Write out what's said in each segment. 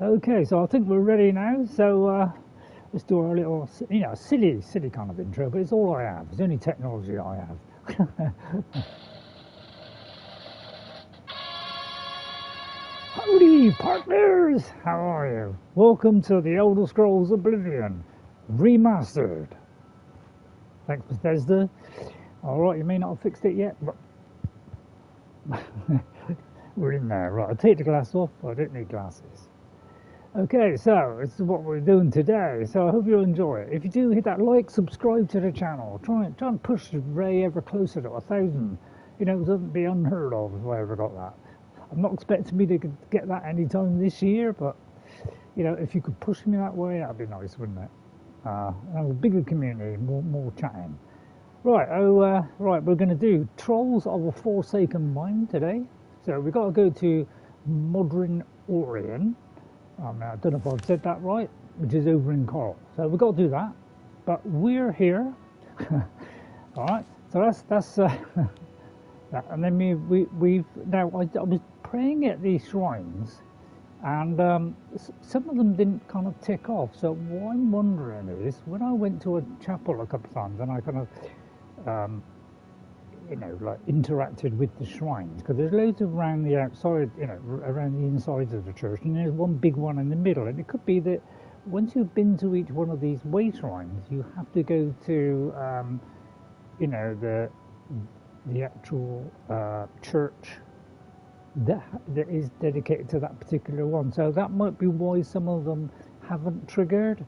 Okay, so I think we're ready now. So let's do our little, silly kind of intro. But it's all I have. It's the only technology I have. Howdy, partners! How are you? Welcome to the Elder Scrolls Oblivion Remastered. Thanks, Bethesda. Alright, you may not have fixed it yet, but we're in there. Right, I'll take the glass off. I don't need glasses. Okay, so this is what we're doing today. So I hope you'll enjoy it. If you do, hit that like, subscribe to the channel. Try and push Ray ever closer to 1,000. You know, it wouldn't be unheard of if I ever got that. I'm not expecting me to get that anytime this year, but you know, if you could push me that way, that'd be nice, wouldn't it? Have a bigger community, more chatting. Right, right, we're going to do Trolls of a Forsaken Mine today. So we've got to go to Modryn Oreyn. I don't know if I've said that right, which is over in Chorrol. So we've got to do that. But we're here. All right, so that's that. And then we've now I was praying at these shrines, and some of them didn't kind of tick off. So what I'm wondering is, when I went to a chapel a couple of times and I kind of like interacted with the shrines, because there's loads around the outside, around the insides of the church, and there's one big one in the middle. And it could be that once you've been to each one of these way shrines, you have to go to the actual church that is dedicated to that particular one. So that might be why some of them haven't triggered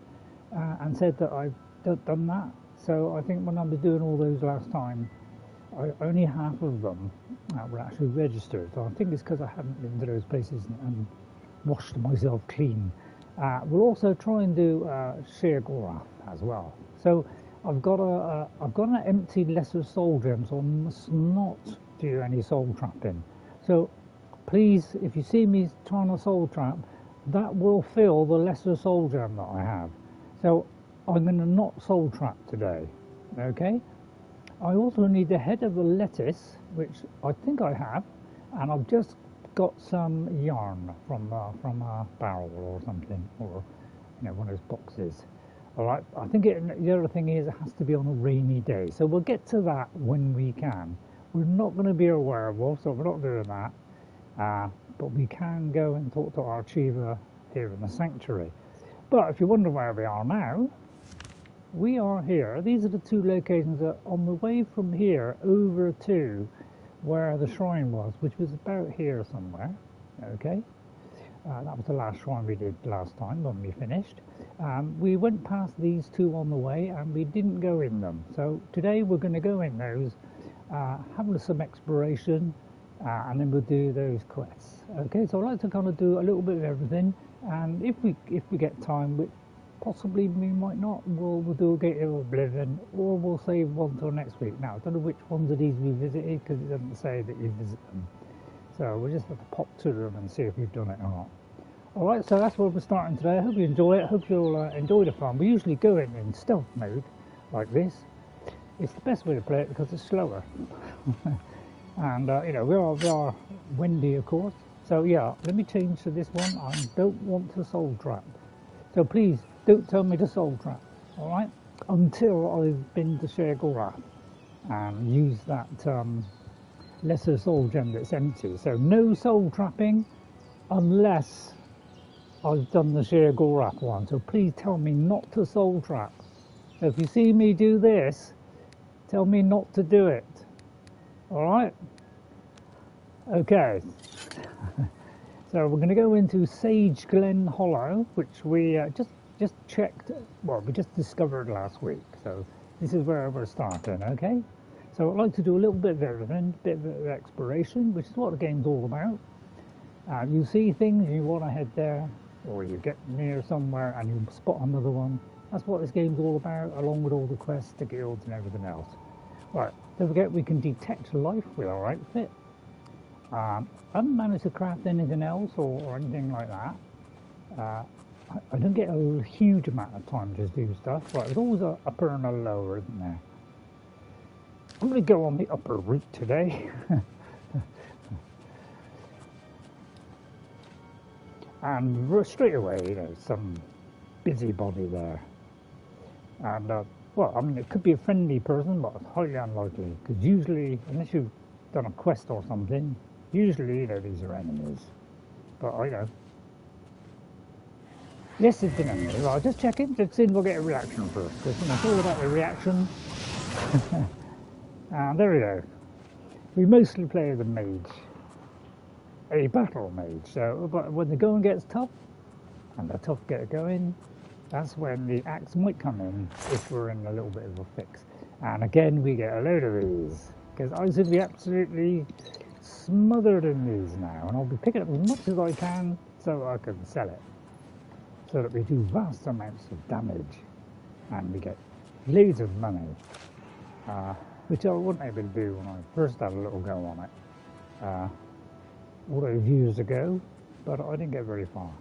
and said that I've done that. So I think when I was doing all those last time, only half of them were actually registered. So I think it's because I hadn't been to those places and washed myself clean. We'll also try and do Sheagorath as well. So I've got an empty lesser soul gem, so I must not do any soul trapping. So please, if you see me trying to soul trap, that will fill the lesser soul gem that I have. So I'm going to not soul trap today, okay? I also need the head of the lettuce, which I think I have, and I've just got some yarn from a barrel or something, or one of those boxes. All right, I think the other thing is it has to be on a rainy day, so we'll get to that when we can. We're not going to be a werewolf, so we're not doing that. But we can go and talk to our achiever here in the sanctuary. But if you wonder where we are now, we are here. These are the two locations that on the way from here over to where the shrine was, which was about here somewhere. Okay, that was the last shrine we did last time when we finished. We went past these two on the way and we didn't go in them. So today we're going to go in those, have some exploration, and then we'll do those quests. Okay, so I'd like to kind of do a little bit of everything, and if we get time, which possibly we might not, we'll do a Gate of Oblivion, or we'll save one till next week. Now I don't know which ones of these we visited because it doesn't say that you visit them. So we'll just have to pop to them and see if we've done it or not. Alright, so that's where we're starting today. I hope you enjoy it. I hope you'll enjoy the fun. We usually go in stealth mode like this. It's the best way to play it because it's slower. And we are Wendy, of course. So yeah, let me change to this one. I don't want to soul trap. So please don't tell me to soul trap. Alright? Until I've been to Sheagorath and use that lesser soul gem that's empty. So no soul trapping unless I've done the Sheagorath one. So please tell me not to soul trap. So if you see me do this, tell me not to do it. Alright? Okay. So we're going to go into Sage Glen Hollow, which we just checked, well, we just discovered last week. So this is where we're starting, okay? So I'd like to do a little bit of everything, a bit of exploration, which is what the game's all about. You see things, you want to head there, or you get near somewhere and you spot another one. That's what this game's all about, along with all the quests, the guilds and everything else. Right, don't forget we can detect life with our outfit. I haven't managed to craft anything else or anything like that. I don't get a huge amount of time to do stuff. Right, there's always a upper and a lower, isn't there? I'm going to go on the upper route today. And straight away, you know, some busybody there. And, well, I mean, it could be a friendly person, but it's highly unlikely. Because usually, unless you've done a quest or something, usually, you know, these are enemies. But, you know. Yes, it's an enemy. Well, just check it. Just see if we'll get a reaction first. Because, you know, it's all about the reaction. And there we go. We mostly play as a mage. A battle mage. So, but when the going gets tough, and the tough get going, that's when the axe might come in if we're in a little bit of a fix. And again, we get a load of these. Because I seem to be absolutely smothered in these now. And I'll be picking up as much as I can so I can sell it. So that we do vast amounts of damage. And we get loads of money. Which I wasn't able to do when I first had a little go on it. All those years ago. But I didn't get very far.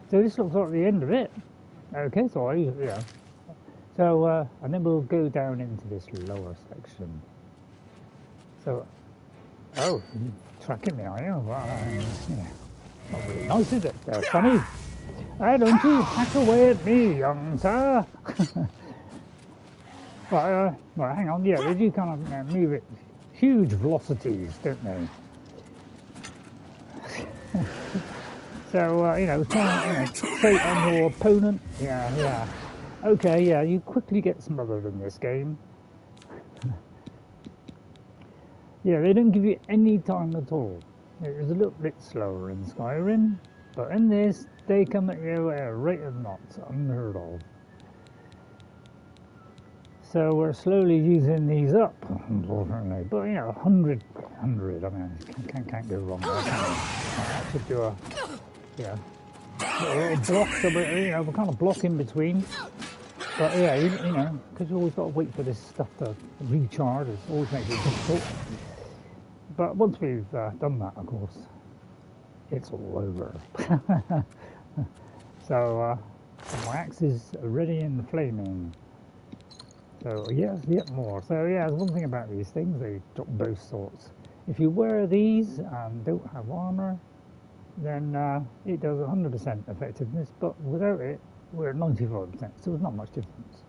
So this looks like the end of it. Okay, so so and then we'll go down into this lower section. So, oh, you're tracking me, are you? Well, yeah, not really nice, is it? Funny. Don't you hack away at me, young sir. Right, hang on. Yeah, they do kind of move at huge velocities, don't they? So, you know, straight on your opponent. Yeah. Okay, yeah, you quickly get smothered in this game. Yeah, they don't give you any time at all. It was a little bit slower in Skyrim, but in this, they come at you at a rate of knots, unheard of. So we're slowly using these up, unfortunately. But, you know, 100, I mean, can't go wrong there, can we? I should do a... Yeah, little blocks, you know, we kind of block in between. But yeah, you know, because you always got to wait for this stuff to recharge. It always makes it difficult. But once we've done that, of course, it's all over. So my axe is ready and flaming. So yes, yet more. So yeah, there's one thing about these things, they drop both sorts. If you wear these and don't have armour, then it does 100% effectiveness, but without it, we're at 95%, so there's not much difference.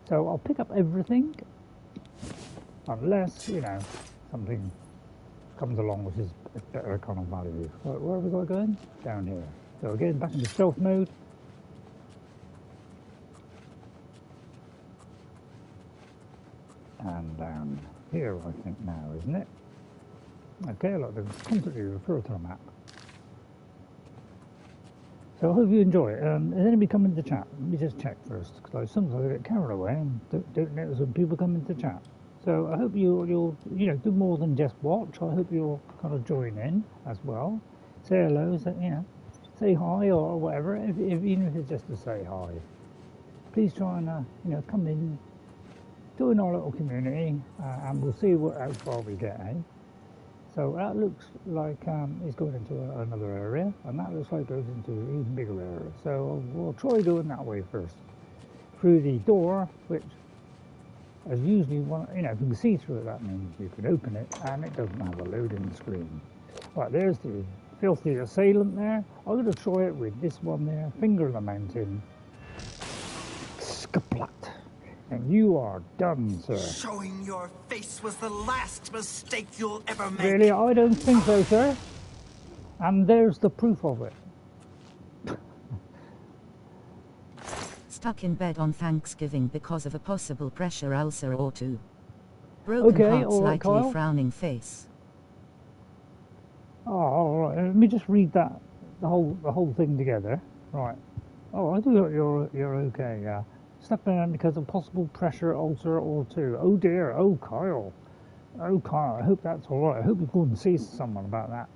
So I'll pick up everything, unless, you know, something comes along which is a better kind of value. So where have we got going? Down here. So again, back into stealth mode. And down here, I think now, isn't it? Okay, look, they constantly refer to the map. So I hope you enjoy it. Has anybody come into chat? Let me just check first, because sometimes I get carried away and don't notice when people come into chat. So I hope you'll you know, do more than just watch. I hope you'll kind of join in as well. Say hello, you know, say hi or whatever. Even if it's just to say hi, please try and you know, come in, join our little community, and we'll see how far we get. So that looks like it's going into another area, and that looks like it goes into an even bigger area. So we'll try doing that way first. Through the door, which is usually one, you know, if you can see through it, that means you can open it, and it doesn't have a loading screen. Right, there's the filthy assailant there. I'm going to try it with this one there, Finger of the Mountain. Skaplat. And you are done, sir. Showing your face was the last mistake you'll ever make. Really? I don't think so, sir. And there's the proof of it. Stuck in bed on Thanksgiving because of a possible pressure ulcer or two. Broken heart, slightly Kyle. frowning face. Oh, all right. Let me just read that, the whole thing together. Right. Oh, I think you're okay. Yeah. Stuck in because of possible pressure ulcer or two. Oh dear. Oh Kyle. Oh Kyle. I hope that's all right. I hope you go and see someone about that.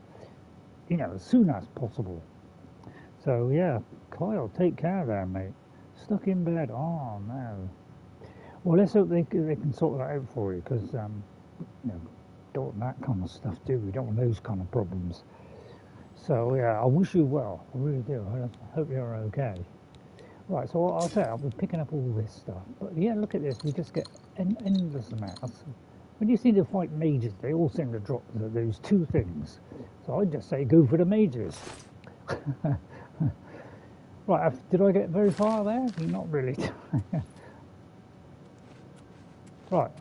You know, as soon as possible. So yeah, Kyle, take care there, mate. Stuck in bed. Oh no. Well, let's hope they can sort that out for you, because you know, don't want that kind of stuff, do we? Don't want those kind of problems. So yeah, I wish you well. I really do. I hope you're okay. Right, so I'll say I'll be picking up all this stuff. But yeah, look at this. We just get endless amounts. When you see the fight mages, they all seem to drop those two things. So I'd just say go for the mages. Right, did I get very far there? Not really. Right.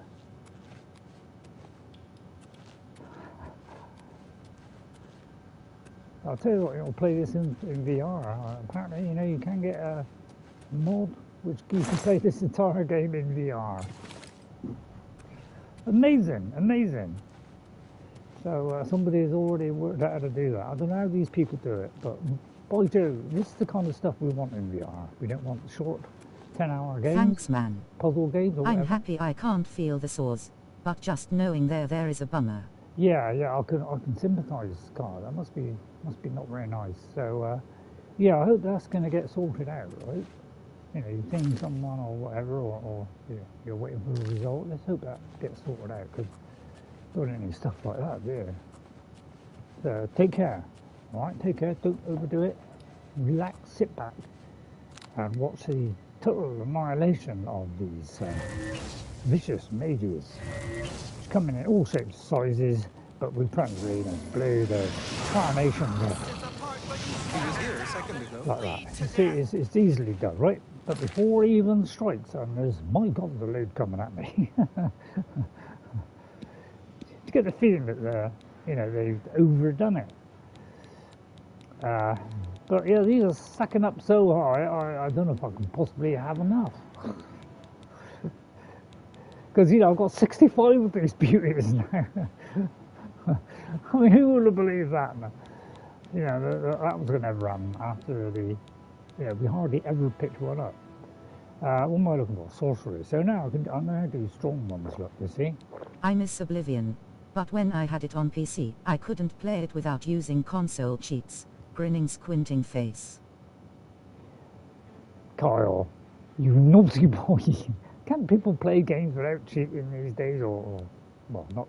I'll tell you what, you'll play this in VR. Apparently, you know, you can get a mod which gives you play this entire game in VR. Amazing, amazing. So somebody has already worked out how to do that. I don't know how these people do it, but boy, Joe, this is the kind of stuff we want in VR. We don't want short 10-hour games. Thanks, man. Puzzle games or whatever. I'm happy I can't feel the sores, but just knowing there is a bummer. Yeah, I can sympathise, God. That must be not very nice. So yeah, I hope that's going to get sorted out, right? You know, you've seen someone or whatever, or you're waiting for a result. Let's hope that gets sorted out, because don't any stuff like that, do you? So take care, all right? Take care. Don't overdo it. Relax, sit back, and watch the total annihilation of these vicious mages, which come in all shapes, sizes, but we practically blow the carnations off. Like that. You see, it's easily done, right? But before he even strikes, and there's, my God, the load coming at me. You get the feeling that they've overdone it. But yeah, these are stacking up so high, I don't know if I can possibly have enough. Because, you know, I've got 65 of these beauties now. I mean, who would have believed that? You know, that was going to run after the, we hardly ever picked one up. What am I looking for? Sorcery. So now I know how to do strong ones, look, you see. I miss Oblivion, but when I had it on PC, I couldn't play it without using console cheats. Grinning, squinting face. Kyle, you naughty boy. Can't people play games without cheating these days, or well, not,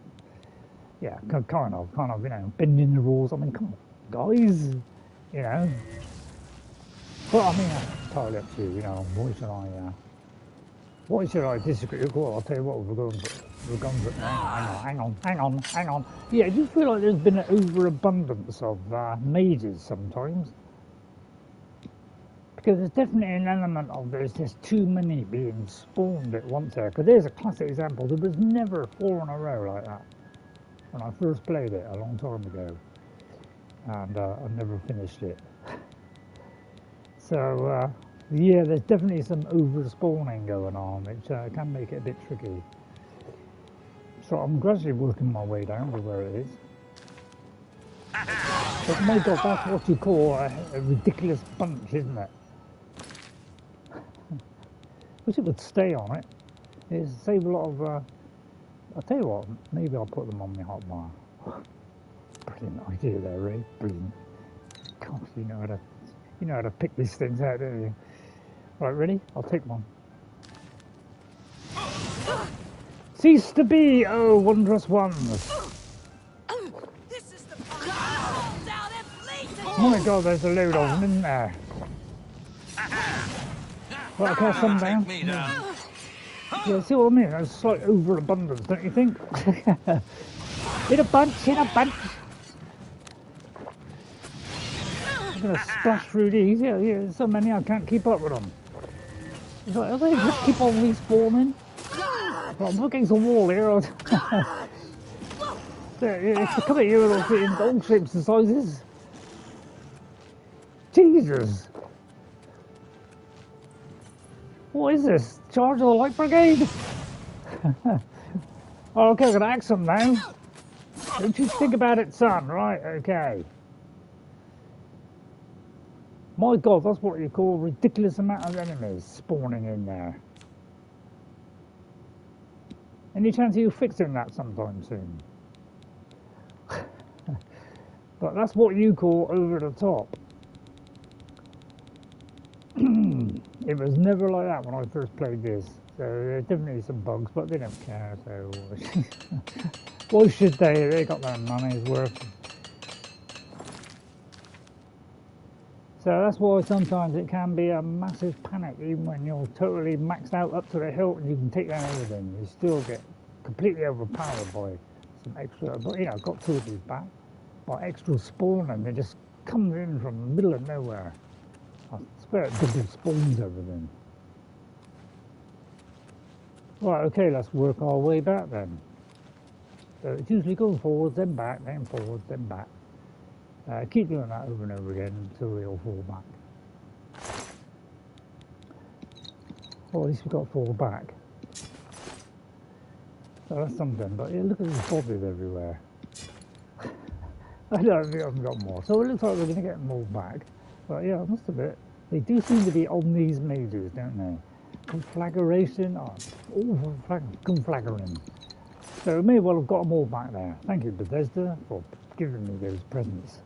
yeah, kind of, you know, bending the rules. I mean, come on, guys, you know. But I mean, that's entirely up to you, you know. Why should I disagree? Well, I'll tell you what, we're going to hang on. Yeah, I just feel like there's been an overabundance of mages sometimes. Because there's definitely an element of there's just too many being spawned at once there. Because there's a classic example. There was never 4 in a row like that when I first played it a long time ago. And I never finished it. So, yeah, there's definitely some over-spawning going on, which can make it a bit tricky. So I'm gradually working my way down to where it is. But my God, that's what you call a ridiculous bunch, isn't it? Wish it would stay on it. It'd save a lot of... I'll tell you what, maybe I'll put them on my hotbar. Brilliant idea there, Ray. Brilliant. God, you know how to pick these things out, don't you? Right, ready? I'll take one. Cease to be, oh wondrous ones! This is the Oh my God, there's a load of them in there. Right, I'll cast some down. Yeah, see what I mean? There's a slight overabundance, don't you think? In a bunch. I'm going to splash through these. Yeah, there's so many I can't keep up with them. It's like, are they just keep on respawning? Well, I'm against the wall here. It's come at you in all shapes and sizes. Jesus. What is this? Charge of the Light Brigade? Oh, okay, I'm going to axe them now. Don't you think about it, son. Right, okay. My God, that's what you call a ridiculous amount of enemies spawning in there. Any chance of you fixing that sometime soon? But that's what you call over the top. It was never like that when I first played this. So there's definitely some bugs, but they don't care, so... Why should they? They got their money's worth. So that's why sometimes it can be a massive panic, even when you're totally maxed out up to the hilt and you can take down everything. You still get completely overpowered by some extra, but you know, got 2 of these back. By extra spawn, and they just come in from the middle of nowhere. swear it double spawns everything. Right, okay, let's work our way back then. So it's usually going forwards, then back, then forwards, then back. Keep doing that over and over again until we all fall back. Well, at least we've got to fall back. So that's something, but yeah, look at these bodies everywhere. I don't think I've got more. So it looks like we're going to get more back. But yeah, I must admit, they do seem to be on these mages, don't they? Conflagration, conflagrating. So we may well have got them all back there. Thank you, Bethesda, for giving me those presents.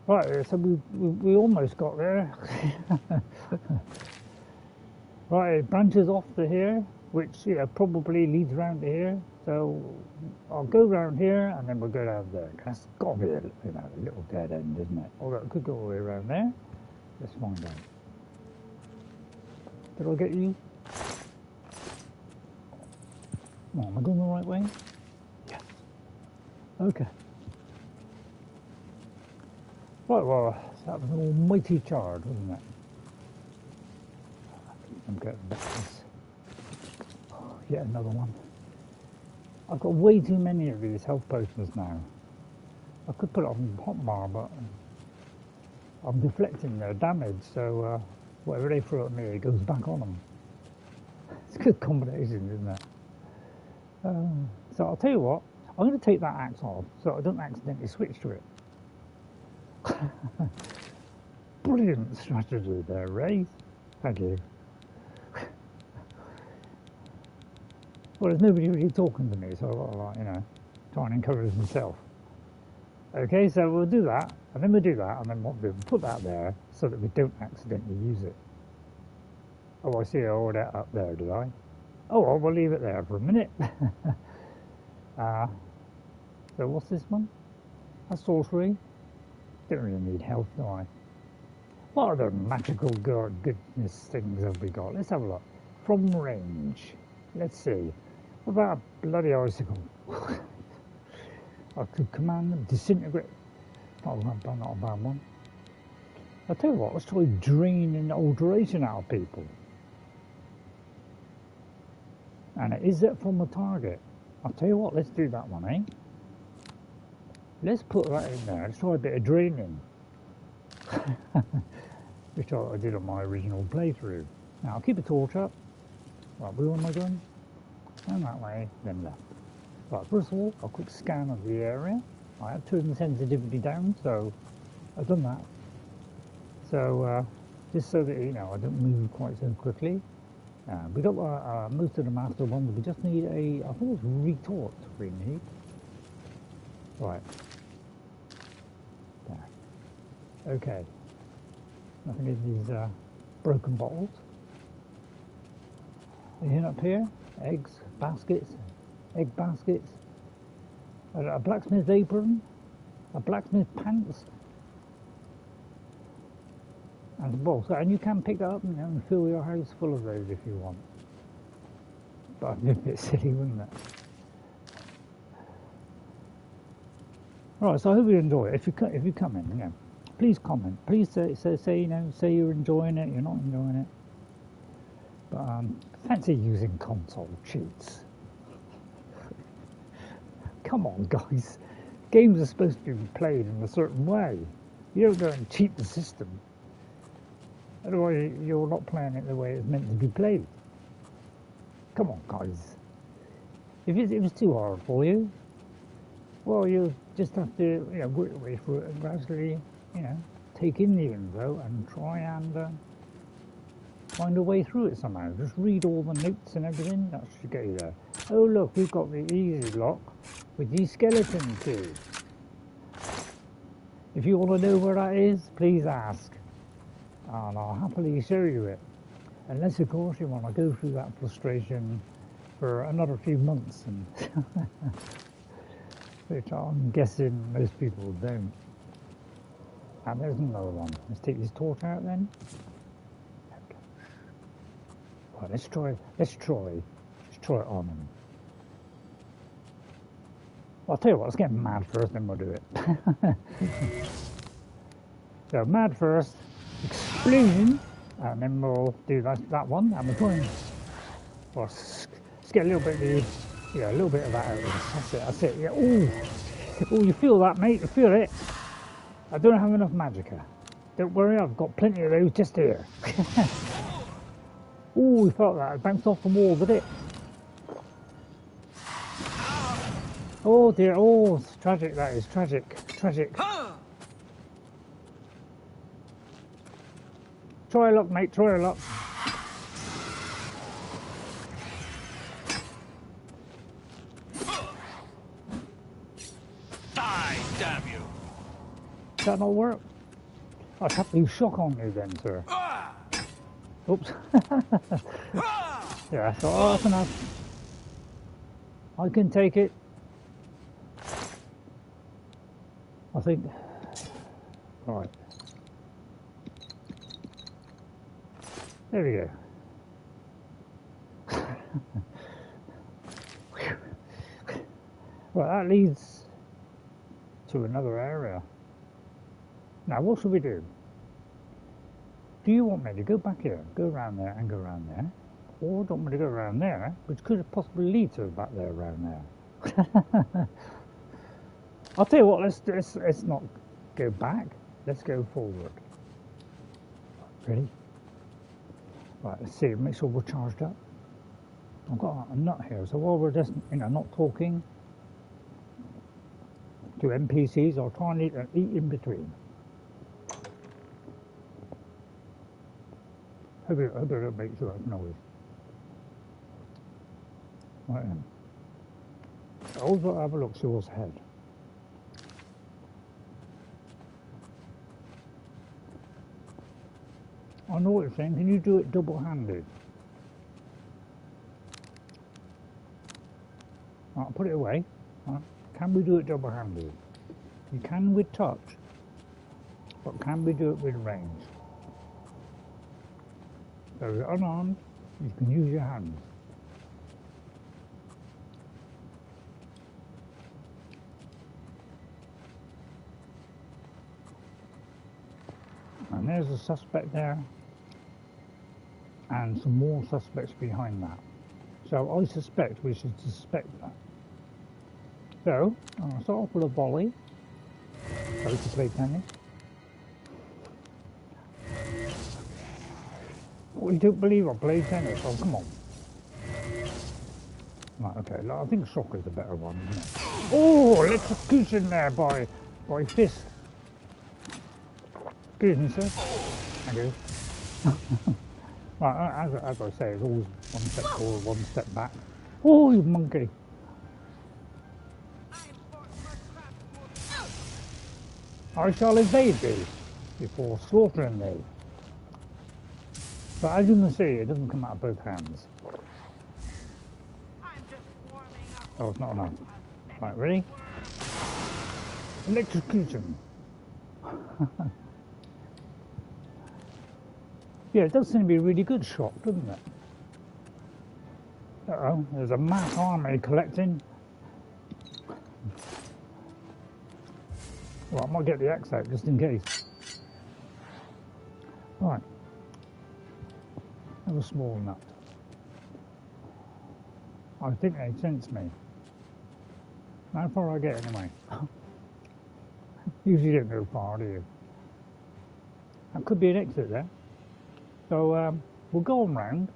Right, so we almost got there. Right, it branches off to here, which probably leads around to here. So I'll go around here and then we'll go down there. That's got to be a little dead end, isn't it? Although it could go all the way around there. Let's find out. Did I get you? Come on, am I going the right way? Yes. Okay. Right, well, that was an almighty charge, wasn't it? I'm getting back this. Oh, yet another one. I've got way too many of these health potions now. I could put it on Hotmar, but I'm deflecting their damage, so whatever they throw at me, it goes back on them. It's a good combination, isn't it? So I'll tell you what, I'm going to take that axe off so I don't accidentally switch to it. Brilliant strategy there, Ray. Thank you. Well, there's nobody really talking to me, so I've got to, like, try and encourage myself. Okay, so we'll do that, and then we'll do that, and then we'll put that there so that we don't accidentally use it. Oh, I see I already up there, did I? Oh, well, we'll leave it there for a minute. So what's this one? That's sorcery. Don't really need health, do I? What other magical goodness things have we got? Let's have a look. From range. Let's see. What about a bloody icicle? I could command them disintegrate. Not a bad one. I'll tell you what, let's try draining alteration out of people. And is it from a target? I'll tell you what, let's do that one, eh? Let's put that in there. Let's try a bit of draining. Which I did on my original playthrough. Now, I'll keep a torch up. Right, where am I going? And that way, then left. Right, first of all, a quick scan of the area. I have turned the sensitivity down, so I've done that. So, just so that I don't move quite so quickly. We got most of the master ones. We just need I think it's retort we need. Right. There. Okay. Nothing in these broken bottles. Anything up here? Eggs, baskets, egg baskets, a blacksmith's apron, a blacksmith's pants, and a bowl. So, and you can pick that up and fill your house full of those if you want. But it'd be a bit silly, wouldn't it? Right, so I hope you enjoy it. If you come in, please comment. Please say you're enjoying it. You're not enjoying it. But fancy using console cheats. Come on, guys. Games are supposed to be played in a certain way. You don't go and cheat the system. Otherwise, you're not playing it the way it's meant to be played. Come on, guys. If it was too hard for you, well, you just have to, work your way through it and gradually, take in the info and try and find a way through it somehow. Just read all the notes and everything. That should get you there. Oh, look, we've got the easy lock with the skeleton key. If you want to know where that is, please ask. And I'll happily show you it. Unless, of course, you want to go through that frustration for another few months, and which I'm guessing most people don't. And there's another one. Let's take this torch out then. Right, let's try it on him. Well, I'll tell you what, let's get mad first, then we'll do it. So mad first, explosion, and then we'll do that one, and we're going to get a little bit of a little bit of that out of this. That's it. Yeah. Oh, you feel that, mate? You feel it? I don't have enough magicka. Don't worry, I've got plenty of those just here. Oh, we felt that. It bounced off the wall, did it? Oh dear. Oh, it's tragic. That is tragic. Tragic. Try your luck, mate. Try your luck. Die, damn you! Does that not work? I'd have to use shock on you then, sir. Oops. Yeah, so that's enough. I can take it. I think. Right. There we go. Well, that leads to another area. Now, what should we do? Do you want me to go back here, go around there, and go around there? Or do you want me to go around there, which could possibly lead to back there, around there? I'll tell you what, let's not go back, let's go forward. Ready? Right, let's see, make sure we're charged up. I've got a nut here, so while we're just, not talking to NPCs, I'll try and eat in between. Hope it don't make too much noise. Right then. Always have a look, see what's ahead. I know what you're saying, can you do it double-handed? Right, put it away. Right. Can we do it double-handed? You can with touch, but can we do it with range? So if you're unarmed, you can use your hands. And there's a suspect there, and some more suspects behind that. So I suspect we should suspect that. So, I'm going to start off with a volley. Go to play tennis. Oh, you don't believe I play tennis? Oh, come on. Right, okay, I think soccer's a better one, isn't it? Oh, electrocution there by fist. Excuse me, sir. Thank you. Right, as I say, it's always one step forward, one step back. Oh, you monkey. I shall invade thee before slaughtering thee. But as you can see, it doesn't come out of both hands. Oh, it's not enough. Right, ready? Electrocution. Yeah, it does seem to be a really good shot, doesn't it? Uh-oh, there's a mass army collecting. Well, I might get the axe out just in case. Right. Have a small nut. I think they sense me. How far I get anyway? Usually don't go far, do you? That could be an exit there. So we'll go on round,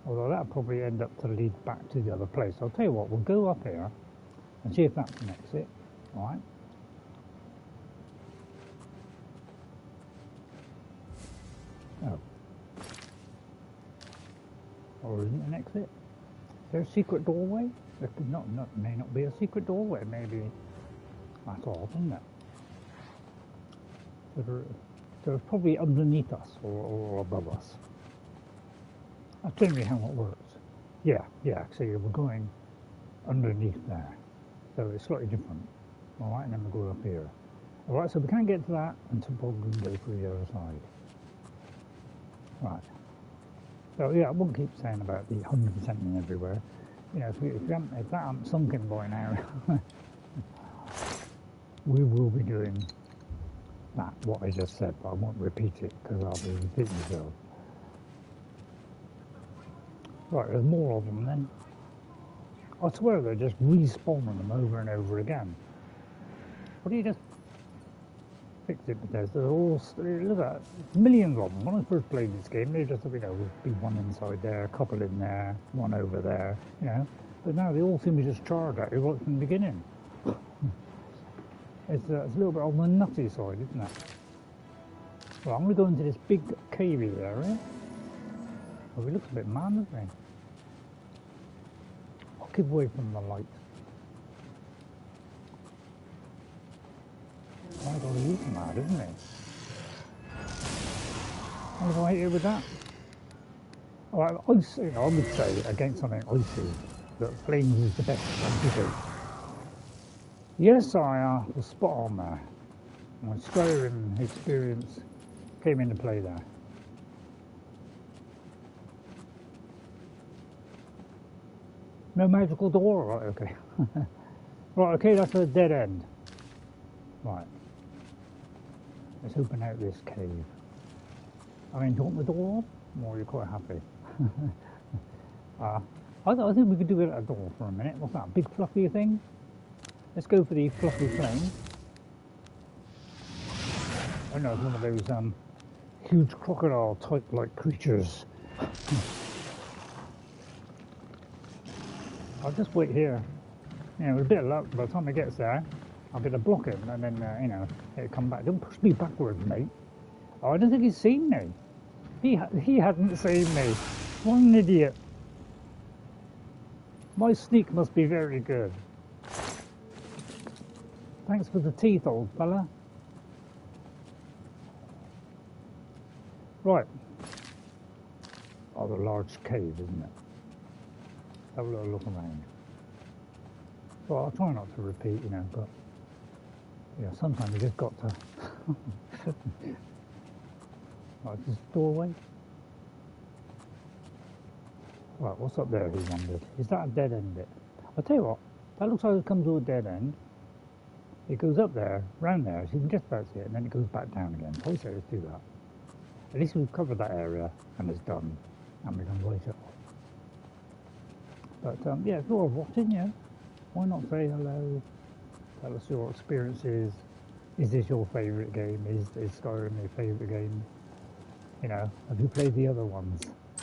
although that'll probably end up to lead back to the other place. I'll tell you what, we'll go up here and see if that's an exit, all right? Oh. Or isn't it an exit? Is there a secret doorway? There may not be a secret doorway, maybe. That's odd, isn't it? So it's probably underneath us or above us. That's generally how it works. Yeah, see, we're going underneath there. So it's slightly different. All right, and then we'll go up here. All right, so we can't get to that until we can go through the other side. Right. So yeah, I won't keep saying about the 100% in everywhere. If that hasn't sunken by now, we will be doing that, what I just said, but I won't repeat it because I'll be repeating myself. Right, there's more of them then. I swear they're just respawning them over and over again. What do you just fix it with this? There's all, look at that, millions of them. When I first played this game, they just, you know, would be one inside there, a couple in there, one over there, you know. But now they all seem to just charge at you right from the beginning. It's a little bit on the nutty side, isn't it? Well, I'm going to go into this big cavey area. Oh, he looks a bit mad, doesn't he? I'll keep away from the light. Oh my God, he is mad, isn't he? What do I hit you with that? Well, ice, you know, I would say against something icy that flames is the best antidote. Yes, I was spot on there. My Skyrim experience came into play there. No magical door? Right, okay. Right, okay, that's a dead end. Right. Let's open out this cave. I mean, do you want the door up? Or are you quite happy? I think we could do it at a door for a minute. What's that, big fluffy thing? Let's go for the fluffy flame. I know, it's one of those huge crocodile type like creatures. I'll just wait here. You know, with a bit of luck, by the time it gets there, I'll be able to block him and then, you know, it'll come back. Don't push me backwards, mate. Oh, I don't think he's seen me. He hadn't seen me. What an idiot. My sneak must be very good. Thanks for the teeth, old fella. Right. Oh, the large cave, isn't it? Have a little look around. Well, I'll try not to repeat, you know, but yeah, sometimes you just got to. Right, this doorway. Right, what's up there, he wondered? Is that a dead end bit? I'll tell you what, that looks like it comes to a dead end. It goes up there, round there, so you can just about see it, and then it goes back down again. So I say let's do that. At least we've covered that area, and it's done, and we can light it off. But yeah, if you're watching, yeah, why not say hello? Tell us your experiences. Is this your favourite game? Is Skyrim your favourite game? You know, have you played the other ones?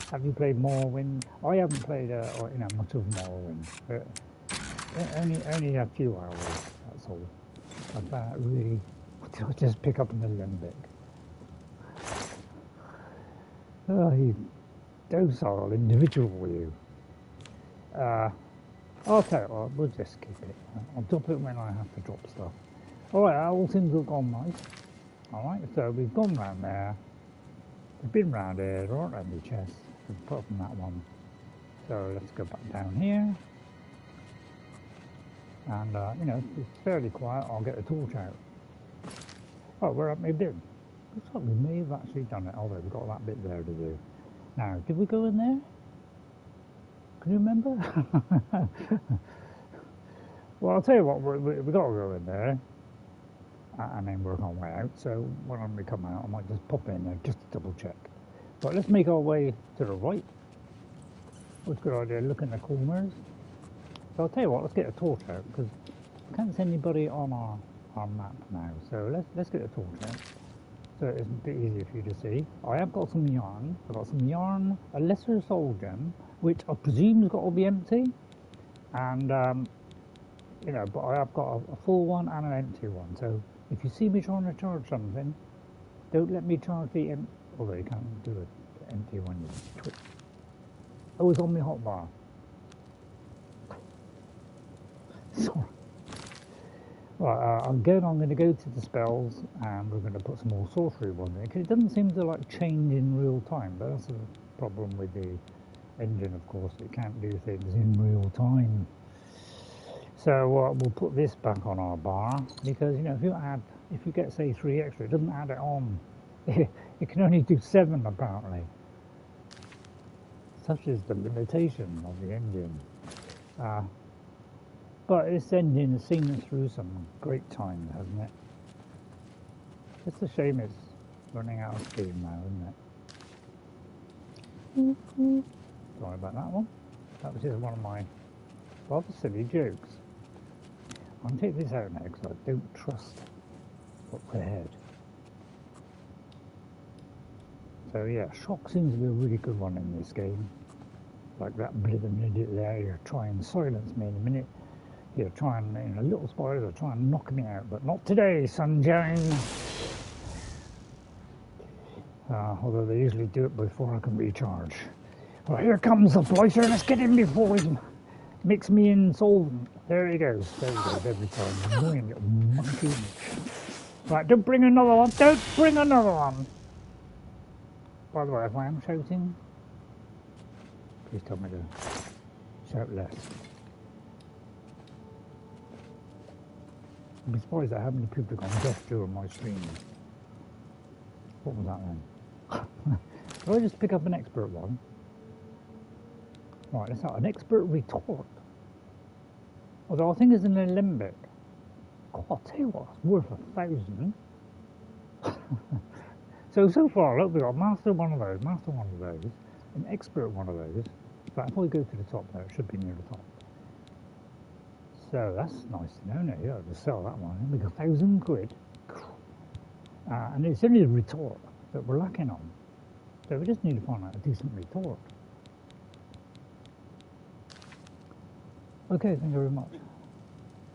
Have you played Morrowind? I haven't played you know, much of Morrowind. But only a few hours, that's all. About really, I'll just pick up in the limbic. Oh, you docile individual, you. I'll tell you what, we'll just keep it. I'll drop it when I have to drop stuff. Alright, that all seems to have gone nice. Alright, so we've gone round there. We've been round here, there aren't any chests, apart from that one. So let's go back down here. And, you know, it's fairly quiet. I'll get the torch out. Oh, where have we been? Looks like we may have actually done it, although we've got that bit there to do. Now, did we go in there? Can you remember? Well, I'll tell you what, we've got to go in there and then work our way out. So when we come out, I might just pop in there just to double check. But let's make our way to the right. What's a good idea? Look in the corners. So I'll tell you what, let's get a torch out because I can't see anybody on our map now. So let's get a torch out. So it's a bit easier for you to see. I have got some yarn. I've got some yarn, a lesser soul gem, which I presume has got to be empty. And, you know, but I have got a full one and an empty one. So if you see me trying to charge something, don't let me charge the empty, although you can't do the empty one. You twitch. Oh, it's on my hotbar. Sorry. Right, again, I'm going to go to the spells and we're going to put some more sorcery ones in because it doesn't seem to like change in real time, but that's a problem with the engine, of course. It can't do things in real time. So we'll put this back on our bar because, you know, if you get say 3 extra, it doesn't add it on. It can only do 7 apparently. Such is the limitation of the engine. But this engine has seen us through some great times, hasn't it? It's a shame it's running out of steam now, isn't it? Sorry about that one. That was just one of my rather silly jokes. I'm going to take this out now because I don't trust what's ahead. So yeah, shock seems to be a really good one in this game. Like that blithering idiot there, you're trying to silence me in a minute. You're trying, you know, little spiders are trying to knock me out, but not today, sunshine. Although they usually do it before I can recharge. Well, here comes the blighter, let's get him before he makes me insolvent. There he goes. There he goes every time. Annoying little monkey. Right, don't bring another one. Don't bring another one. By the way, if I am shouting, please tell me to shout less. I'd be surprised at how many people have gone deaf during my stream. What was that then? Did I just pick up an expert one? Right, let's have an expert retort. Although I think it's an alembic. God, I'll tell you what, it's worth 1,000. So far, look, we've got master one of those, an expert one of those. But if I go to the top there, it should be near the top. So that's nice to know now. Yeah, to sell that one. We got 1,000 quid. And it's only the retort that we're lacking on. So we just need to find out a decent retort. Okay, thank you very much.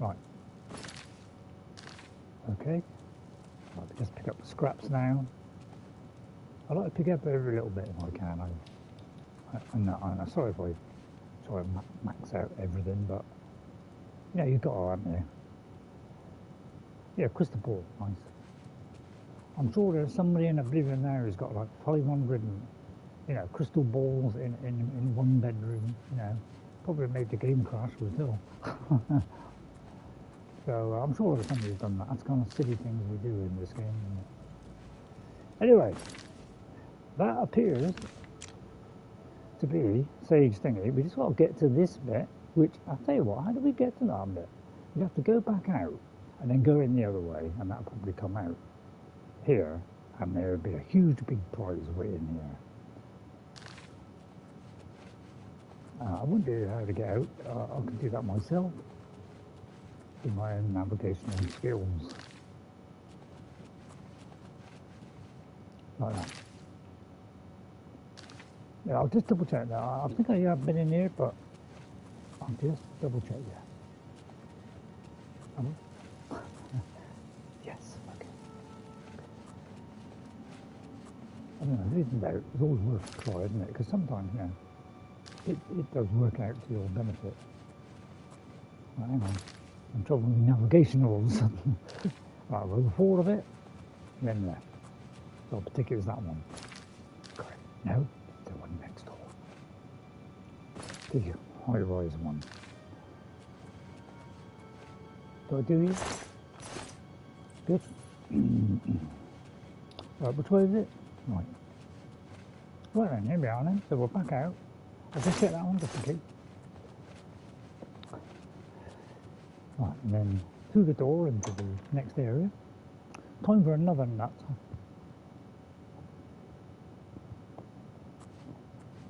Right. Okay. I'll just pick up the scraps now. I like to pick up every little bit if I can. I'm sorry if I try and max out everything, but yeah, you've got to, haven't you? Yeah, crystal ball, nice. I'm sure there's somebody in Oblivion there who's got like 500, crystal balls in one bedroom. You know, probably made the game crash with Hill. So I'm sure there's somebody who's done that. That's kind of silly things we do in this game. Anyway, that appears to be Sage thingy. We just got to get to this bit, which I'll tell you what, how do we get to that bit? We have to go back out and then go in the other way, and that'll probably come out here, and there'll be a huge big prize waiting here. I wouldn't know how to get out. I can do that myself with my own navigational skills. Like that. Yeah, I'll just double check that. I think I have been in here, but I'll just double check that. Yes, okay. I don't know, it isn't about, it's always worth a try, isn't it? Because sometimes, it does work out to your benefit. Right, hang on. I'm trouble with navigation all of a sudden. Right, we'll go forward a bit, then left. So I'll take it as that one. Correct. No, the one next door. The high-rise one. Do I do you? Good. Right, which way is it? Right. Right then, here we are then. So we're back out. I'll just check that one just in case. Right, and then through the door into the next area. Time for another nut.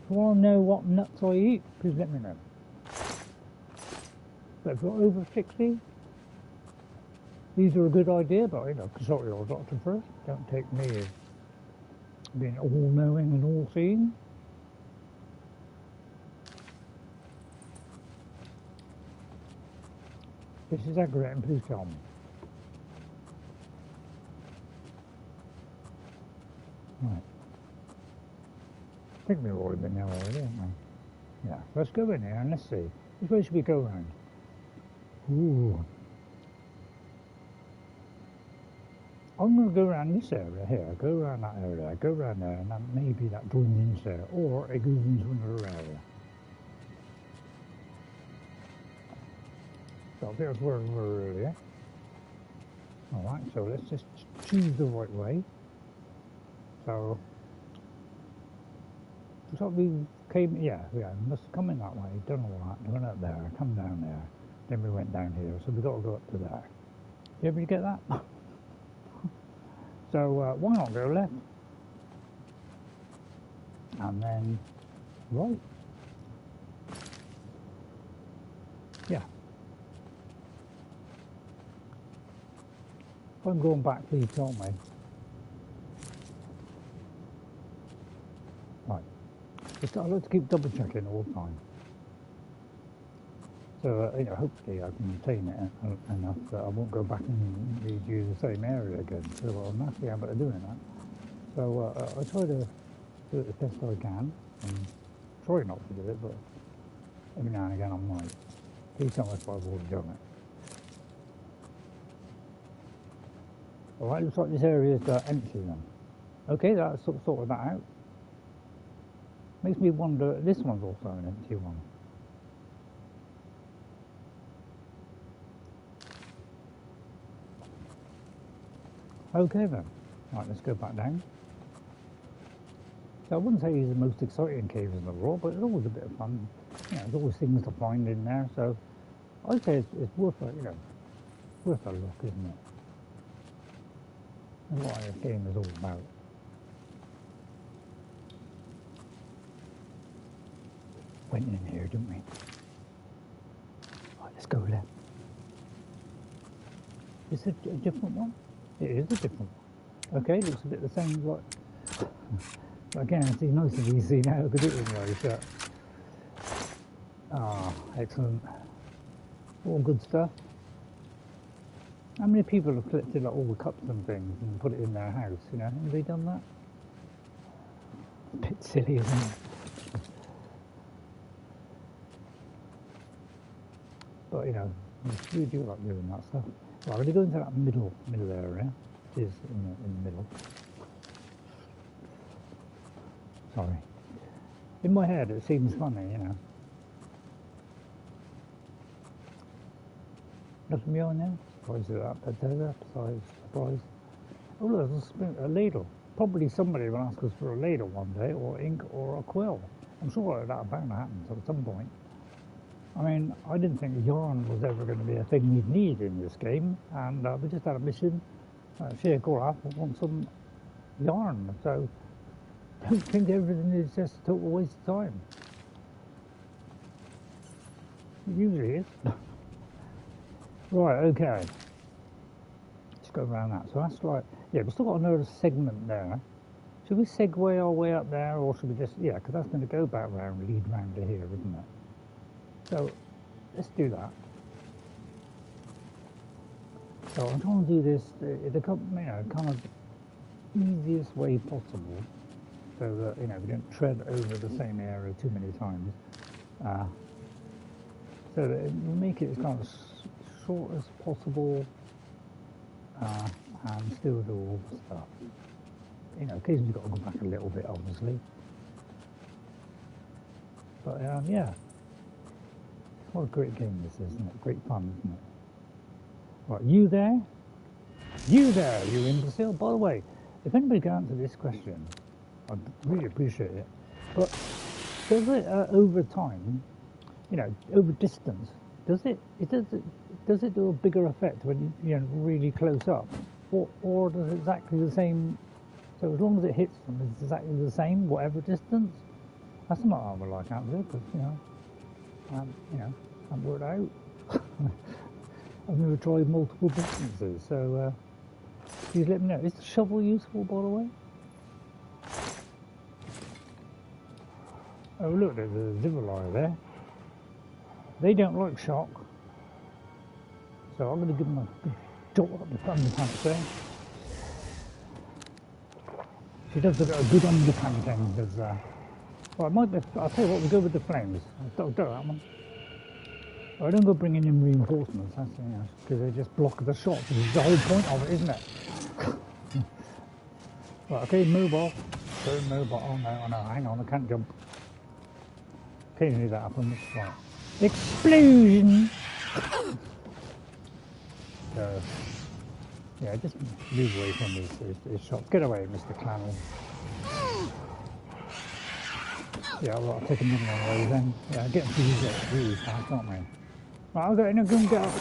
If you want to know what nuts I eat, please let me know. But if you're over 60, these are a good idea, but consult your doctor first. Don't take me as being all-knowing and all-seeing. This is aggravating, please tell me. Right. I think we've already been there already, haven't we? Yeah, let's go in here and let's see. Which way should we go around? Ooh. I'm going to go around this area here, go around that area, go around there, and then maybe that joins in there, or it goes into another area. So there's where we were earlier. Alright, so let's just choose the right way. So we came, yeah, must have come in that way, done all that, went up there, come down there, then we went down here, so we got to go up to there. You ever get that? So why not go left? And then right. Yeah. If I'm going back, please tell me. Right. Just, I like to keep double checking all the time. So, you know, hopefully I can maintain it enough that I won't go back and use the same area again. So I'm naturally able to doing that. So I try to do it as best I can, and try not to do it, but every now and again I'm like, please tell me if I've already done it. Alright, looks like this area is empty then. Okay, that's sorted that out. Makes me wonder, this one's also an empty one. Okay then, right, let's go back down. So I wouldn't say he's the most exciting cave in the world, but it's always a bit of fun. You know, there's always things to find in there, so I'd say it's worth a, you know, worth a look, isn't it? That's what this game is all about. Went in here, didn't we? Right, let's go left. Is it a different one? It is a different one. Okay, looks a bit the same, like... Again, it's nice and easy now, because it was very shut. Ah, excellent. All good stuff. How many people have collected like all the cups and things and put it in their house, you know? Have they done that? A bit silly, isn't it? But, you know, we do like doing that stuff. Right, we're going to go into that middle area, which is in the middle. Sorry. In my head, it seems funny, you know. Nothing beyond there. Surprised at that potato. Surprised. Oh, look, there's a ladle. Probably somebody will ask us for a ladle one day, or ink, or a quill. I'm sure that's bound to happen at some point. I mean, I didn't think yarn was ever going to be a thing we'd need in this game, and we just had a mission. Sheagorath wants some yarn, so don't think everything is just a total waste of time. It usually is. Right, okay. Let's go around that. So that's like, yeah, we've still got another segment there. Should we segue our way up there, or should we just, yeah, because that's going to go back round, lead round to here, isn't it? So, let's do that. So I'm trying to do this the kind of easiest way possible, so that, you know, we don't tread over the same area too many times. So that we make it as kind of short as possible, and still do all the stuff. You know, occasionally you've got to go back a little bit, obviously. But yeah. What a great game this is, isn't it? Great fun, isn't it? Right, you there? You there, you imbecile. By the way, if anybody can answer this question, I'd really appreciate it. But does it, over time, you know, over distance, does it do a bigger effect when you're really close up? Or does it exactly the same, so as long as it hits them, it's exactly the same, whatever distance? That's not how I would like answer, because, you know, I've worked out. I've never tried multiple distances, so please let me know. Is the shovel useful, by the way? Oh look, there's a Zivalai there. They don't like shock, so I'm going to give them a good dot up the underpants there. She does a good underpants thing, does well, I'll tell you what, we'll go with the flames. I'll do that one. I don't go bringing in reinforcements, that's, you know, because they just block the shot. This is the whole point of it, isn't it? Right, okay, mobile. Go mobile. Oh no, hang on, I can't jump. Occasionally that happens. Right. Explosion! So, yeah, just move away from these shots. Get away, Mr. Clannel. Yeah, well, I'll take another one of those then. Yeah, get them to use it really fast, aren't we? Right, I'll go in and go and get up.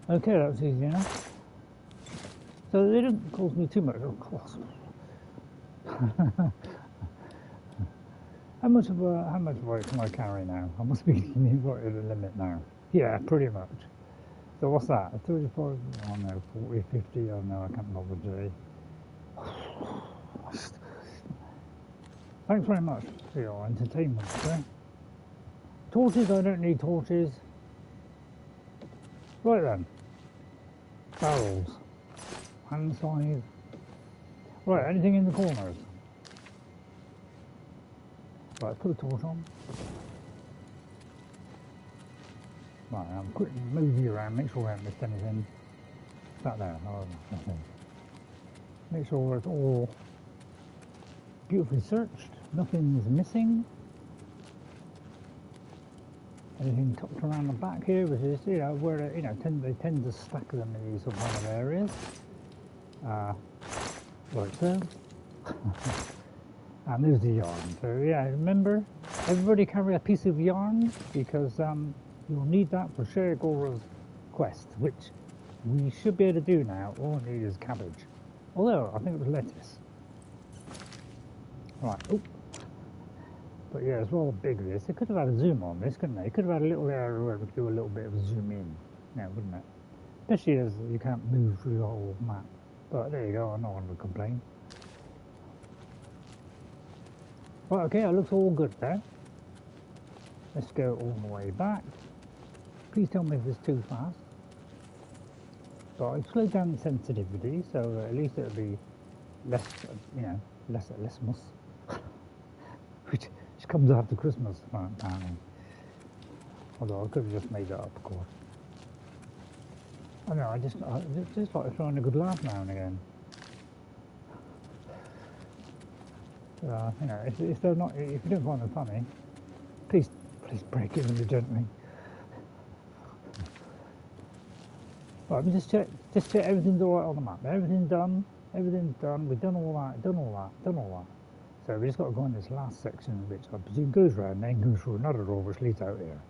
Okay, that's easy enough. So they didn't cost me too much, of course. How much weight can I carry now? I must be right at the limit now. Yeah, pretty much. So what's that? 35? Oh no, 40, 50? Oh no, I can't bother today. Thanks very much for your entertainment, sir. Torches, I don't need torches. Right then. Barrels. Hand size. Right, anything in the corners? Right, put a torch on. Right, I'm quickly moving around, make sure we haven't missed anything. Is that there? Oh, nothing. Make sure it's all beautifully searched. Nothing's missing. Anything tucked around the back here, which is, you know, where they tend to stack them in these sort of areas. Like so. And there's the yarn. So yeah, remember, everybody carry a piece of yarn because you'll need that for Sheagorath's quest, which we should be able to do now. All I need is cabbage. Although I think it was lettuce. Right. Oop. But yeah, it's rather big this. They could have had a zoom on this, couldn't they? Could have had a little area where we could do a little bit of zoom in. Now, wouldn't it? Especially as you can't move through the whole map. But there you go, I'm not going to complain. Right, okay, it looks all good there. Let's go all the way back. Please tell me if it's too fast. So I've slowed down the sensitivity, so at least it'll be less, you know, less muss. which comes after Christmas, apparently. Although I could have just made that up, of course. I know, I just like throwing a good laugh now and again. You know, if they're not, if you don't find them funny, please break it to me gently. Right, let me just check everything's all right on the map. Everything's done. We've done all that. So we just got to go on this last section, which I presume goes round, then goes through another door, which leads out here.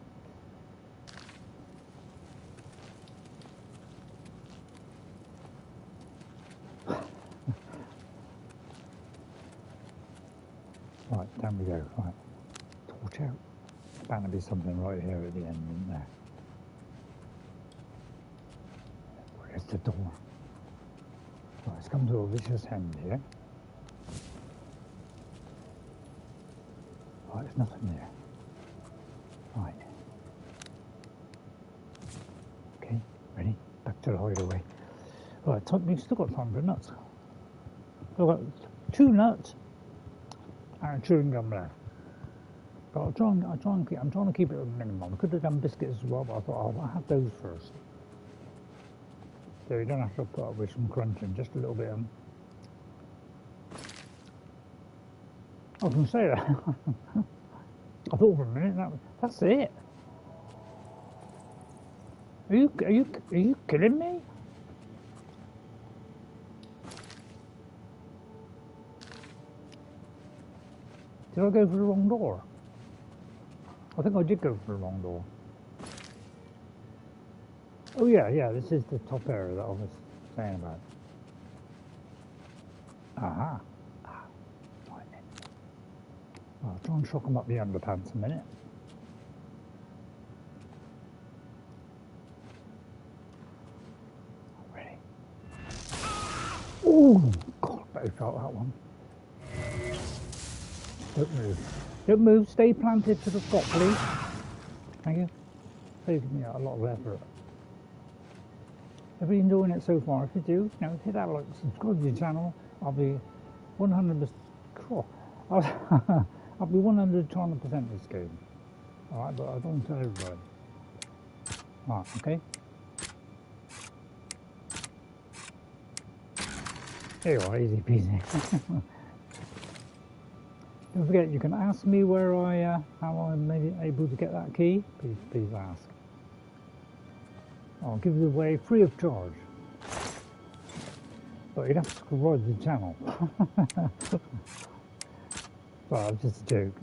Right, down we go. Right, torch out. There's bound to be something right here at the end, isn't there? Where's the door? Right, it's come to a vicious end here. Right, there's nothing there. Right. Okay, ready? Back to the hideaway. Right, we've still got time for nuts. We've got 2 nuts and a chewing gum left. But I'm trying to keep it at a minimum. I could have done biscuits as well, but I thought I'll have those first. So you don't have to put up with some crunching, just a little bit of... I was going to say that. I thought for a minute that's it. Are you kidding me? Did I go for the wrong door? I think I did go for the wrong door. Oh yeah, this is the top area that I was saying about. Aha. Right then. I'll try and shock them up the underpants a minute. Ready? Oh God, I bet you felt that one. Don't move. Don't move. Stay planted to the spot, please. Thank you. Saved me a lot of effort. Have you been doing it so far? If you do, hit that like, subscribe to the channel. I'll be 100%. I'll be 100% this game. All right, but I don't tell everybody. All right, okay. There you are, easy peasy. Don't forget, you can ask me where how I'm maybe able to get that key. Please ask. I'll give it away free of charge. But you'd have to subscribe to the channel. Well, it's just a joke.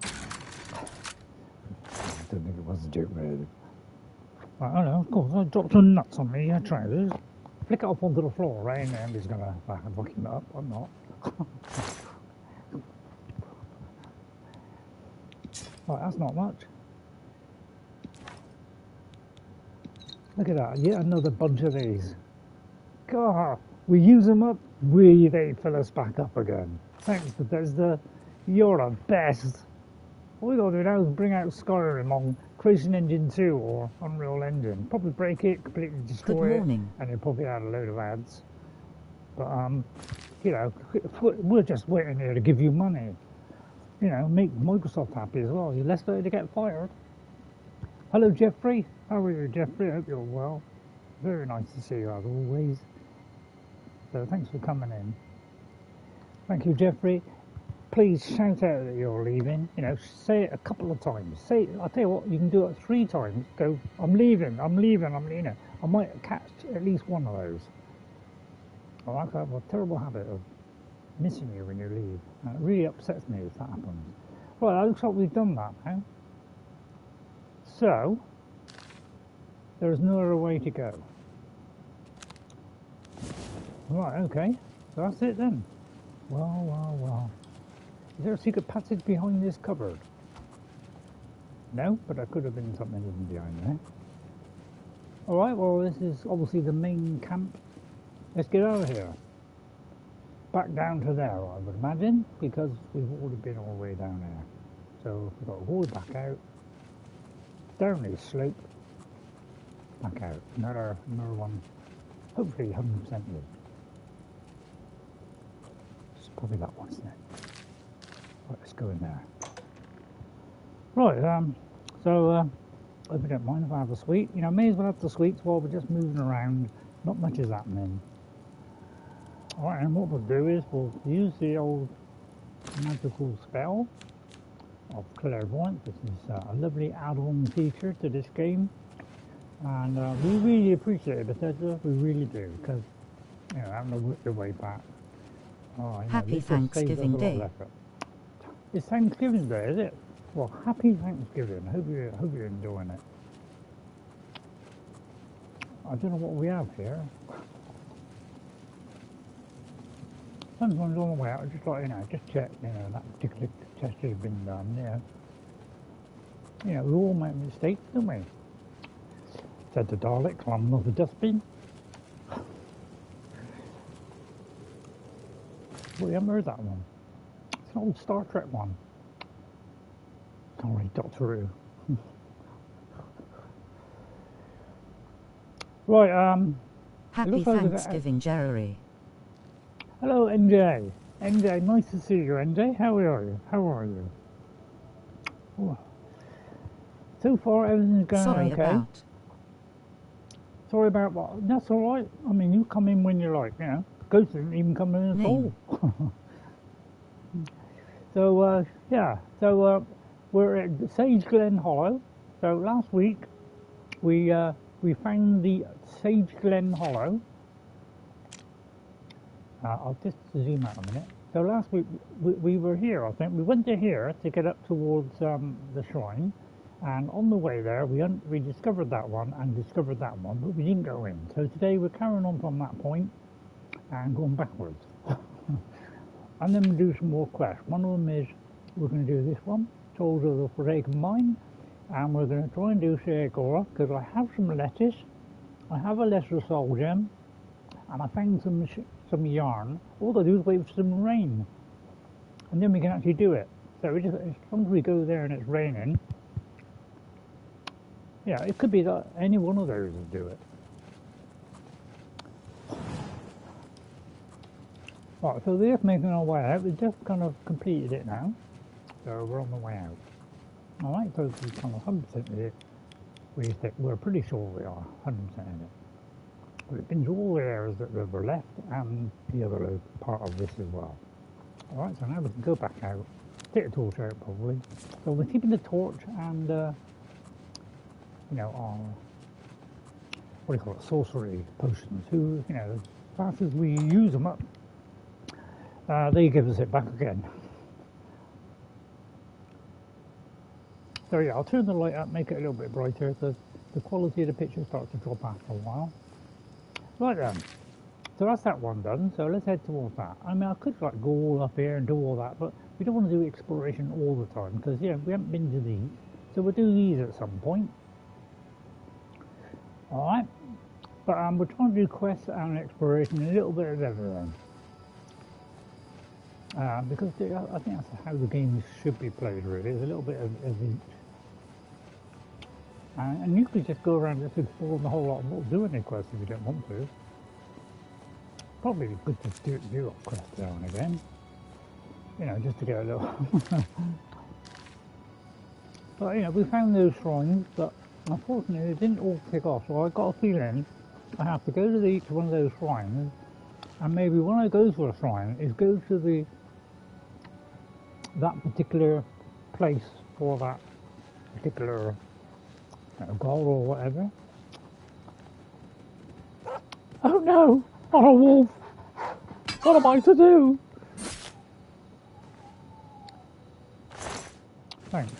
I don't think it was a joke, really. Right, I know, of course, I dropped some nuts on me trousers. Flick it up onto the floor, right? And then he's gonna fucking it up. I'm not. Right, that's not much. Look at that, yet another bunch of these. God, we use them up, they fill us back up again. Thanks, Bethesda. You're the best. All we gotta do now is bring out Skyrim on Creation Engine 2 or Unreal Engine. Probably break it, completely destroy it, and you'll probably add a load of ads. But, you know, we're just waiting here to give you money. You know, make Microsoft happy as well. You're less likely to get fired. Hello, Jeffrey. How are you, Jeffrey? I hope you're well. Very nice to see you as always. So thanks for coming in. Thank you, Jeffrey. Please shout out that you're leaving. You know, say it a couple of times. I'll tell you what, you can do it 3 times. Go, I'm leaving, I'm leaving, I'm leaving. I might catch at least one of those. I have a terrible habit of missing you when you leave. And it really upsets me if that happens. Right, it looks like we've done that now. So, there's no other way to go. Right, okay. So that's it then. Well. Is there a secret passage behind this cupboard? No, but there could have been something hidden behind there. Alright, well this is obviously the main camp. Let's get out of here. Back down to there, I would imagine, because we've already been all the way down there. So we've got to go back out, down this slope, back out. Another one, hopefully 100% good. It's probably that one, isn't it? Right, let's go in there. Right, so if you don't mind if I have a sweet, you know, may as well have the sweets while we're just moving around. Not much is happening. Alright, and what we'll do is we'll use the old magical spell of Clairvoyant. This is a lovely add-on feature to this game, and we really appreciate it, Bethesda. We really do, because you know, having to work your way back. Oh, Happy Thanksgiving Day. It's Thanksgiving Day, is it? Well, happy Thanksgiving. I hope you're enjoying it. I don't know what we have here. Sometimes on the way out, just like, you know, just check, you know, that particular test has been done, yeah. You know, we all make mistakes, don't we? Said the Dalek, climbing off the dustbin. We haven't heard that one. It's an old Star Trek one. Sorry, Doctor Who. Right, Happy Thanksgiving, Jerry. Hello, NJ. NJ, nice to see you, NJ. How are you? Oh. So far, everything's going okay. Sorry about what? That's all right. I mean, you come in when you like, you know. Ghost didn't even come in at all. So, yeah. So, we're at Sage Glen Hollow. So, last week, we found the Sage Glen Hollow. I'll just zoom out a minute. So last week we were here, I think. We went to here to get up towards the shrine, and on the way there we discovered that one and discovered that one, but we didn't go in. So today we're carrying on from that point and going backwards. And then we'll do some more quests. One of them is we're going to do this one, Souls of the Forsaken Mine, and we're going to try and do Sheagorath, because I have some lettuce, I have a lesser soul gem, and I found some yarn. All I do is wait for some rain, and then we can actually do it. So we just, as long as we go there and it's raining, yeah, it could be that any one of those will do it. Right, so we're just making our way out. We've just kind of completed it now, so we're on the way out. Alright, so we kind of 100% of it. We're pretty sure we are 100% in it. We've been to all the areas that were left and the other part of this as well. Alright, so now we can go back out, take the torch out probably. So we're keeping the torch and, you know, our, what do you call it, sorcery potions, who, you know, as fast as we use them up, they give us it back again. So yeah, I'll turn the light up, make it a little bit brighter, so the quality of the picture starts to drop after a while. Right then, so that's that one done, so let's head towards that. I mean, I could like go all up here and do all that, but we don't want to do exploration all the time, because yeah, we haven't been to these, so we'll do these at some point. Alright, but we're trying to do quests and exploration, a little bit of everything. Because I think that's how the game should be played, really. There's a little bit of each. And you could just go around just exploring the whole lot and not do any quests if you don't want to. Probably good to do a quest now and again. You know, just to get a little... But, you know, we found those shrines, but unfortunately they didn't all kick off. So I got a feeling I have to go to each one of those shrines, and maybe when I go to a shrine, is go to that particular place for that particular goal or whatever. Oh no! On a wolf! What am I to do? Thanks.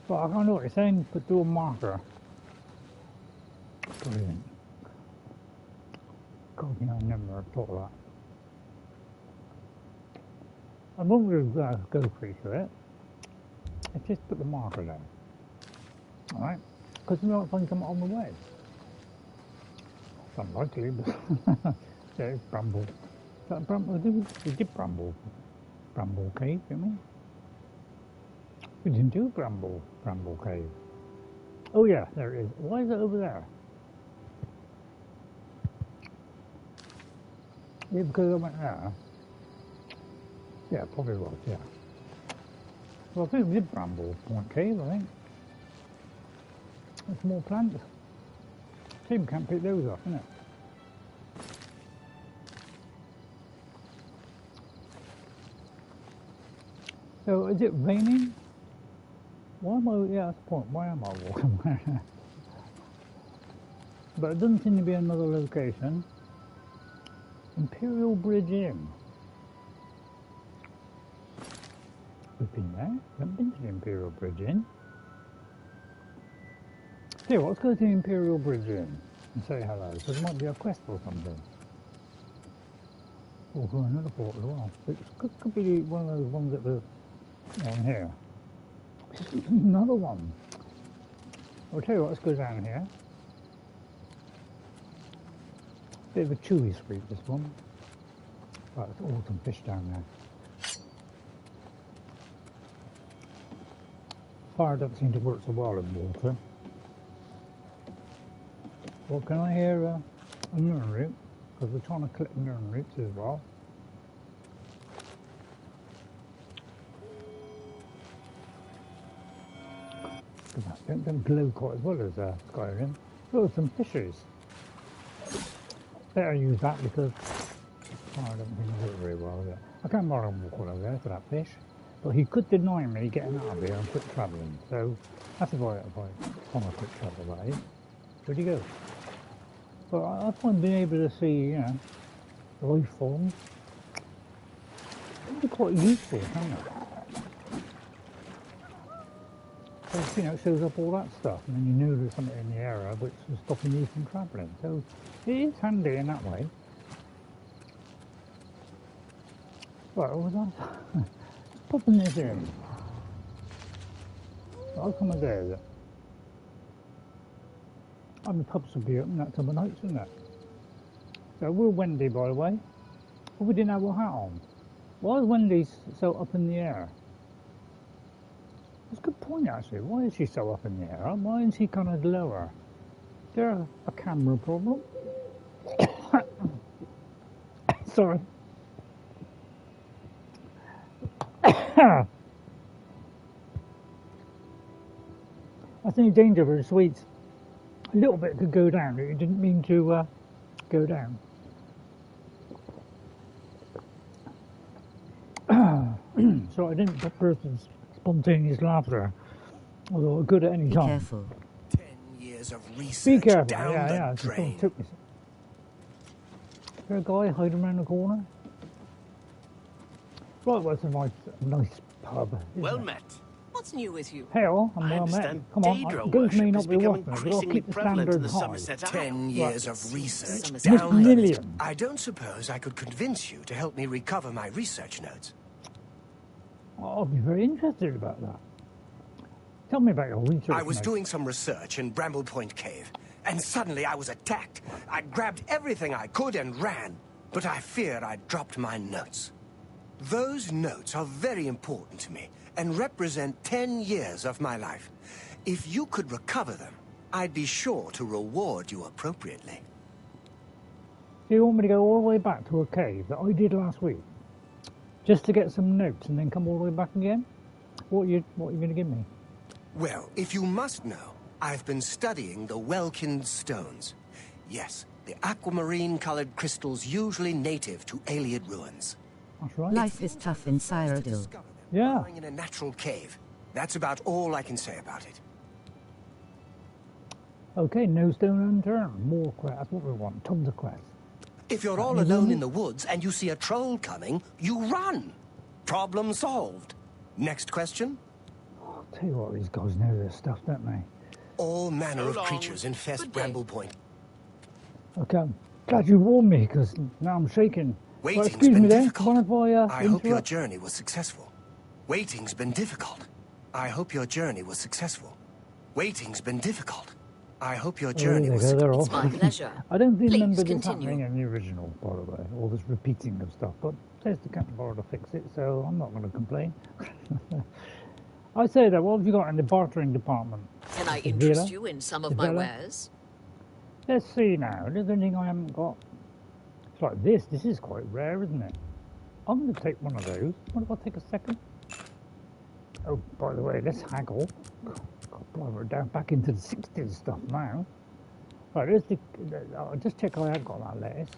But I can't know what you're saying, but do a marker. Brilliant. God, you know, I never thought of that. I won't really go for it. I just put the marker down. Alright? Because we might find something on the way. It's unlikely, but there's Bramble. Is that Bramble? We did Bramble Cave, didn't we? We didn't do Bramble Cave. Oh yeah, there it is. Why is it over there? Yeah, because I went there. Yeah, probably was, yeah. Well, I think we did Bramblepoint Cave, I think. There's more plants. Team can't pick those up, innit? So, is it raining? Why am I, yeah, that's the point. Why am I walking there? But it doesn't seem to be another location. Imperial Bridge Inn. We've been there. We haven't been to the Imperial Bridge Inn. Here, let's go to the Imperial Bridge Inn and say hello. So there might be a quest or something. Or for another port as well. It could be one of those ones that was on here. Another one. I'll tell you what, let's go down here. Bit of a chewy sweep, this one. Right, there's autumn fish down there. Fire doesn't seem to work so well in water. Well, can I hear a mirror root? Because we're trying to collect mirror roots as well. Don't glow quite as well as Skyrim. Look, some fishes. Better use that because I don't think it works very well. Yeah. I can't bother him walk over there for that fish, but he could deny me getting out of here and quick travelling. So that's if I on a quick travel, that is. Where'd he go? But I find being able to see, you know, life forms can be quite useful, can't it? Because, you know, it shows up all that stuff, and then you know there's something in the area which is stopping you from travelling. So it is handy in that way. Right, what was that? Popping this in. I'll come and there, is it? I mean, pubs will be open that time of night, isn't it? So we're Wendy, by the way. But we didn't have a hat on. Why is Wendy so up in the air? That's a good point, actually. Why is she so up in the air? Why isn't she kind of lower? Is there a camera problem? Sorry. That's any danger for the sweets. A little bit could go down. It didn't mean to go down. So I didn't burst spontaneous laughter, although good at any time. Be careful. 10 years of research. Be careful. Down Yeah. the drain. Is there a guy hiding around the corner? Right, well, it's a nice pub. Well it? met. What's new with you? Hail, and I well met. understand Come on, Daedra ghosts may worship not has be become welcome, but I'll increasingly keep the prevalent in standard the high. Somerset Isles. 10 years of research Somerset down the... Lithnilian. I don't suppose I could convince you to help me recover my research notes. I'll be very interested about that. Tell me about your research. I was mate. doing some research in Bramblepoint Cave, and suddenly I was attacked. I grabbed everything I could and ran, but I feared I'd dropped my notes. Those notes are very important to me and represent 10 years of my life. If you could recover them, I'd be sure to reward you appropriately. Do you want me to go all the way back to a cave that I did last week? Just to get some notes and then come all the way back again? What are you going to give me? Well, if you must know, I've been studying the Welkin stones. Yes, the aquamarine-colored crystals usually native to Ayleid ruins. That's right. Life is tough in Cyrodiil. Discover them Yeah. growing in a natural cave. That's about all I can say about it. Okay, No Stone Unturned. More quests. That's what we want. Tons of quests. If you're all alone in the woods and you see a troll coming, you run. Problem solved. Next question? I'll tell you what, these guys know their stuff, don't they? All manner So of long. creatures infest Good day. Bramblepoint. Okay, I'm glad you warned me, because now I'm shaking. Right, Waiting's excuse been me there. difficult. Mind if I hope your interrupt? journey was successful. Waiting's been difficult. I hope your journey was successful. Waiting's been difficult. I hope your Oh, journey there was they go, they're It's off. my pleasure. I don't Please remember this continue. happening in the original, by the way, all this repeating of stuff, but says they can't bother to fix it, so I'm not going to complain. I say that, what have you got in the bartering department? Can I Villa? interest you in some of my Villa? wares? Let's see now, there's anything I haven't got. It's like this is quite rare, isn't it? I'm going to take one of those. What if I take a second? Oh, by the way, let's haggle. God, we're down back into the 60s stuff now. Right, there's the, I'll just check I have got that lettuce.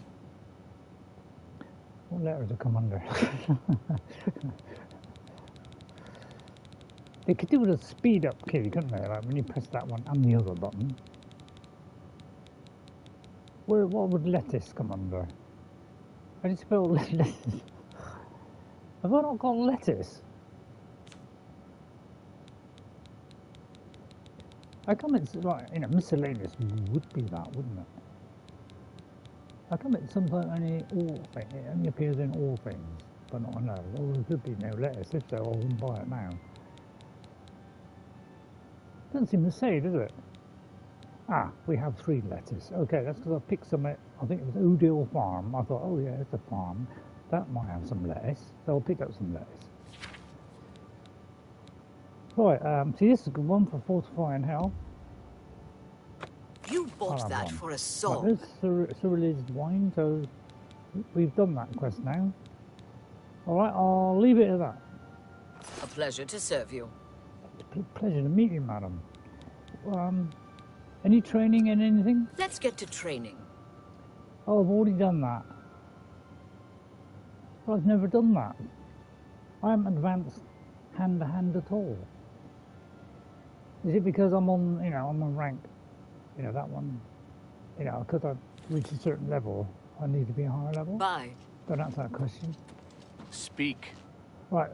What letters have come under? They could do the speed up key, couldn't they? Like when you press that one and the other button. What would lettuce come under? How do you spell lettuce? Have I not got lettuce? How come it's like, you know, miscellaneous would be that, wouldn't it? How come it sometimes only it only appears in all things, but not on those? Well, there could be no lettuce, if so, I wouldn't buy it now. Doesn't seem to say, does it? Ah, we have 3 lettuce. Okay, that's because I picked some at, I think it was Udil Farm. I thought, oh yeah, it's a farm. That might have some lettuce, so I'll pick up some lettuce. Right, see this is a good one for fortifying health. You bought I'll have that one. for a Right, song. there's Cyril's wine, so we've done that quest now. Alright, I'll leave it at that. A pleasure to serve you. Pleasure to meet you, madam. Any training in anything? Let's get to training. Oh, I've already done that. Well, I've never done that. I haven't advanced hand to hand at all. Is it because I'm on, you know, I'm on rank, you know, that one, you know, because I've reached a certain level, I need to be a higher level? Bye. Don't answer that question. Speak, Right.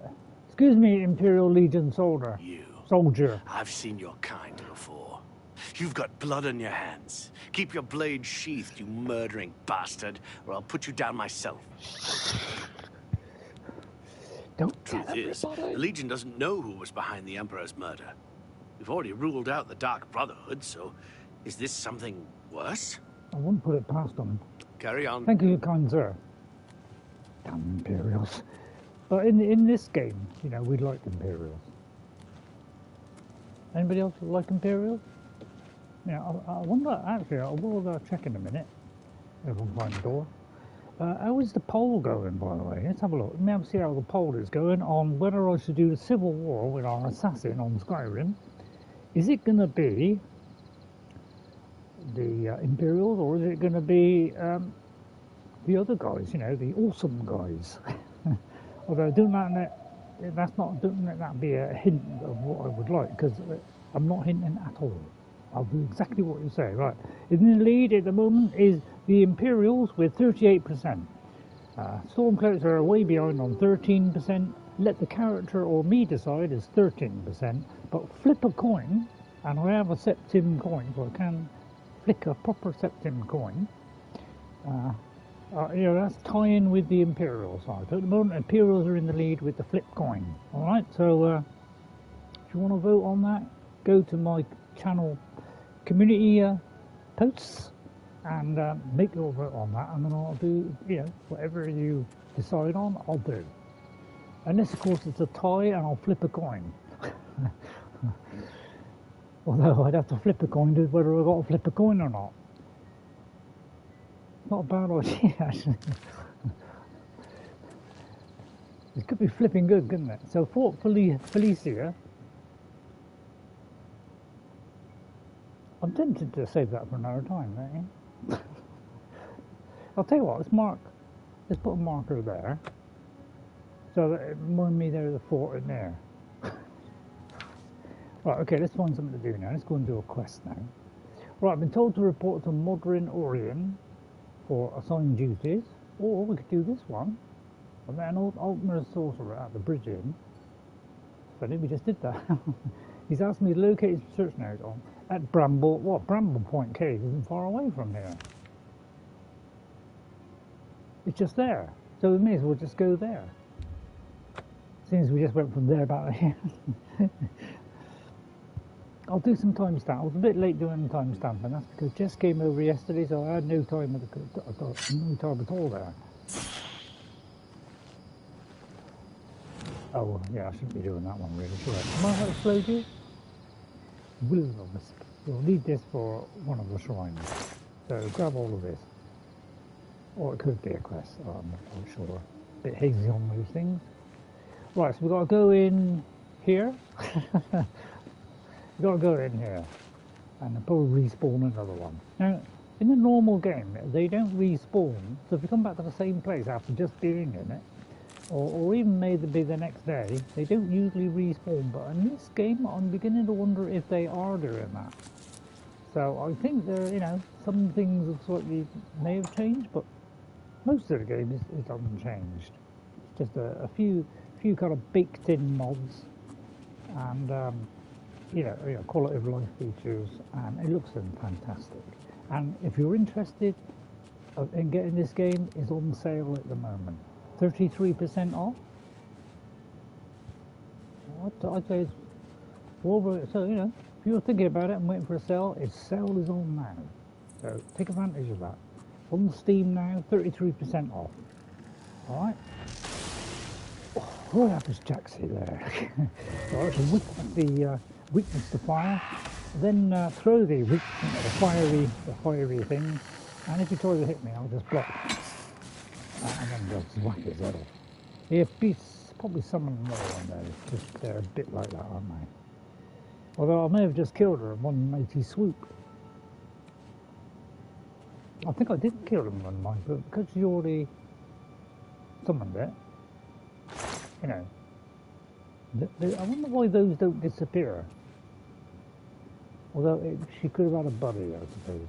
Excuse me, Imperial Legion soldier. you. Soldier. I've seen your kind before. You've got blood on your hands. Keep your blade sheathed, you murdering bastard, or I'll put you down myself. Don't tell Truth is, the Legion doesn't know who was behind the Emperor's murder. We've already ruled out the Dark Brotherhood, so is this something worse? I wouldn't put it past them. Carry on. Thank you, kind sir. Damn Imperials. But in this game, you know, we like Imperials. Anybody else like Imperials? Yeah, I wonder, actually, I will check in a minute. If I can find the door. How is the poll going, by the way? Let's have a look. Let me have a see how the poll is going on whether I should do the Civil War with our assassin on Skyrim. Is it going to be the Imperials, or is it going to be the other guys, you know, the awesome guys? Although, don't let that be a hint of what I would like, because I'm not hinting at all. I'll do exactly what you say. Right. In the lead at the moment is the Imperials with 38%. Stormcloaks are way behind on 13%. let the character or me decide is 13%, but flip a coin, and I have a septim coin, so I can flick a proper septim coin. That's tying with the Imperial side. So at the moment, Imperials are in the lead with the flip coin. Alright, so if you want to vote on that, go to my channel community posts and make your vote on that, and then I'll do, whatever you decide on, I'll do. Unless, of course, it's a tie and I'll flip a coin. Although I'd have to flip a coin to whether I've got to flip a coin or not. Not a bad idea, actually. It could be flipping good, couldn't it? So Fort Felicia. I'm tempted to save that for another time, don't you? I'll tell you what, let's put a marker there. So that it reminds me there's a fort in there. Right, okay, let's find something to do now. Let's go and do a quest now. Right, I've been told to report to Modryn Oreyn for assigned duties, or we could do this one. And then Altmer Sorcerer at the Bridge Inn. Funny, we just did that. He's asked me to locate his search node on at Bramblepoint Cave isn't far away from here. It's just there, so we may as well just go there. Since we just went from there back here. I'll do some timestamp. I was a bit late doing the timestamp, and that's because Jess came over yesterday, so I had no time at all there. Oh, well, yeah, I shouldn't be doing that one really, should I? Am I going to slow you? Will-o-wisp. We'll need this for one of the shrines. So grab all of this. Or it could be a quest, I'm not quite sure. A bit hazy on those things. Right, so we've got to go in here. We've got to go in here. And I'll probably respawn another one. Now, in a normal game, they don't respawn. So if you come back to the same place after just being in it, or even maybe the next day, they don't usually respawn. But in this game, I'm beginning to wonder if they are doing that. So I think there, some things have slightly may have changed, but most of the game is unchanged. It's just a few kind of baked-in mods, and quality of life features, and it looks fantastic. And if you're interested in getting this game, it's on sale at the moment. 33% off. I'd say it's over. So if you're thinking about it and waiting for a sale, its sale is on now. So take advantage of that. On Steam now, 33% off. All right. Oh, that was Jaxie there. So I can whip the weakness to fire, then throw the fiery thing, and if he tries to hit me, I'll just block. And then just whack his head off. Yeah, probably summon more on there. They're a bit like that, aren't they? Although I may have just killed her in one mighty swoop. I think I did kill him one night, but because she already summoned it, I wonder why those don't disappear. Although she could have had a buddy, I suppose.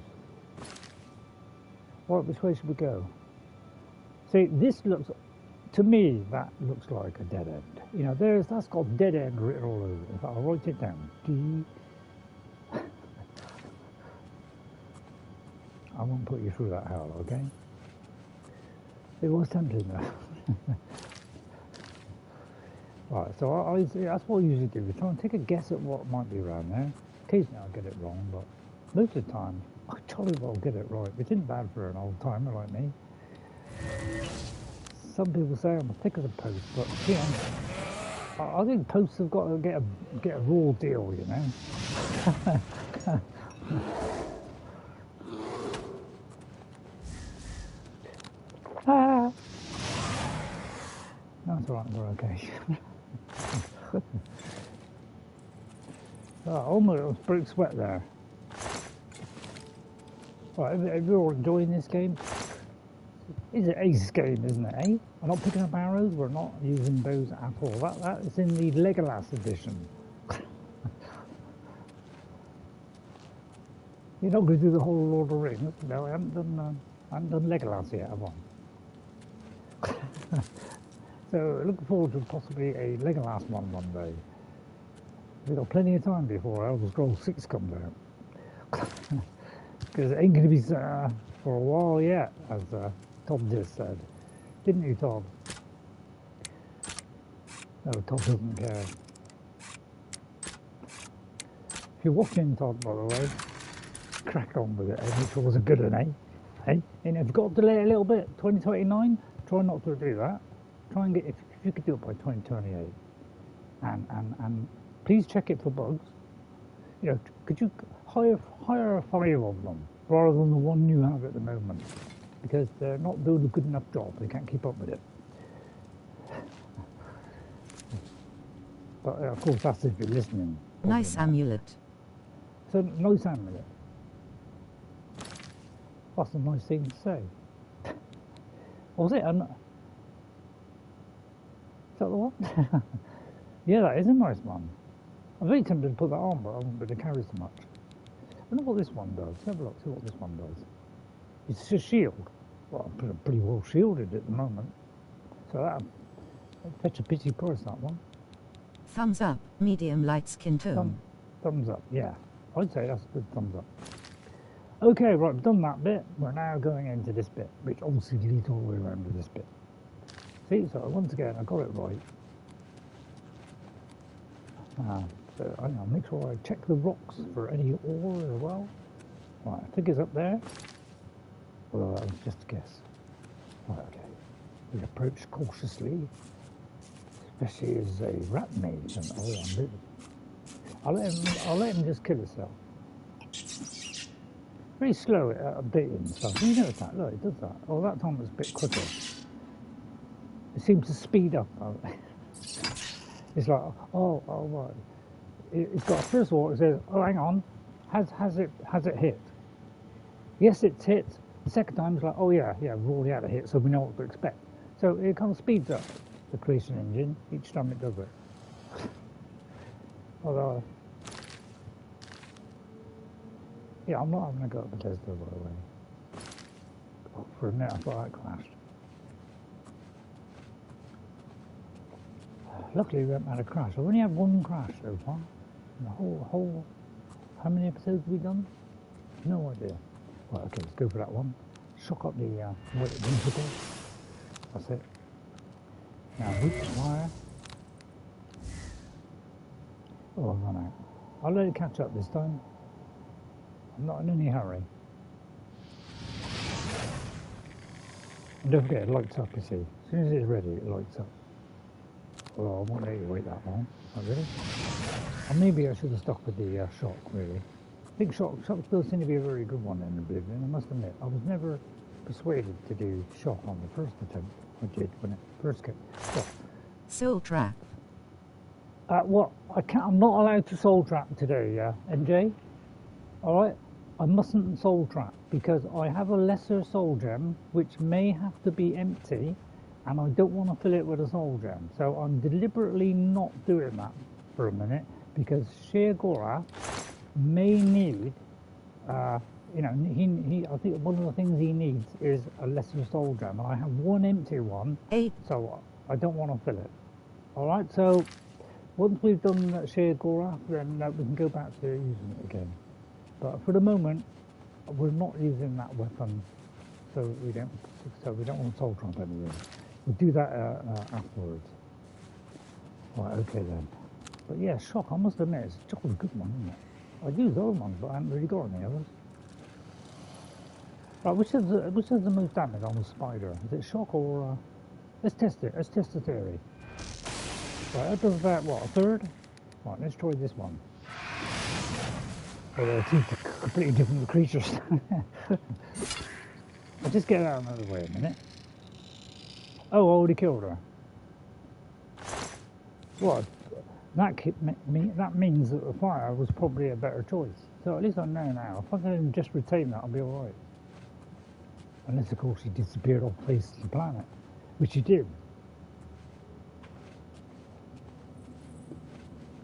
Right, which way should we go? See, this looks, to me, that looks like a dead end. That's got dead end written all over it. In fact, I'll write it down. I won't put you through that hell, okay? It was tempting though. Right, so that's what I usually do. We try and take a guess at what might be around there. Occasionally I'll get it wrong, but most of the time I jolly well get it right, which isn't bad for an old timer like me. Some people say I'm thick as a post, but I think posts have got to get a raw deal, That's all right, we're okay. Almost broke sweat there. Right, if you're all enjoying this game, it's an ace game, isn't it, eh? We're not picking up arrows, we're not using bows at all. That is in the Legolas edition. You're not going to do the whole Lord of the Rings? No, I haven't done Legolas yet, have I? So looking forward to possibly a Legolas one day. We've got plenty of time before Elder Scrolls 6 comes out. Because it ain't going to be for a while yet, as Todd just said. Didn't you, Todd? No, Todd doesn't care. If you're watching, Todd, by the way, crack on with it, eh? Make sure it was a good one, eh? Hey? And if you've got to delay it a little bit, 2029, try not to do that. Try and get, if you could do it by 2028. And please check it for bugs. You know, could you hire 5 of them rather than the one you have at the moment? Because they're not doing a good enough job. They can't keep up with it. But of course, that's if you're listening. Nice amulet. So, nice amulet. That's a nice thing to say. Was it? Is that the one? Yeah, that is a nice one. I'm very tempted to put that on, but I won't be able to carry so much. I wonder what this one does. Let's have a look, see what this one does. It's a shield. Well, I'm pretty well shielded at the moment. So that'll fetch a pity price, that one. Thumbs up, medium light skin tone. Thumbs up, yeah. I'd say that's a good thumbs up. Okay, right, we've done that bit. We're now going into this bit, which obviously leads all the way around to this bit. See, so once again, I got it right. So I'll make sure I check the rocks for any ore as well. Right, I think it's up there. Well, that was just a guess. Right, okay. We approach cautiously, especially as a rat mage. And I'll let him just kill himself. Very slow at updating stuff. You notice that? Look, it does that. Oh, that time was a bit quicker. It seems to speed up. It's like, oh, right. It's got, first of all, it says, oh, hang on, has it hit? Yes, it's hit. The second time, it's like, oh, yeah, we've already had a hit, so we know what to expect. So it kind of speeds up the creation engine each time it does it. Although, yeah, I'm not having a go at Bethesda, by the way. Oh, for a minute, I thought that crashed. Luckily, we haven't had a crash. I've only had one crash so far. The whole, how many episodes have we done? No idea. Right, okay, let's go for that one. Shock up the white musical. That's it. Now, root wire. Oh, I've run out. I'll let it catch up this time. I'm not in any hurry. And don't forget, it lights up, you see. As soon as it's ready, it lights up. Well, I won't let you wait that long. Not really. Or maybe I should have stuck with the shock, really. I think shock does seem to be a very good one in Oblivion, I must admit. I was never persuaded to do shock on the first attempt I did when it first came. Soul trap. What? I'm not allowed to soul trap today, NJ? Alright? I mustn't soul trap because I have a lesser soul gem which may have to be empty, and I don't want to fill it with a soul gem. So I'm deliberately not doing that for a minute because Sheagorath may need, I think one of the things he needs is a lesser soul gem. And I have one empty one, so I don't want to fill it. Alright, so once we've done Sheagorath, then we can go back to using it again. But for the moment, we're not using that weapon, so we don't want to soul trap anyway. We'll do that afterwards. Right, okay then. But yeah, shock, I must admit, it's just a good one, isn't it? I'd use other ones, but I haven't really got any others. Right, which has the most damage on the spider? Is it shock or... let's test it. Let's test the theory. Right, that does about, what, a third? Right, let's try this one. Well, they're two completely different creatures. I'll just get out of the way a minute. Oh, I already killed her. What? That means that the fire was probably a better choice. So at least I know now. If I can just retain that, I'll be alright. Unless, of course, he disappeared off the face of the planet. Which he did.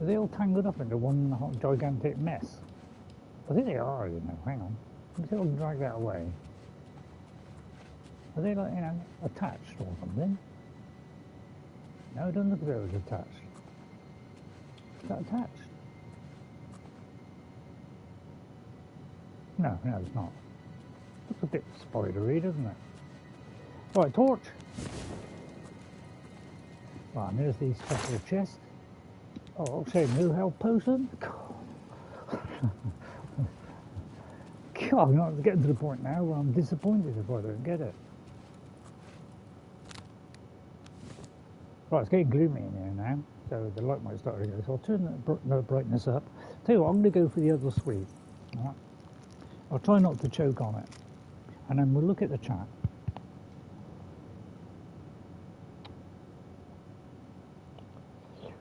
Are they all tangled up into one gigantic mess? I think they are, you know. Hang on. Let me see if I can drag that away. Are they, like, attached or something? No, it doesn't look as though it was attached. Is that attached? No, it's not. Looks a bit spidery, doesn't it? Right, torch. Right, and there's these couple of chests. Oh, I'll say new health potion. God, I'm not getting to the point now where I'm disappointed if I don't get it. Right, it's getting gloomy in here now, so the light might start to go. So I'll turn the brightness up. Tell you what, I'm going to go for the other sweet. Right. I'll try not to choke on it, and then we'll look at the chat.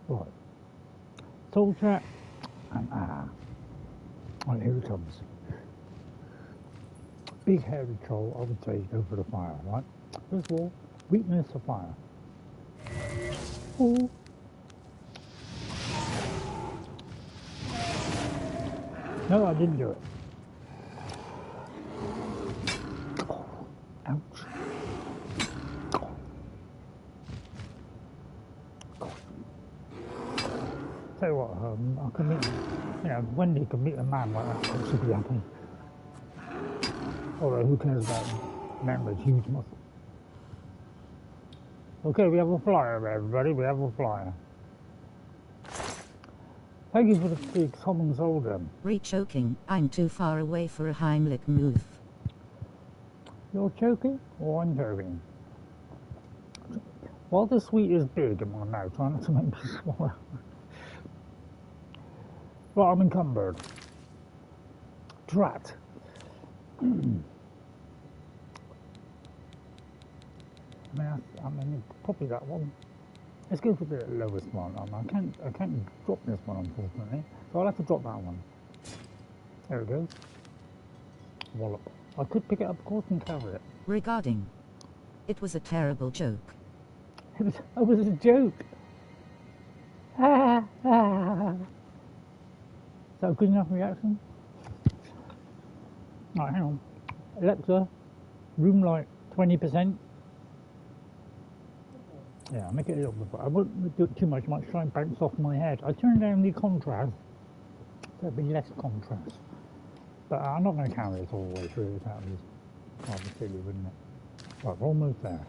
Right. Soul chat, and right, here it comes. Big hairy troll, I would say go for the fire, right? First of all, weakness of fire. Oh. No, I didn't do it. Oh, ouch. Oh. Tell you what, I can meet, Wendy can meet a man like that, I should be happy. Although, who cares about members, huge muscle. Okay, we have a flyer, everybody, we have a flyer. Thank you for the big common soldier. Re-choking, I'm too far away for a Heimlich move. You're choking, or I'm choking? While the sweet is big in my mouth, trying not to make me swallow. Right, I'm encumbered. Drat. I mean, probably that one. Let's go for the lowest one. I can't drop this one, unfortunately. So I'll have to drop that one. There it goes. Wallop. I could pick it up, of course, and carry it. Regarding. It was a terrible joke. It was a joke. Is that a good enough reaction? Right, hang on. Alexa, room light 20%. Yeah, I'll make it a little bit. I won't do it too much. I might try and bounce off my head. I turn down the contrast. There'll be less contrast. But I'm not going to carry it all the way through. That was rather silly, wouldn't it? Right, we're almost there.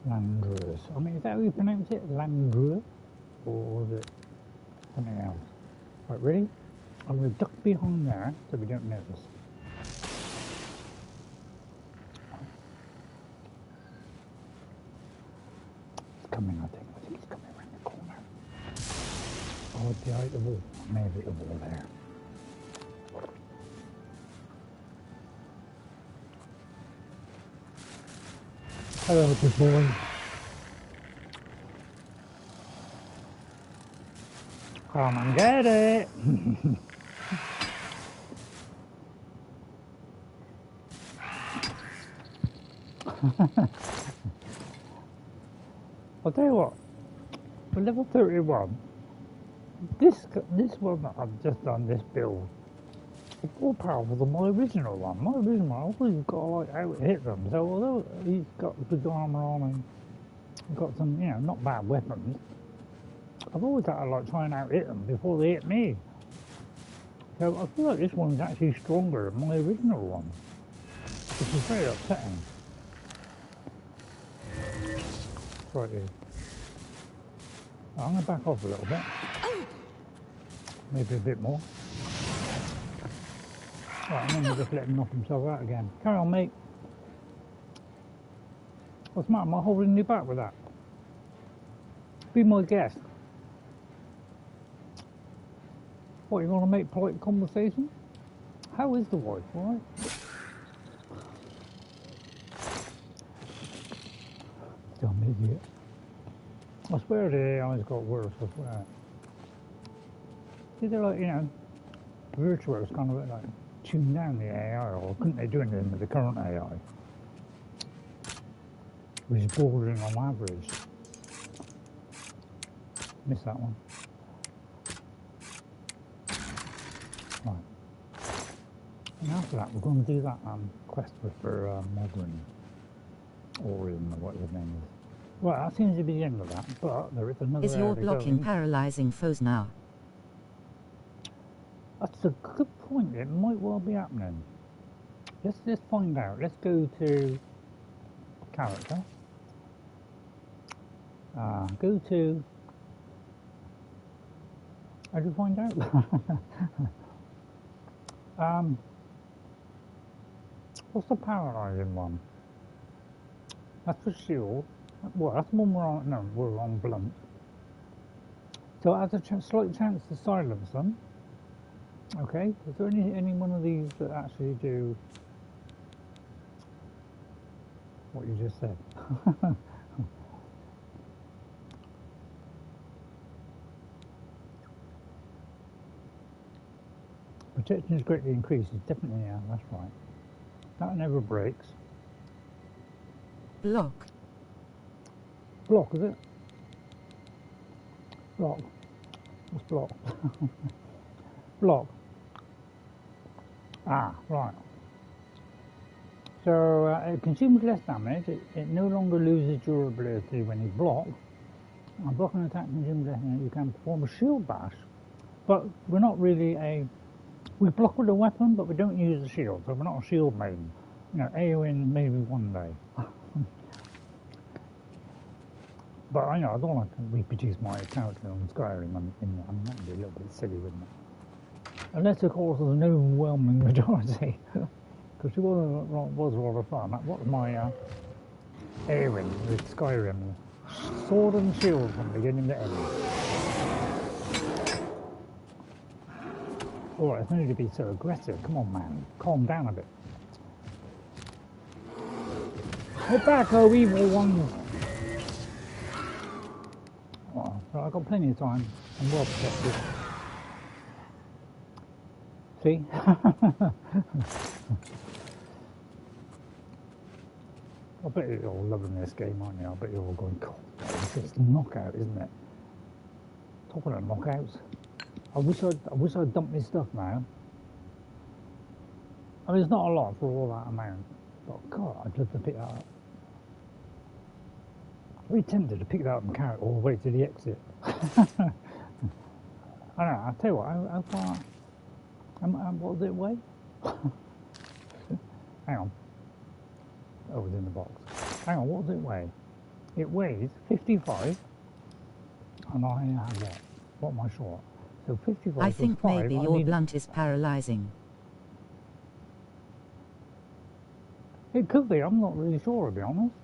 Landrus. I mean, is that how you pronounce it? Landrus? Or is it something else? Right, ready? I'm going to duck behind there so we don't notice. It's coming, I think. I think it's coming around the corner. Oh, it's behind the wall. Maybe the wall there. Hello, good boy. Come and get it. I'll tell you what, for level 31, this one that I've just done, this build, it's more powerful than my original one. My original one, I've always got to like out hit them. So although he's got good armour on and got some, not bad weapons, I've always had to like try and out hit them before they hit me. So I feel like this one's actually stronger than my original one, which is very upsetting. Right here. I'm going to back off a little bit. Maybe a bit more. Right, and then we'll just let him knock himself out again. Carry on, mate. What's the matter? Am I holding you back with that? Be my guest. What, you want to make polite conversation? How is the wife, alright? Dumb idiot. I swear the AI's got worse, I swear. See, they're like, virtuous kind of like tune down the AI, or couldn't they do anything with the current AI? Which is bordering on average. Missed that one. And after that, we're going to do that quest for Modryn Oreyn, or whatever his name is. Well, that seems to be the end of that, but there is another Is area your to blocking go. paralyzing foes now? That's a good point. It might well be happening. Let's find out. Let's go to character. Go to. How do you find out? What's the paralyzing one? That's for shield. Well, that's one we're on. No, we're on blunt. So it has a slight chance to silence them. Okay. Is there any one of these that actually do what you just said? Protection is greatly increased. Definitely, yeah, that's right. That never breaks. Block. Block, is it? Block. What's block? Block. Ah, right. So it consumes less damage. It no longer loses durability when you block. And block an attack consumes less damage. You can perform a shield bash. But we're not really a... We block with a weapon, but we don't use the shield. So we're not a shield maiden. You know, AoE maybe one day. But I know I don't want to reproduce my character on Skyrim. I mean, that would be a little bit silly, wouldn't it? Unless, of course, there's an overwhelming majority. Because it was rather fun. That was my airing with Skyrim. Sword and shield from beginning to end. Alright, it's no need to be so aggressive. Come on, man. Calm down a bit. Get back, oh evil ones! Oh, so I've got plenty of time. I'm well protected. See? I bet you're all loving this game, aren't you? I bet you're all going, God, it's a knockout, isn't it? Talking of knockouts. I wish I'd dumped this stuff now. I mean, it's not a lot for all that amount. But God, I'd love to pick that up. I'm very tempted to pick that up and carry it all the way to the exit. I don't know, I'll tell you what, how far... what does it weigh? Hang on. Oh, it's in the box. Hang on, what does it weigh? It weighs 55. And I have what? What am I short? So 55 I think 5, maybe your blunt is paralyzing. It could be, I'm not really sure, to be honest.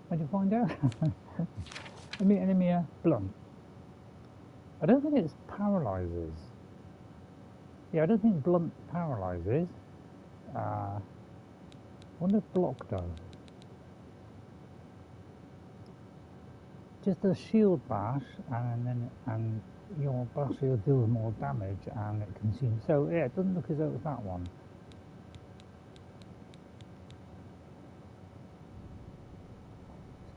How'd you find out? Enemy blunt. I don't think it paralyzes. Yeah, I don't think blunt paralyzes. I wonder if block does. Just a shield bash, and your bash will deal more damage, and it consumes. So yeah, it doesn't look as though it's that one.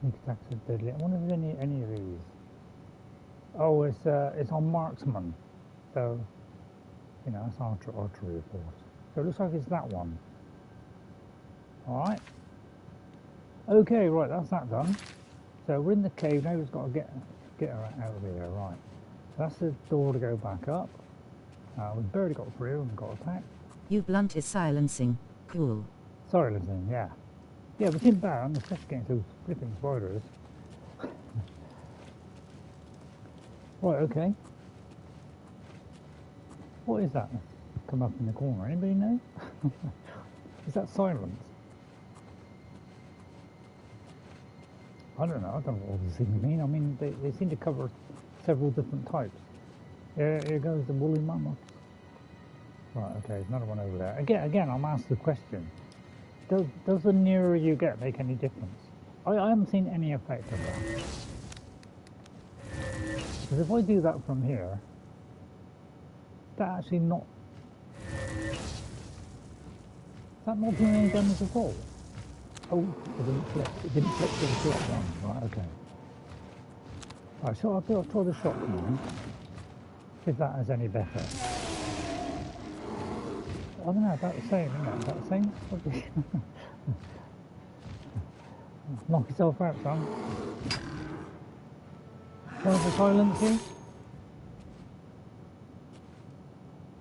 Sneak attacks are deadly. I wonder if there's any of these. Oh, it's on marksman, so you know it's archery, of course. So it looks like it's that one. All right. Okay, right. That's that done. So we're in the cave now. We've got to get her out of here, right? So that's the door to go back up. We've barely got through and got attacked. You blunt is silencing. Cool. Sorry, Lizzie. Yeah. Yeah, but in bad. I'm just getting those flipping spiders. Right. Okay. What is that? Come up in the corner. Anybody know? Is that silence? I don't know. I don't know what all these things mean. I mean, they seem to cover several different types. Here goes the woolly mammoth. Right. Okay. There's another one over there. Again, I'm asked the question. Does the nearer you get make any difference? I haven't seen any effect of that. Because if I do that from here, that actually not... Is that not doing any damage at all? Oh, it didn't flip. It didn't flip to the short one. Right, okay. Right, so I'll try the shotgun. See if that is any better. don't know, about the same, isn't it? About the same? Probably. Knock yourself out, son. Where's the silence here?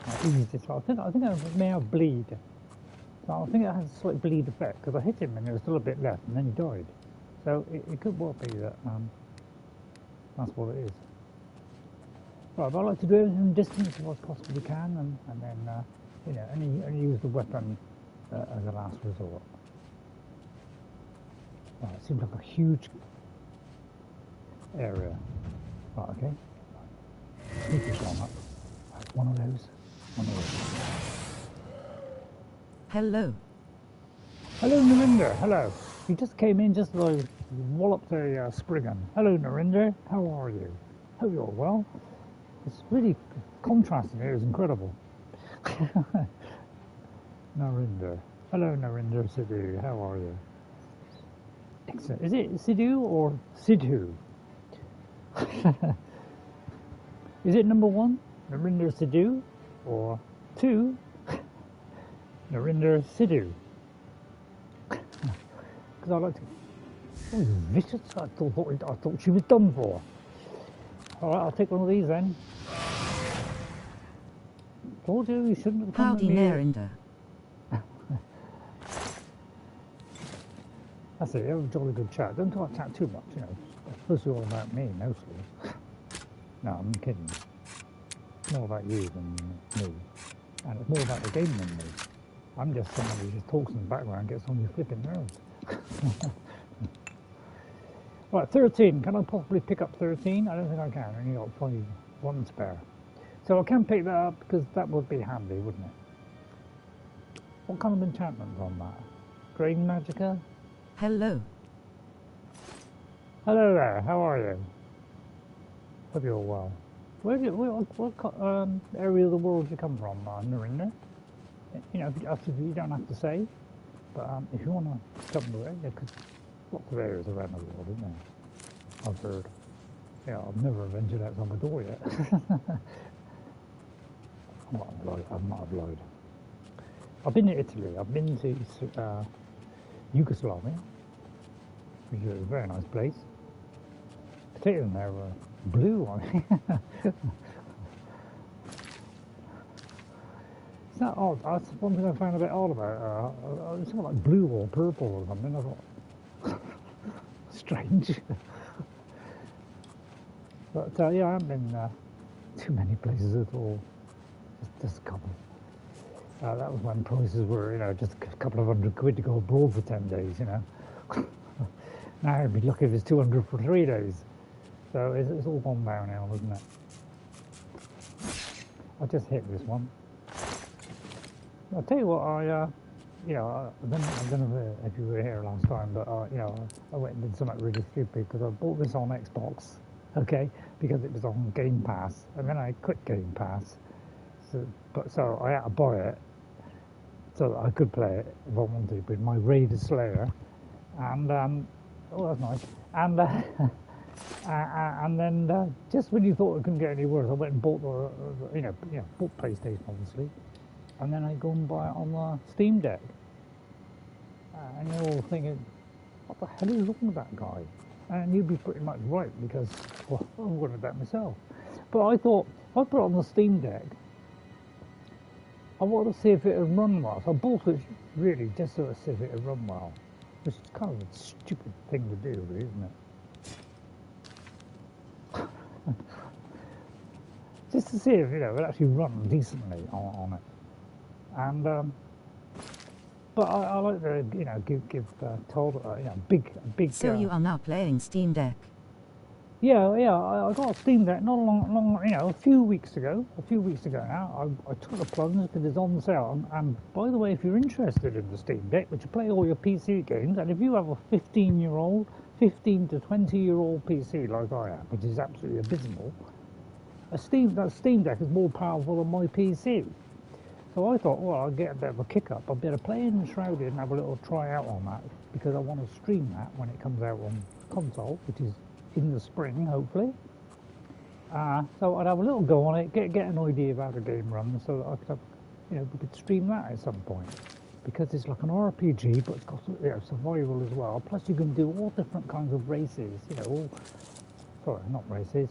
I think I may have bleed. So I think it has a slight bleed effect because I hit him and there was still a bit left and then he died. So it could well be that that's what it is. Right, but I like to do everything from distance if I possibly can, and then you know, only use the weapon as a last resort. Right, it seems like a huge area. Right, okay. Sneak this one up. Right, one of those. Hello. Hello, Narinder. Hello. You just came in just as I walloped a Spriggan. Hello, Narinder. How are you? Hope you're well. It's really contrasting here. It's incredible. Narinder. Hello, Narinder Sidhu. How are you? Excellent. Is it Sidhu or Sidhu? Is it number 1, Narinder Sidhu? Or 2, Narinder Sidhu? Because I like to. Oh, vicious! I thought she was done for. All right, I'll take one of these then. Told you shouldn't have come Howdy, Narinder. That's it. Have a jolly good chat. Don't talk chat too much, you know. It's supposed to be all about me mostly. No, I'm kidding. It's more about you than me, and it's more about the game than me. I'm just someone who just talks in the background and gets on your flipping nerves. Right, 13. Can I possibly pick up 13? I don't think I can. I only got 1 spare. So I can pick that up because that would be handy, wouldn't it? What kind of enchantment's on that? Grain Magica? Hello. Hello there. How are you? Hope you're well. What area of the world do you come from, Narinder? You know, you don't have to say, but if you want to come to it, because lots of areas around the world, isn't there? I've heard. Yeah, I've never ventured outside my door yet. I'm not lied. I've been to Italy. I've been to Yugoslavia, which is a very nice place. Potatoes in there were blue. I mean. It's not odd. That's one thing I found a bit odd about it. It's something like blue or purple or something. I thought, strange. But yeah, I haven't been too many places at all. Just a couple. That was when prices were, you know, just a couple of £100 to go abroad for 10 days, you know. Now I'd be lucky if it's 200 for 3 days. So it's all gone downhill, isn't it? I just hit this one. I'll tell you what, you know, I don't know if you were here last time, but, you know, I went and did something really stupid because I bought this on Xbox, okay, because it was on Game Pass, and then I quit Game Pass, so I had to buy it so that I could play it if I wanted with my Raider Slayer, and, oh, that's nice, and then just when you thought it couldn't get any worse, I went and bought bought PlayStation, obviously. And then I go and buy it on the Steam Deck. And you're all thinking, what the hell is wrong with that guy? And you'd be pretty much right, because, well, I wanted that myself. But I thought, if I put it on the Steam Deck, I wanted to see if it would run well. So I bought it, really, just so to see if it would run well. Which is kind of a stupid thing to do, really, isn't it? Just to see if, you know, it actually run decently on it. And but I like to, you know, give Todd, you know, big. So you are now playing Steam Deck. Yeah. I got a Steam Deck not long, you know, a few weeks ago now. I took the plunge because it's on sale. And by the way, if you're interested in the Steam Deck, which you play all your PC games, and if you have a 15 to 20-year-old PC like I have, which is absolutely abysmal, that Steam Deck is more powerful than my PC. So I thought, well, I'll get a bit of a kick up. I'll be able to play Enshrouded and have a little try out on that, because I want to stream that when it comes out on console, which is in the spring, hopefully. So I'd have a little go on it, get an idea of how the game runs, so that I could have we could stream that at some point. Because it's like an RPG, but it's got survival as well. Plus, you can do all different kinds of races. Sorry, not races.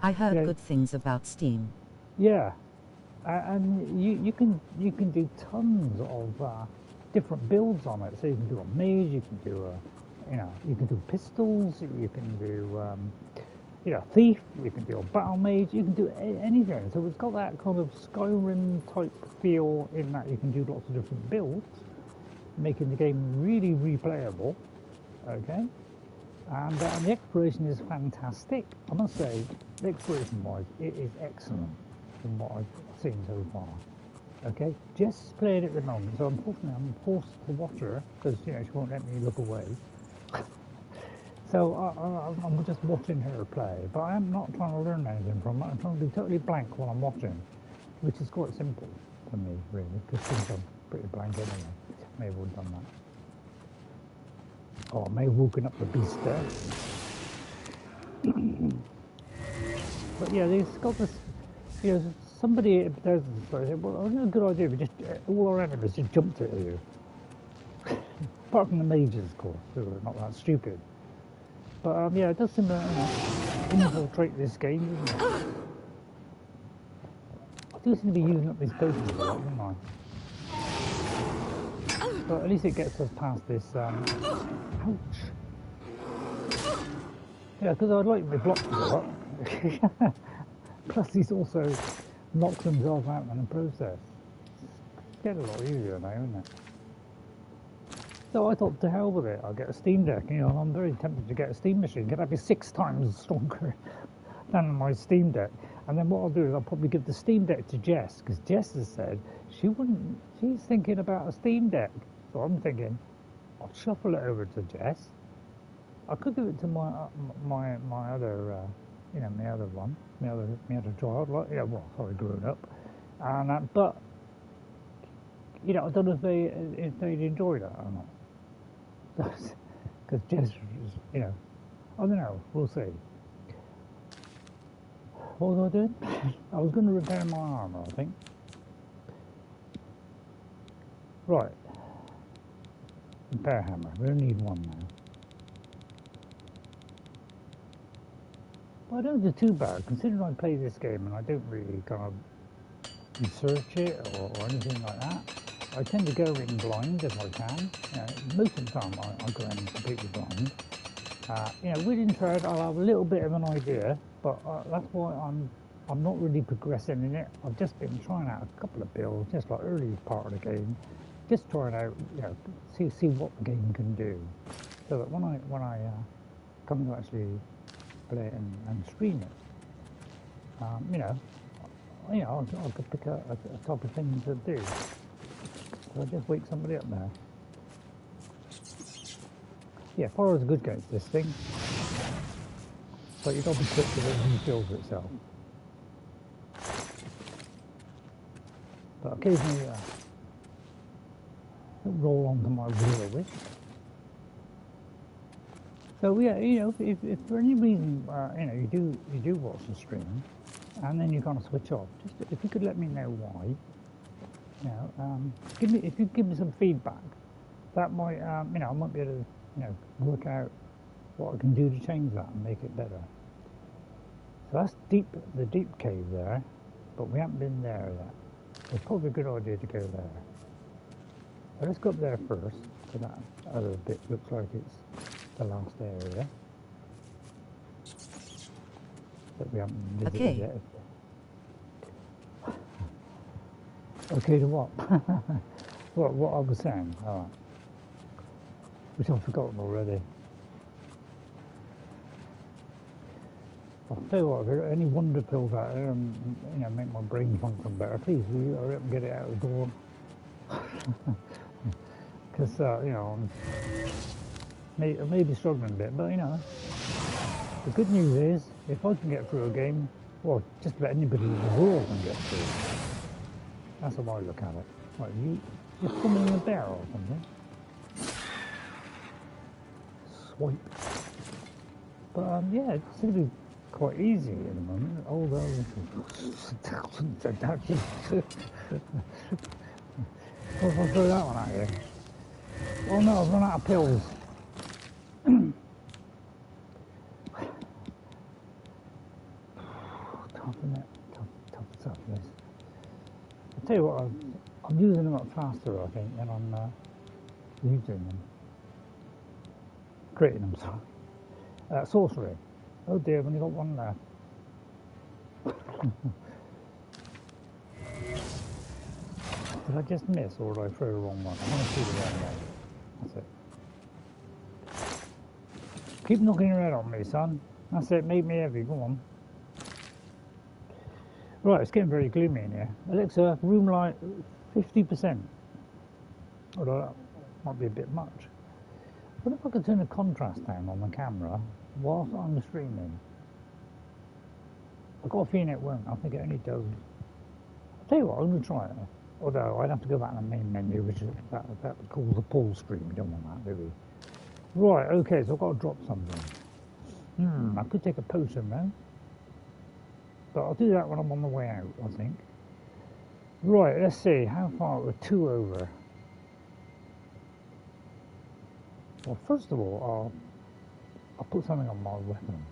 I heard good things about Steam. Yeah, and you can do tons of different builds on it. So you can do a mage, you can do you can do pistols, you can do thief, you can do a battle mage, you can do anything. So it's got that kind of Skyrim type feel in that you can do lots of different builds, making the game really replayable. Okay. And the exploration is fantastic. I must say, the exploration-wise, it is excellent from what I've seen so far. Okay, Jess is playing at the moment, so unfortunately I'm forced to watch her because she won't let me look away. So I'm just watching her play, but I'm not trying to learn anything from it. I'm trying to be totally blank while I'm watching, which is quite simple for me, really, because things are pretty blank anyway. May have done that. Oh, I may have woken up the beast there. But yeah, they've got this, somebody does this, well, it's a good idea if you just, all our enemies just jumped at you. Apart from the mages, of course, who are not that stupid. But yeah, it does seem to infiltrate this game, doesn't it? I do seem to be using up these potions a lot, don't I? But at least it gets us past this, ouch. Yeah, because I'd like to be blocked a lot. Plus he's also knocks himself out in the process. It's getting a lot easier now, isn't it? So I thought, to hell with it, I'll get a Steam Deck. I'm very tempted to get a Steam machine. It'll be 6 times stronger than my Steam Deck. And then what I'll do is I'll probably give the Steam Deck to Jess, because Jess has said she's thinking about a Steam Deck. So I'm thinking, I'll shuffle it over to Jess. I could give it to my other, my other one, my other child, grown up. And but I don't know if they'd enjoy that or not. Because Jess, I don't know. We'll see. What was I doing? I was going to repair my armor, I think. Right. Repair hammer. We only need one now. Well, I don't do too bad, considering I play this game and I don't really kind of research it or anything like that. I tend to go in blind if I can. Most of the time I go in completely blind. With Enshrouded I'll have a little bit of an idea, but that's why I'm not really progressing in it. I've just been trying out a couple of builds, just like early part of the game, just trying out, see what the game can do, so that when I come to actually play it and stream it, I'll pick a type of thing to do. So I'll just wake somebody up there. Yeah, fire is a good against this thing, but you've got to be quick because it refills itself. But occasionally it'll roll onto my will-o-wisp. So yeah, if for any reason you do watch the stream and then you kind of switch off, just if you could let me know why. If you give me some feedback, that might I might be able to work out what I can do to change that and make it better. So that's the deep cave there, but we haven't been there yet. It's probably a good idea to go there. So let's go up there first, so that other bit looks like it's the last area that we haven't visited yet. Okay to what? what I was saying, alright. Which I've forgotten already. I'll tell you what, if there are any wonder pills out there and make my brain function better, please will you hurry up and get it out the door. Because I may be struggling a bit, but the good news is if I can get through a game, well, just about anybody in the world can get through. That's how I look at it. Like, you're swimming in a bear or something. Swipe. But yeah, it seems to be quite easy at the moment, although... I'll throw that one at you. Oh no, I've run out of pills. Tough, isn't it? Tough, this. I'll tell you what, I'm using them up faster, I think, than I'm using them. Creating them, sorry. Sorcery. Oh dear, I've only got one left. Did I just miss, or did I throw the wrong one? I want to see the wrong one. That's it. Keep knocking your head on me, son. That's it, make me heavy, go on. Right, it's getting very gloomy in here. Alexa, room light 50%. Although that might be a bit much. What if I could turn the contrast down on the camera whilst I'm streaming? I've got a feeling it won't. I think it only does. I'll tell you what, I'm going to try it. Although I'd have to go back to the main menu, which is that calls a pull stream. We don't want that, do we? Right, okay, so I've got to drop something. I could take a potion though. But I'll do that when I'm on the way out, I think. Right, let's see, how far? We're 2 over. Well, first of all, I'll put something on my weapon.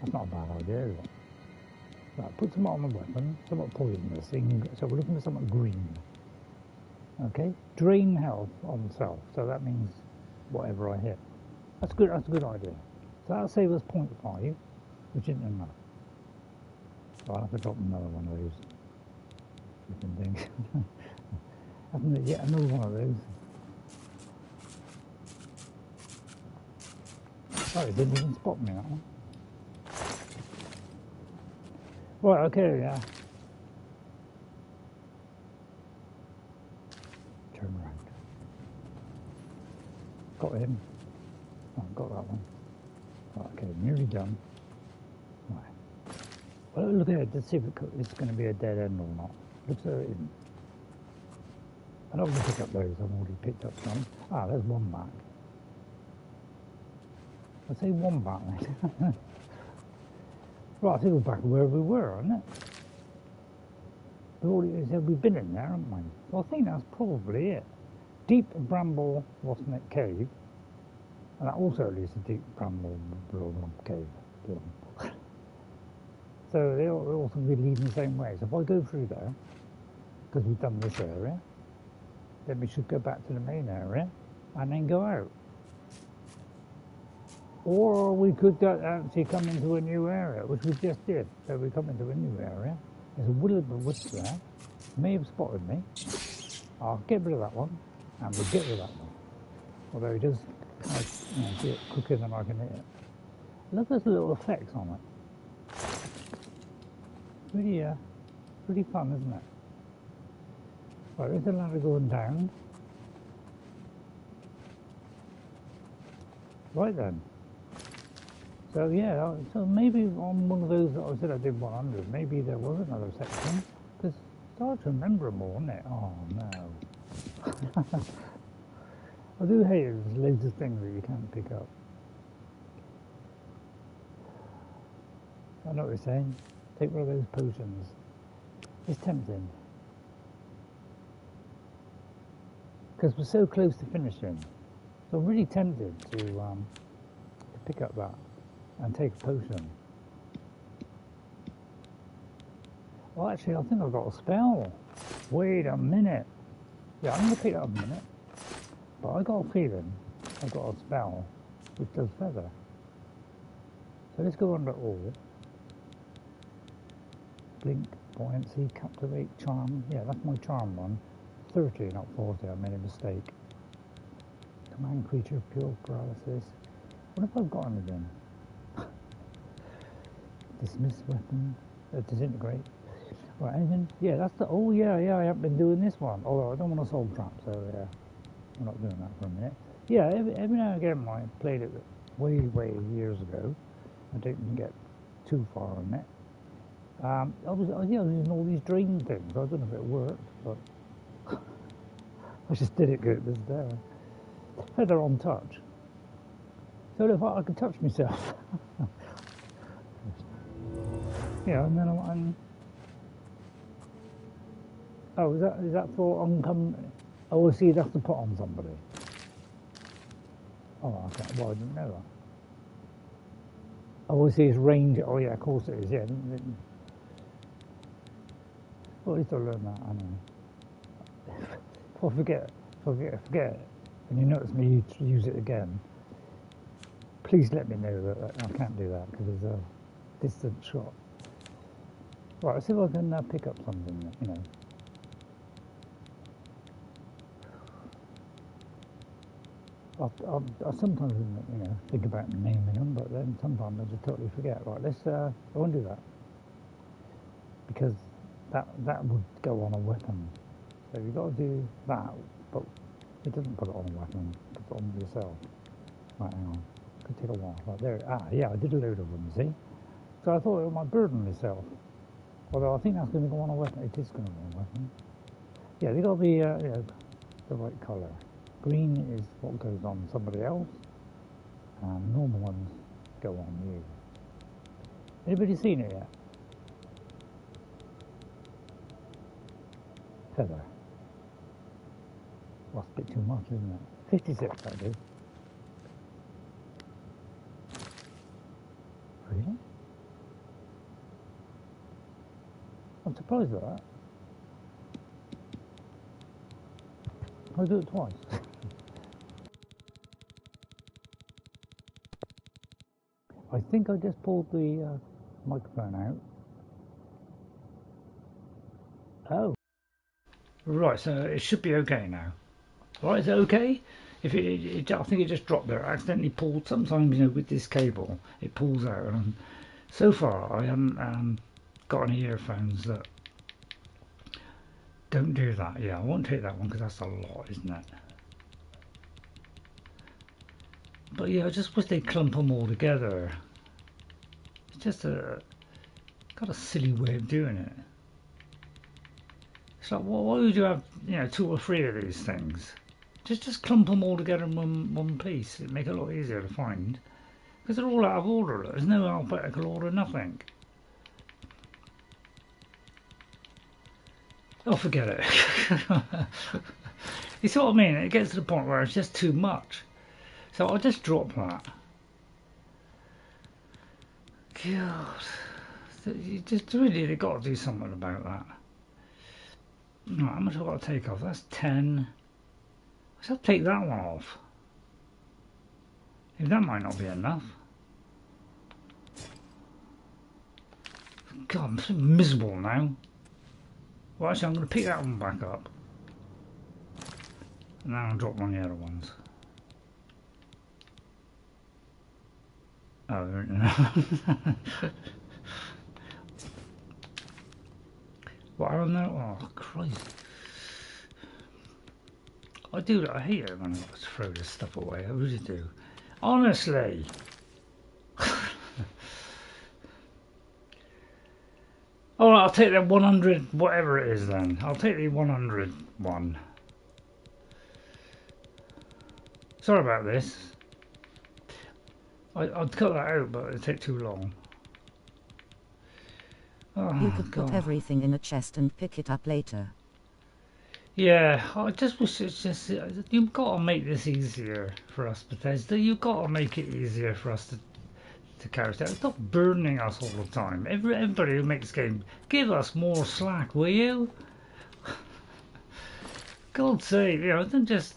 That's not a bad idea, is it? Right, put some on the weapon, somewhat poisonous. So we're looking for something green. Okay, drain health on self. So that means whatever I hit. That's good. That's a good idea. So that'll save us 0.5, which isn't enough. So I'll have to drop another one of those flipping things. Hasn't it yet another one of those? Oh, it didn't even spot me, that one. Right, okay, yeah. Turn around. Got him. Oh, got that one. Right, okay, nearly done. Right. Well, look at it to see if it's going to be a dead end or not. Looks like it isn't. I'm not going to pick up those, I've already picked up some. Ah, there's one back. I'd say one back, mate. Right, I think we're back where we were, aren't it? We've been in there, haven't we? So I think that's probably it. Deep Bramblepoint Cave. And that also leads to Deep Bramblepoint Cave. So they all seem to be leading the same way. So if I go through there, because we've done this area, then we should go back to the main area and then go out. Or we could actually come into a new area, which we just did. So we come into a new area. There's a will of the wisp there. May have spotted me. I'll get rid of that one, and we'll get rid of that one. Although he does kind of, do it quicker than I can hit it. Look at the little effects on it. Pretty fun, isn't it? Right, there's the ladder going down. Right then. So yeah, so maybe on one of those that I said I did 100, maybe there was another section, because it's hard to remember them all, isn't it? Oh no. I do hate it, there's loads of things that you can't pick up. I know what you're saying. Take one of those potions. It's tempting. Because we're so close to finishing. So I'm really tempted to pick up that and take a potion. Well, actually, I think I've got a spell. Wait a minute. Yeah, I'm going to pick it up a minute. But I got a feeling I've got a spell which does feather. So let's go under all. Blink, buoyancy, captivate, charm. Yeah, that's my charm one. 30, not 40. I made a mistake. Command creature, pure paralysis. What if I've got anything? Dismiss weapon, disintegrate. Right, anything? Yeah, that's the. Oh yeah, I haven't been doing this one. Although I don't want to soul trap, so yeah, I'm not doing that for a minute. Yeah, every now and again when I played it way years ago, I didn't get too far on it. I was using all these drain things. I don't know if it worked, but I just did it good. It was there. Feather on touch. So if I could touch myself. Yeah, and then I'm oh, is that for oncoming? Oh, I see, that's to put on somebody. Oh, okay. Well, I didn't know that. Oh, I see, it's range. Oh, yeah, of course it is. Yeah. Well, at least I learned that. I know. If I forget, and you notice me use it again, please let me know that I can't do that because it's a distant shot. Right, let's see if I can pick up something, you know. I sometimes, you know, think about naming them, but then sometimes I just totally forget. Right, let's. I won't do that because that would go on a weapon. So you've got to do that, but it doesn't put it on a weapon. It puts it on yourself. Right, hang on. Could take a while. Right there. Ah, yeah, I did a load of them. See. So I thought it might burden myself. Although I think that's going to go on a weapon. It is going to go on a weapon. Yeah, they got to be you know, the right colour. Green is what goes on somebody else, and normal ones go on you. Anybody seen it yet? Feather. Well, that's a bit too much, isn't it? 56, that is. Really? I'm surprised at that. I'll do it twice. I think I just pulled the microphone out. Oh. Right, so it should be okay now. Right, is it okay? If I think it just dropped there. I accidentally pulled. Sometimes, you know, with this cable, it pulls out. And so far, I haven't got any earphones that don't do that. Yeah, I won't take that one because that's a lot, isn't it? But yeah, I just wish they'd clump them all together. It's just got a silly way of doing it. It's like, well, why would you have, you know, 2 or 3 of these things? Just clump them all together in one piece. It'd make it a lot easier to find. Because they're all out of order. There's no alphabetical order, nothing. Oh, forget it. You see what I mean? It gets to the point where it's just too much. So I'll just drop that. God. You just really, they've got to do something about that. Right, how much have I got to take off? That's 10. I shall take that one off. That might not be enough. God, I'm so miserable now. Well, actually, I'm going to pick that one back up. And then I'll drop one of the other ones. Oh, there isn't enough. What, I don't know. Oh, Christ. I hate it when I throw this stuff away. I really do. Honestly. Oh, I'll take that 100, whatever it is then. I'll take the 100 one. Sorry about this. I'd cut that out, but it'd take too long. Oh, you could God. put everything in a chest and pick it up later. Yeah, I just wish it's just... You've got to make this easier for us, Bethesda. You've got to make it easier for us to carry out. Stop burdening us all the time. Everybody who makes game, give us more slack, will you? God's sake, you know, don't just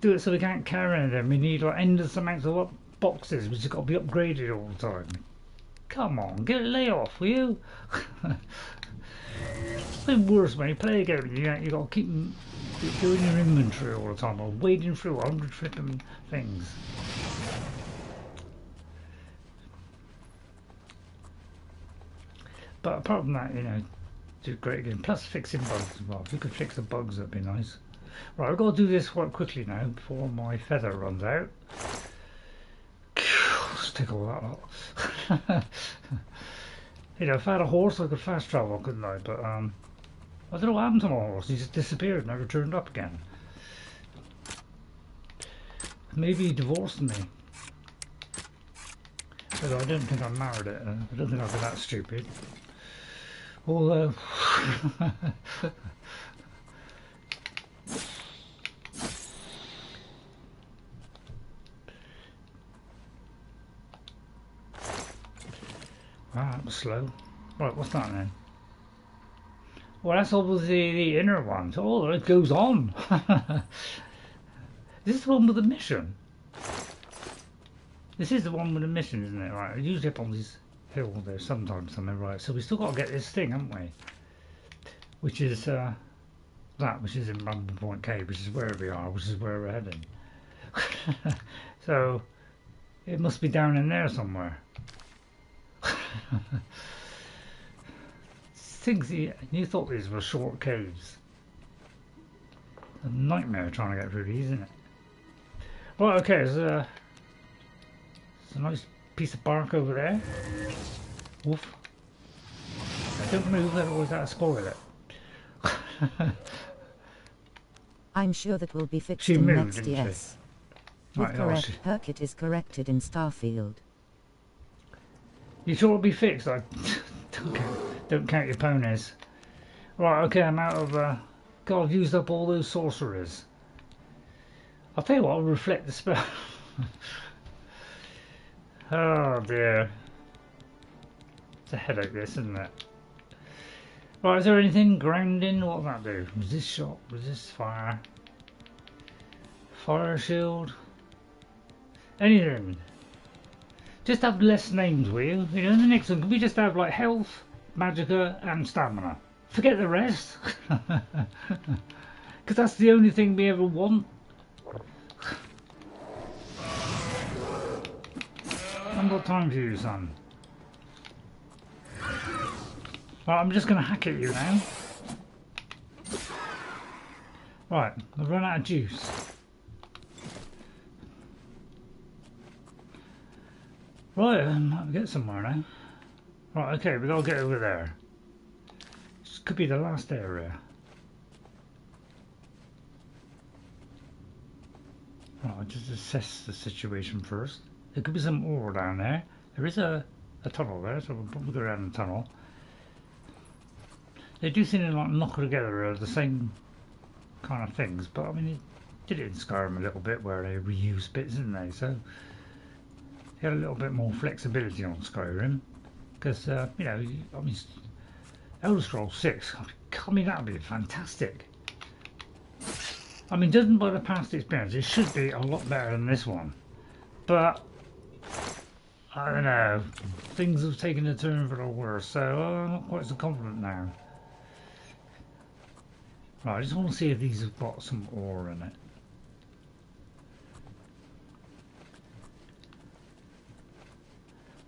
do it so we can't carry them. We need like endless amounts of boxes which have got to be upgraded all the time. Come on, get a lay off, will you? It's been worse when you play a game. You got to keep doing your inventory all the time or wading through 100 flipping things. But apart from that, you know, do a great game. Plus fixing bugs as well. If you could fix the bugs, that'd be nice. Right, I've got to do this quite quickly now before my feather runs out. Let's take all that out. You know, if I had a horse, I could fast travel, couldn't I? But I don't know what happened to my horse. He just disappeared, never turned up again. Maybe he divorced me. Although I don't think I married it. I don't think I'd be that stupid. Although... Wow, that was slow. Right, what's that then? Well, that's obviously the inner one. Oh, it goes on. Is this the one with the mission? This is the one with the mission, isn't it? Right, usually up on these hills there's sometimes something, right. So we still got to get this thing, haven't we? Which is that, which is in Bramblepoint Cave, which is where we are, which is where we're heading. So it must be down in there somewhere. You thought these were short caves. A nightmare trying to get through these, isn't it? Right, okay, there's a nice piece of bark over there. Woof. Don't move, otherwise that'll spoil it. I'm sure that will be fixed She in moved, next didn't yes. she? Right, Correct. Her kit is corrected in Starfield. You sure it'll be fixed? I don't count your ponies. Right, okay, I'm out of... God, I've used up all those sorcerers. I'll tell you what, I'll reflect the spell. Oh dear. It's a headache this, isn't it? Right, is there anything? Grounding? What does that do? Resist shot, resist fire. Fire shield. Anything. Just have less names, will you? You know, in the next one, can we just have like health, magicka, and stamina? Forget the rest. Because that's the only thing we ever want. I haven't got time for you, son. Right, I'm just going to hack at you now. Right, I've run out of juice. Right, I'll get somewhere now. Right, okay, we got to get over there. This could be the last area. Right, I'll just assess the situation first. There could be some ore down there. There is a tunnel there, so we'll probably go around the tunnel. They do seem to like knock together the same kind of things, but I mean, they did it in Skyrim a little bit where they reuse bits, didn't they? So they had a little bit more flexibility on Skyrim, because you know, I mean, Elder Scrolls 6. I mean, that would be fantastic. I mean, judging by the past experience, it should be a lot better than this one, but I don't know, things have taken a turn for the worse, so I'm not quite so confident now. Right, I just want to see if these have got some ore in it.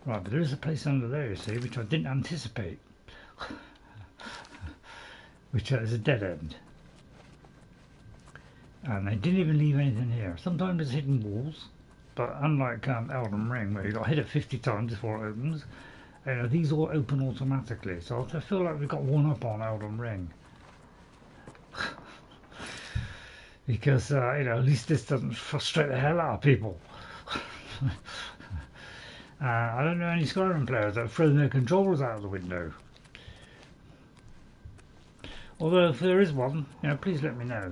Right, but there is a place under there, you see, which I didn't anticipate. Which is a dead end. And they didn't even leave anything here. Sometimes there's hidden walls, but unlike Elden Ring, where you got hit it 50 times before it opens, these all open automatically. So I feel like we've got one up on Elden Ring. Because, you know, at least this doesn't frustrate the hell out of people. I don't know any Skyrim players that have thrown their controllers out of the window. Although, if there is one, you know, please let me know.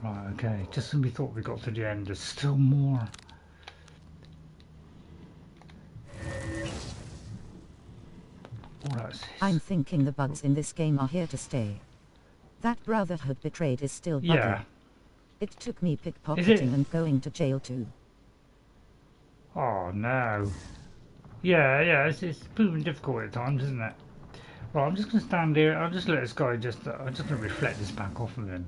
Right, okay, just when we thought we got to the end, there's still more. I'm thinking the bugs in this game are here to stay. That Brotherhood Betrayed is still buggy. Yeah. It took me pickpocketing and going to jail too. Oh no. Yeah, it's proving difficult at times, isn't it? Right, I'm just going to stand here. I'll just let this guy I'm just going to reflect this back off of him.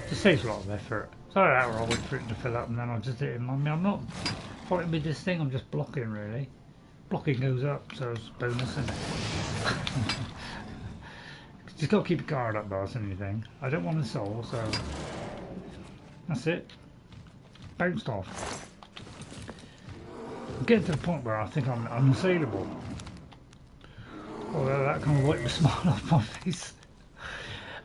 Just saves a lot of effort. Sorry, I'll wait for it to fill up and then I'll just hit him. I mean, I'm not fighting with this thing, I'm just blocking really. Blocking goes up, so it's a bonus, isn't it? Just got to keep your guard up, though, that's anything. I don't want a soul, so that's it. Bounced off. I'm getting to the point where I think I'm unassailable. Although that kind of wiped the smile off my face.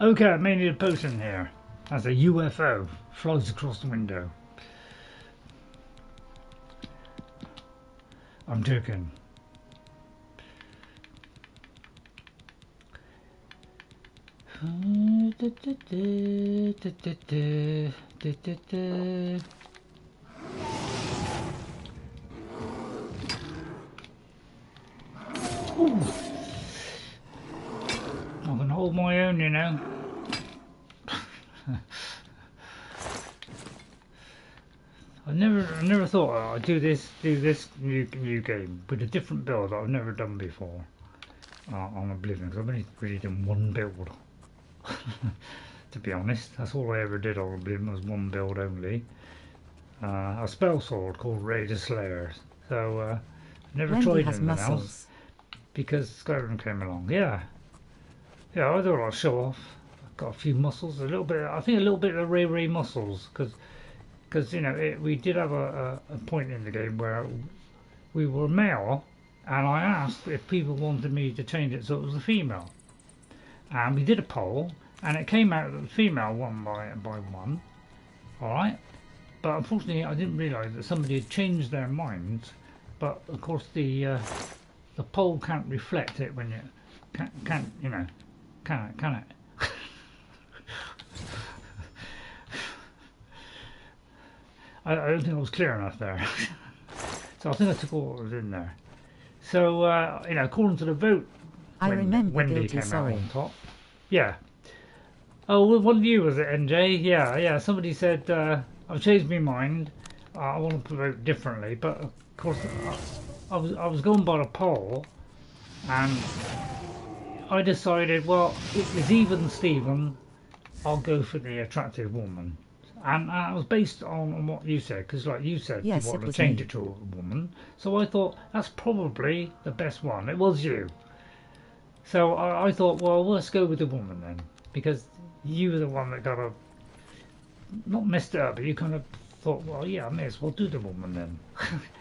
Okay, I may need a potion here. As a UFO flies across the window. I'm joking. Ooh. I can hold my own, you know. I never thought I'd do this new game with a different build that I've never done before on Oblivion, because I've only really done one build. To be honest, that's all I ever did on Oblivion, was one build only. A spell sword called Raider Slayer. So never Wendy tried has anything muscles. else because Skyrim came along. Yeah, I thought I'd show off. I've got a few muscles, a little bit. I think a little bit of RayRay muscles, because you know we did have a point in the game where we were male, and I asked if people wanted me to change it so it was a female, and we did a poll, and it came out that the female won by one. All right, but unfortunately I didn't realise that somebody had changed their minds. But of course the poll can't reflect it when you can't you know can it? I don't think I was clear enough there. So I think I took all that was in there. So you know, according to the vote, I remember Wendy guilty came sorry. out on top. Yeah. Oh, well, one of you was it, NJ? Yeah. Somebody said I've changed my mind. I want to vote differently, but of course I was going by the poll, and I decided, well, it's even Stephen. I'll go for the attractive woman. And it was based on what you said, because like you said, Yes, you wanted it to was change me. it to a woman. So I thought, that's probably the best one. It was you. So I thought, well, let's go with the woman then. Because you were the one that got not messed it up, but you kind of thought, well, yeah, I may as well do the woman then.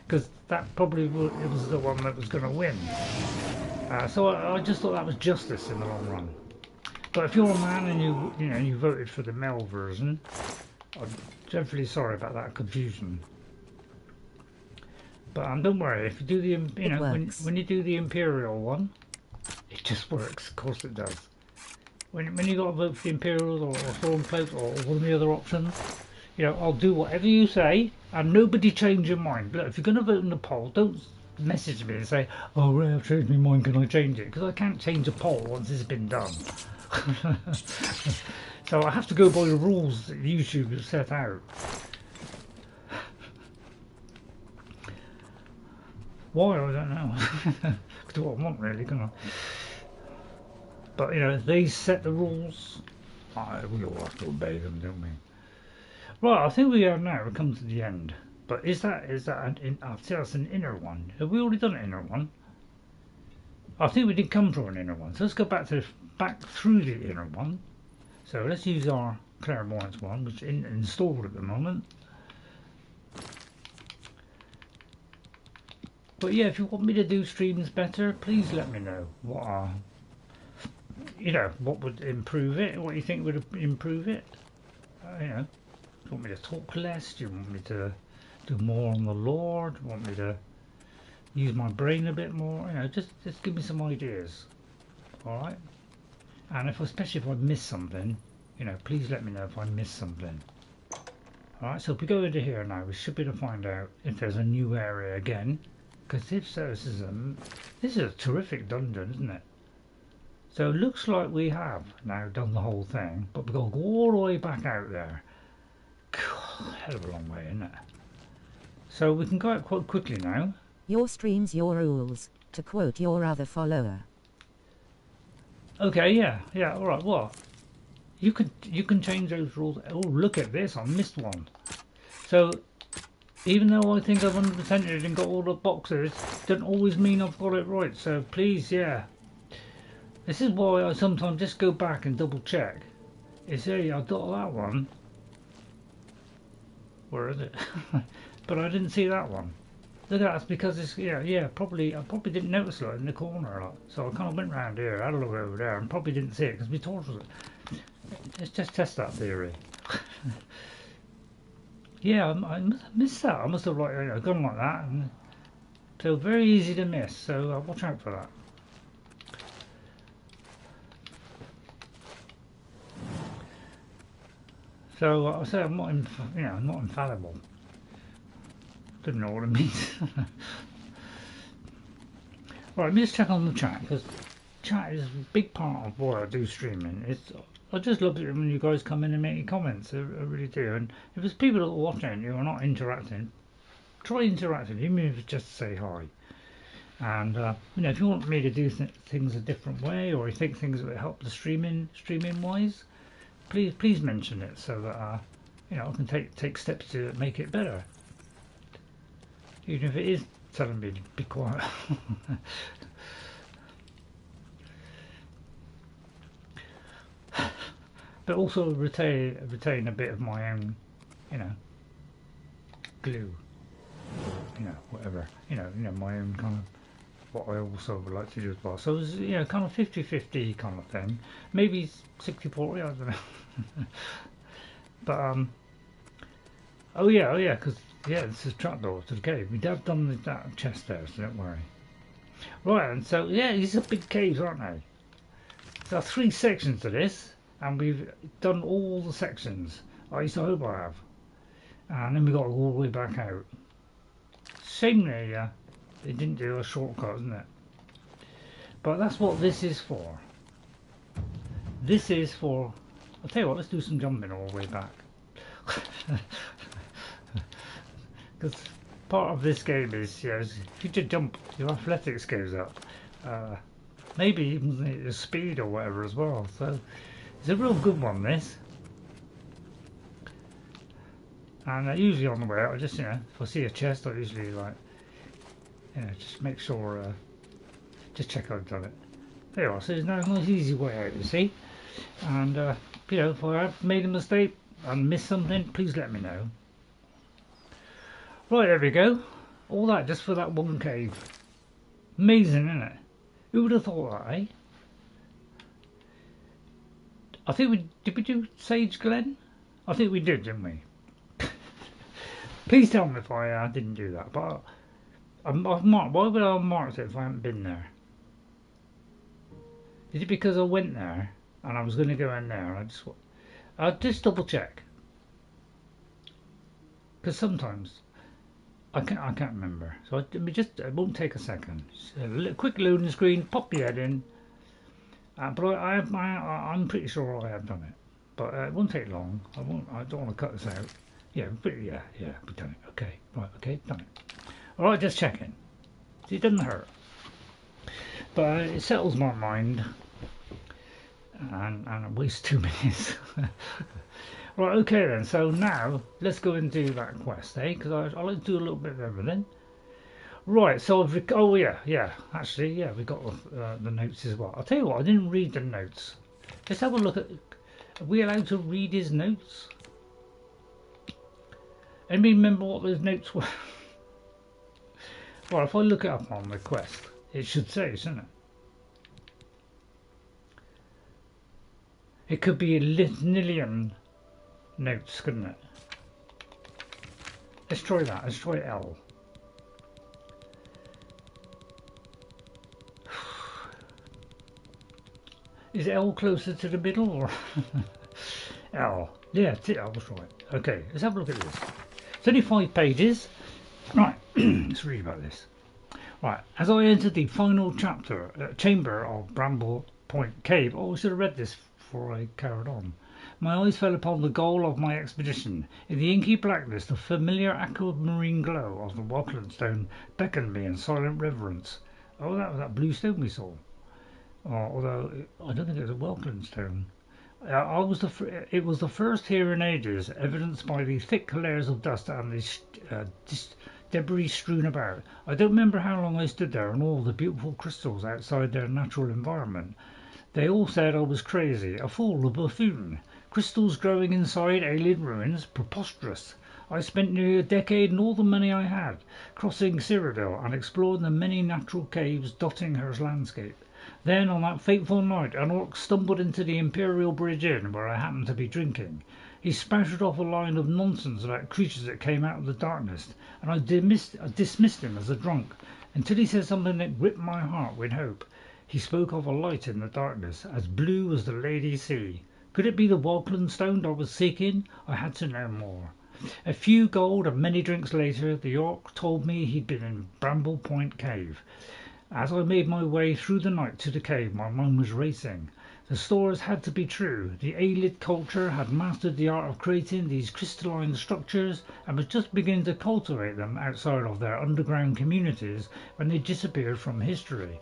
Because that probably it was the one that was going to win. So I just thought that was justice in the long run. But if you're a man and you voted for the male version, I'm dreadfully sorry about that confusion. But don't worry, if you do the when you do the Imperial one, it just works. Of course it does. When you got to vote for the Imperials or Stormcloaks or one of the other options, you know, I'll do whatever you say, and nobody change your mind. Look, if you're going to vote in the poll, don't message me and say, "Oh, Ray, I've changed my mind. Can I change it?" Because I can't change a poll once it's been done. So I have to go by the rules that YouTube has set out. Why, I don't know. Do what I want, really, can I? But you know, they set the rules. We all have to obey them, don't we? Right, I think we have now come to the end. But is that that's an inner one? Have we already done an inner one? I think we did come from an inner one. So let's go back through the inner one. So let's use our clairvoyance one, which is installed at the moment. But yeah, if you want me to do streams better, please let me know what what would improve it, what you think would improve it. You know, do you want me to talk less? Do you want me to do more on the lore? Do you want me to use my brain a bit more? You know, just give me some ideas. All right. And especially if I miss something, you know, please let me know if I miss something. All right. So if we go into here now, we should be able to find out if there's a new area again. Because if so, this is a terrific dungeon, isn't it? So it looks like we have now done the whole thing, but we've got to go all the way back out there. God, hell of a long way, isn't it? So we can go out quite quickly now. Your streams, your rules, to quote your other follower. Okay, yeah, all right. What? You can change those rules. Oh, look at this! I missed one. So even though I think I've 100%ed it and got all the boxes, doesn't always mean I've got it right. So please, yeah. This is why I sometimes just go back and double check. You see, I got that one. Where is it? But I didn't see that one. Look at that, it's because it's, I probably didn't notice it in the corner a lot. So I kind of went round here, had a look over there, and probably didn't see it because my torch was it. Let's just test that theory. Yeah, I missed that. I must have gone like that, and so very easy to miss. So watch out for that. So I say I'm not, I'm not infallible. Didn't know what it means. Right, let me just check on the chat, because chat is a big part of what I do streaming. I just love it when you guys come in and make your comments. I really do. And if there's people that are watching who are not interacting, try interacting, even if it's just to say hi. And if you want me to do things a different way, or you think things that help the streaming wise, please mention it, so that I can take steps to make it better. Even if it is telling me to be quiet. But also retain a bit of my own, glue, whatever, my own kind of what I also would like to do as well. So it's kind of 50-50 kind of thing, maybe 60-40, I don't know. But oh yeah, because this is trapdoor to the cave. We have done that chest there, so don't worry. Right, and so these are big caves, aren't they? There are 3 sections to this. And we've done all the sections. At least I hope I have. And then we got to go all the way back out. Shame they didn't do a shortcut, isn't it? But that's what this is for. This is for... I'll tell you what, let's do some jumping all the way back. Because part of this game is, if you just jump, your athletics goes up. Maybe even the speed or whatever as well. So... it's a real good one, this. And usually on the way out, I just, if I see a chest, I usually just make sure, just check I've done it. There you are. So there's no nice easy way out, you see. And if I have made a mistake and missed something, please let me know. Right, there we go. All that just for that one cave. Amazing, isn't it? Who would have thought that, eh? I think did we do Sage Glen? I think we did, didn't we? Please tell me if I didn't do that. But I've marked. Why would I have marked it if I hadn't been there? Is it because I went there and I was going to go in there? And I'll just double check, because sometimes I can't remember. So it won't take a second. Just a quick loading screen. Pop your head in. But I'm pretty sure I have done it. But it won't take long. I don't want to cut this out. Yeah, we've done it. Okay, right, okay, done it. All right, just checking. It doesn't hurt. But it settles my mind. And it wastes 2 minutes. Right, okay then. So now let's go and do that quest, eh? Because I like to do a little bit of everything. Right, so actually, we got the notes as well. I'll tell you what, I didn't read the notes. Let's have a look at... Are we allowed to read his notes? Anybody remember what those notes were? Well, if I look it up on the quest, it should say, shouldn't it? It could be a Lithnilian notes, couldn't it? Let's try that. Let's try L. Is L closer to the middle, or L? Yeah, I was right. Okay, let's have a look at this. It's only 5 pages. Right, let's read about this. Right, as I entered the final chamber of Bramblepoint Cave, I should have read this before I carried on. My eyes fell upon the goal of my expedition. In the inky blackness, the familiar aquamarine glow of the Welcome Stone beckoned me in silent reverence. Oh, that was that blue stone we saw. Although I don't think it was a Welcome Stone. It was the first here in ages, evidenced by the thick layers of dust and the debris strewn about. I don't remember how long I stood there and all the beautiful crystals outside their natural environment. They all said I was crazy, a fool, a buffoon. Crystals growing inside alien ruins? Preposterous. I spent nearly a decade and all the money I had crossing Cyrodiil and exploring the many natural caves dotting her landscape. Then, on that fateful night, an orc stumbled into the Imperial Bridge Inn where I happened to be drinking. He spouted off a line of nonsense about creatures that came out of the darkness, and I dismissed him as a drunk, until he said something that gripped my heart with hope. He spoke of a light in the darkness, as blue as the Lady Sea. Could it be the Welcome Stone I was seeking? I had to know more. A few gold and many drinks later, the orc told me he'd been in Bramblepoint Cave. As I made my way through the night to the cave, my mind was racing. The stories had to be true. The Aelid culture had mastered the art of creating these crystalline structures and was just beginning to cultivate them outside of their underground communities when they disappeared from history.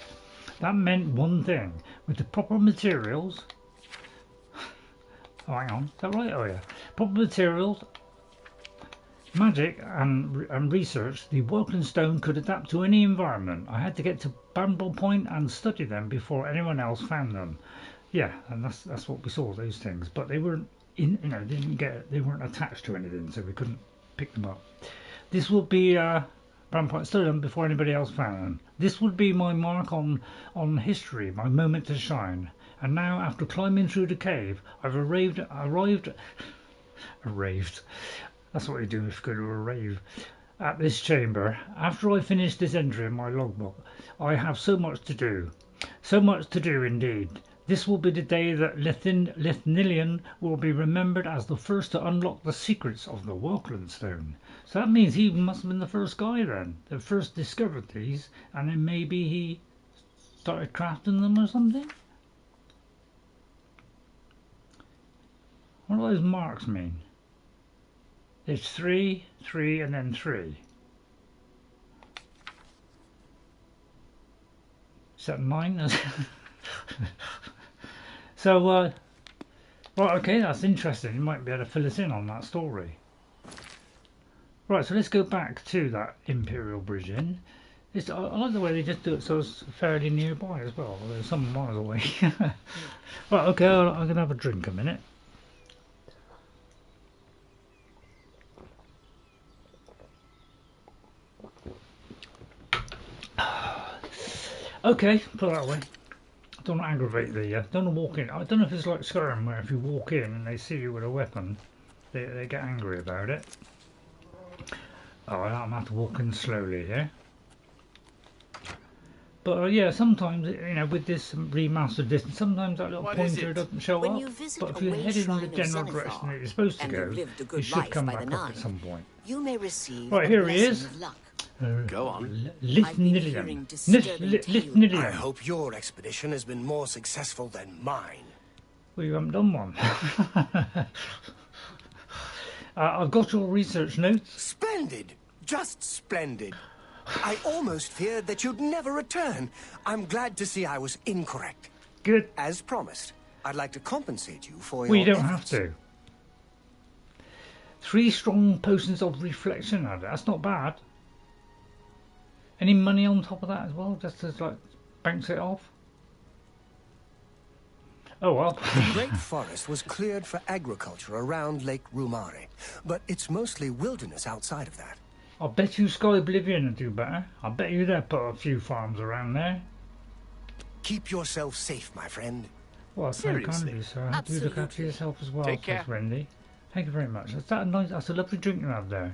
That meant one thing. With the proper materials... Oh, hang on. Is that right? Oh, yeah. Proper materials, magic and research, the Welcome Stone could adapt to any environment. I had to get to Bramblepoint and study them before anyone else found them. Yeah, and that's what we saw, those things. But they weren't they weren't attached to anything, so we couldn't pick them up. This will be Bramblepoint, study them before anybody else found them. This would be my mark on history, my moment to shine. And now, after climbing through the cave, I've arrived. That's what you do if you go to a rave. At this chamber, after I finish this entry in my logbook, I have so much to do. So much to do indeed. This will be the day that Lithnilian will be remembered as the first to unlock the secrets of the Welcome Stone. So that means he must have been the first guy then, that first discovered these, and then maybe he started crafting them or something? What do those marks mean? There's 3, 3, and then 3. Is that 9? So, right, okay, that's interesting. You might be able to fill us in on that story. Right, so let's go back to that Imperial Bridge Inn. I like the way they just do it so it's fairly nearby as well. Although some miles away. Right, okay, I'm going to have a drink a minute. Okay, put it that way. Don't aggravate don't walk in. I don't know if it's like Skyrim where if you walk in and they see you with a weapon, they get angry about it. Oh, I'm going to have to walk in slowly here. But yeah, sometimes, with this remastered distance, sometimes that little pointer doesn't show up. But if you're heading in the general direction that you're supposed to go, you should come back up at some point. You may receive right, here he is. Go on. Lithnilian. I hope your expedition has been more successful than mine. Well, you haven't done one. I've got your research notes. Splendid. Just splendid. I almost feared that you'd never return. I'm glad to see I was incorrect. Good. As promised, I'd like to compensate you for your your efforts. Have to. 3 strong potions of reflection. That's not bad. Any money on top of that as well, just to like bounce it off? Oh well. The Great Forest was cleared for agriculture around Lake Rumari, but it's mostly wilderness outside of that. I bet you Sky Oblivion will do better. I bet you they'll put a few farms around there. Keep yourself safe, my friend. Well, that's very kind of you, sir. I hope you look after yourself as well, Take care. Wendy. Thank you very much. That's a lovely drink you have there.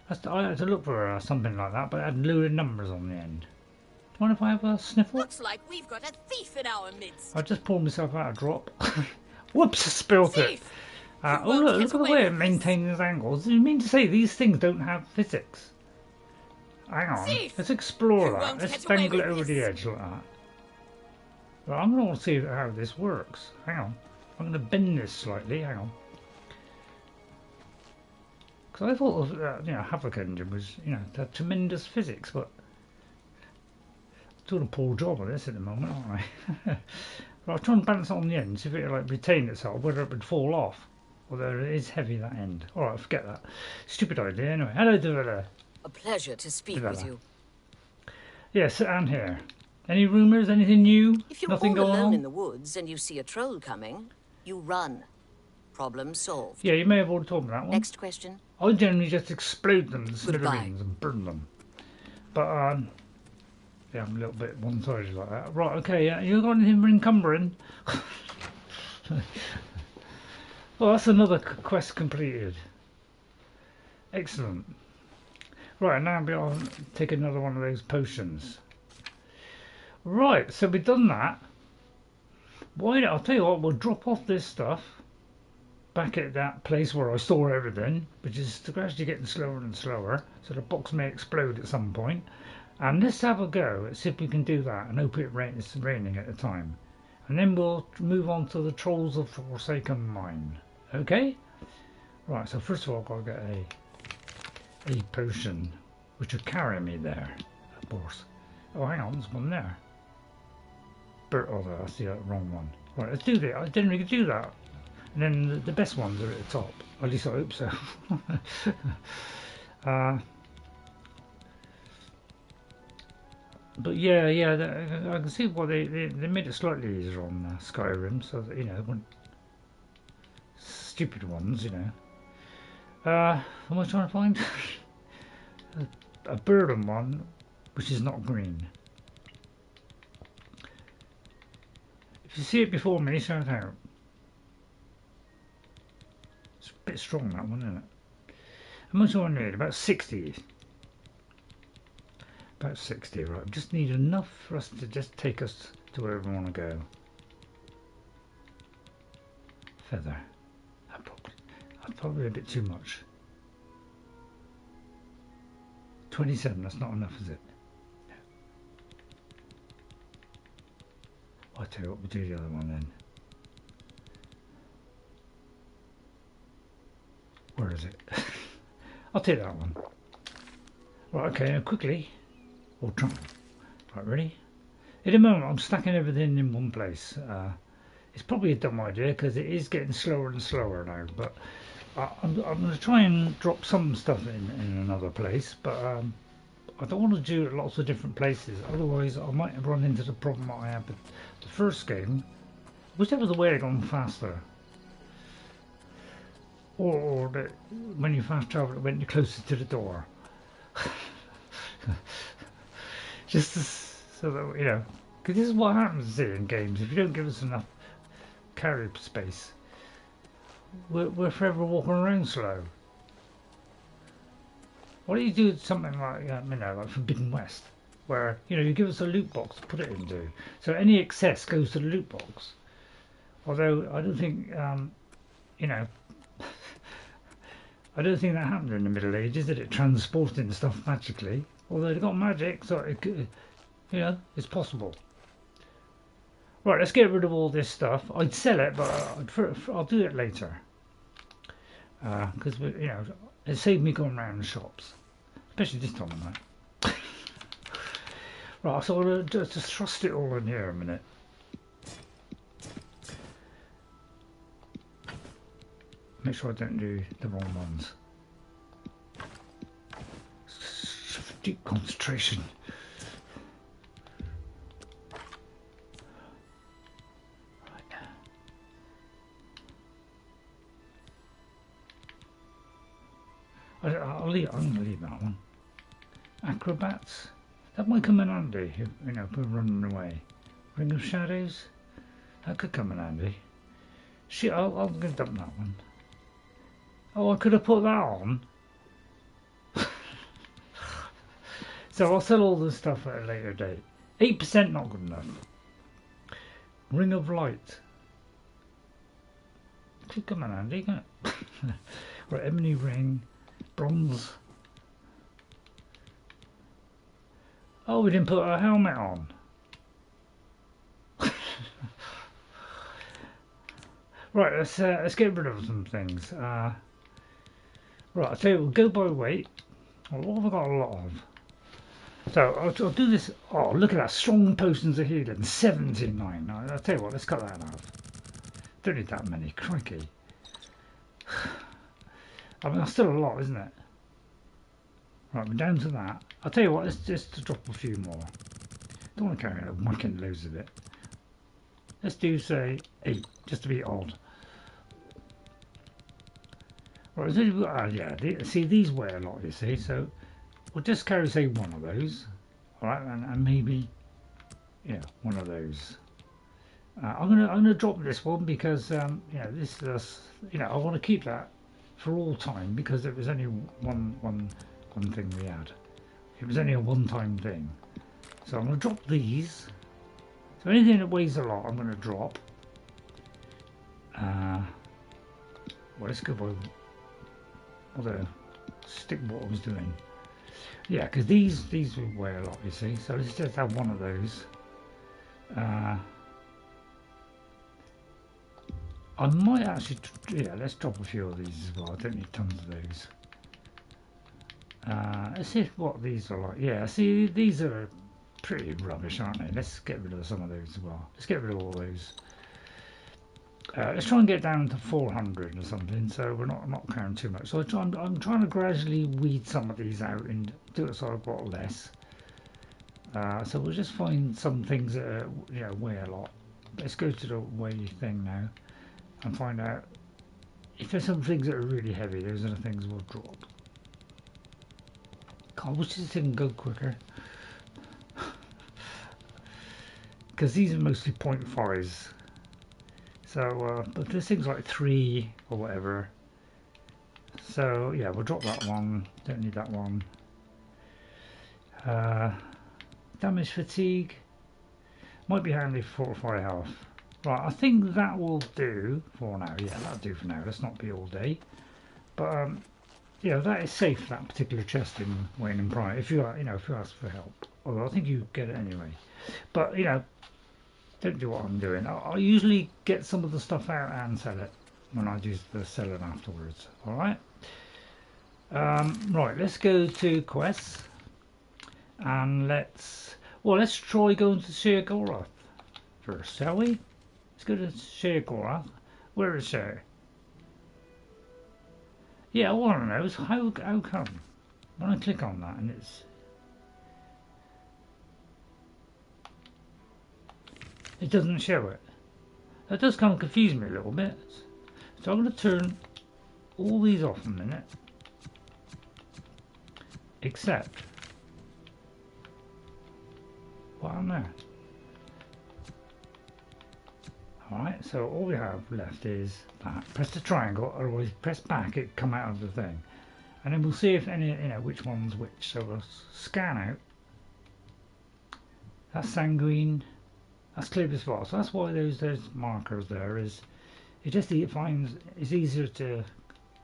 I had to look for something like that, but it had loaded numbers on the end. Do you mind if I have a sniffle? Looks like we've got a thief in our midst. I just poured myself out a drop. Whoops, spilt it. Oh look at the way it maintains its angles. Do you mean to say these things don't have physics? Hang on, let's explore that. Let's dangle it over the edge like that. Well, I'm going to see how this works. Hang on, I'm going to bend this slightly. Hang on. Because I thought, Havoc Engine was, had tremendous physics, but I'm doing a poor job of this at the moment, aren't I? But I'll try and balance it on the end, see if it retain itself, whether it would fall off. Although it is heavy, that end. Alright, forget that. Stupid idea, anyway. Hello, Devilla. A pleasure to speak with you. Yes, and here. Any rumours, anything new? If you're Nothing all going alone on? in the woods and you see a troll coming, you run. Problem solved. Yeah, you may have already told me that one. Next question. I generally just explode them to smithereens and burn them. But, Yeah, I'm a little bit one-sided like that. Right, okay, you got anything encumbering? Well, that's another quest completed. Excellent. Right, now I'll take another one of those potions. Right, so we've done that. I'll tell you what, we'll drop off this stuff back at that place where I store everything, which is gradually getting slower and slower, so the box may explode at some point. And let's have a go. Let's see if we can do that and hope it's raining at the time. And then we'll move on to the Trolls of Forsaken Mine. Okay? Right, so first of all I've got to get a potion which will carry me there, of course. Oh, hang on, there's one there. I see that wrong one. Right, let's do that. I didn't really do that. And then the best ones are at the top. At least I hope so. But yeah, I can see why they made it slightly easier on Skyrim, so that, you know, stupid ones, you know. What am I trying to find? a burden one, which is not green. If you see it before me, shout out. It's a bit strong, that one, isn't it? How much do I need? About 60. About 60, right. We just need enough for us to just take us to wherever we want to go. Feather. That's probably a bit too much. 27, that's not enough, is it? No. I'll tell you what, we'll do the other one then. Where is it? I'll take that one. Right, okay, now quickly. Or try. Right, ready? In a moment, I'm stacking everything in one place. It's probably a dumb idea because it is getting slower and slower now. But I'm going to try and drop some stuff in another place. But I don't want to do it lots of different places. Otherwise, I might run into the problem I had with the first game. Whichever the way I gone faster. Or that when you fast travel, it went closer to the door. Just so that, you know, because this is what happens here in games. If you don't give us enough carry space, we're forever walking around slow. Why don't you do something like, you know, like Forbidden West, where, you know, you give us a loot box to put it into, so any excess goes to the loot box. Although I don't think, you know, I don't think that happened in the Middle Ages, did it? Transporting stuff magically. Although they got magic, so it could, you know, it's possible. Right, let's get rid of all this stuff. I'd sell it, but I'll do it later. Because, you know, it saved me going around the shops. Especially this time of night. Right, so I'll just thrust it all in here a minute. Make sure I don't do the wrong ones. Deep concentration. Right. I'm going to leave that one. Acrobats. That might come in handy, you know, if we're running away. Ring of Shadows. That could come in handy. Shit, I'm going to dump that one. Oh, I could have put that on. So I'll sell all this stuff at a later date. 8% not good enough. Ring of Light. Could come in handy, can't it? Right, Ebony Ring. Bronze. Oh, we didn't put a helmet on. Right, let's get rid of some things. Right, I'll tell you, we'll go by weight. What have I got a lot of? So I'll do this. Oh, look at that, strong potions of healing, 79. I'll tell you what, let's cut that out. Don't need that many, crikey. I mean, that's still a lot, isn't it? Right, we're down to that. I'll tell you what, let's just drop a few more. Don't want to carry out whacking loads of it. Let's do, say, 8, just to be odd. Right, yeah, see, these weigh a lot, you see, so we'll just carry, say, one of those. All right, and maybe, yeah, one of those. I'm gonna drop this one because you know, this is, you know, I want to keep that for all time because it was only one thing we had. It was only a one-time thing. So I'm gonna drop these. So anything that weighs a lot, I'm gonna drop. Well, let's go by what the stick what I was doing. Yeah, because these would weigh a lot, you see. So let's just have one of those. I might actually, yeah, let's drop a few of these as well. I don't need tons of those. Let's see what these are like. Yeah, see, these are pretty rubbish, aren't they? Let's get rid of some of those as well. Let's get rid of all those. Let's try and get down to 400 or something, so we're not carrying too much. So I'm trying to gradually weed some of these out and do it so I've got less. So we'll just find some things that are, you know, weigh a lot. Let's go to the weigh thing now and find out if there's some things that are really heavy. Those are the things we'll drop. God, I wish this didn't go quicker. Because these are mostly 0.5s. So, but there's things like 3 or whatever. So, yeah, we'll drop that one. Don't need that one. Damage fatigue. Might be handy for fortify health. Right, I think that will do for now. Yeah, that'll do for now. Let's not be all day. But, yeah, that is safe, that particular chest in Weynon Priory. If you are, you know, if you ask for help. Although I think you get it anyway. But, you know, don't do what I'm doing. I usually get some of the stuff out and sell it when I do the selling afterwards. Alright? Right, let's go to quests. And let's try going to Sheagorath first, shall we? Let's go to Sheagorath. Where is she? Yeah, I want to know is how come when I click on that and it doesn't show it. That does kind of confuse me a little bit. So I'm going to turn all these off a minute. Except what on there? Alright, so all we have left is that. Press the triangle, otherwise press back, it come out of the thing. And then we'll see if any, you know, which one's which. So we'll scan out. That's sanguine. That's clear as well. So that's why those markers there is. It just finds it's easier to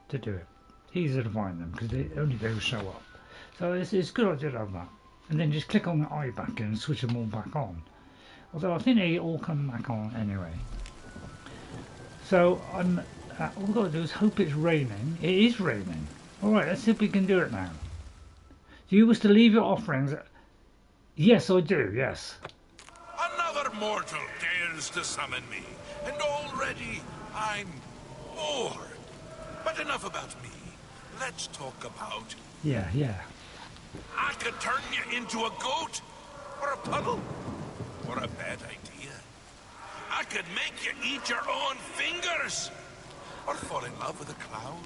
do it. Easier to find them because only those show up. So it's a good idea to have that. And then just click on the eye back and switch them all back on. Although I think they all come back on anyway. So all we've got to do is hope it's raining. It is raining. Alright, let's see if we can do it now. Do you wish to leave your offerings? Yes, I do, yes. Another mortal dares to summon me, and already I'm bored. But enough about me. Let's talk about... Yeah. I could turn you into a goat, or a puddle, or a bad idea. I could make you eat your own fingers, or fall in love with a cloud.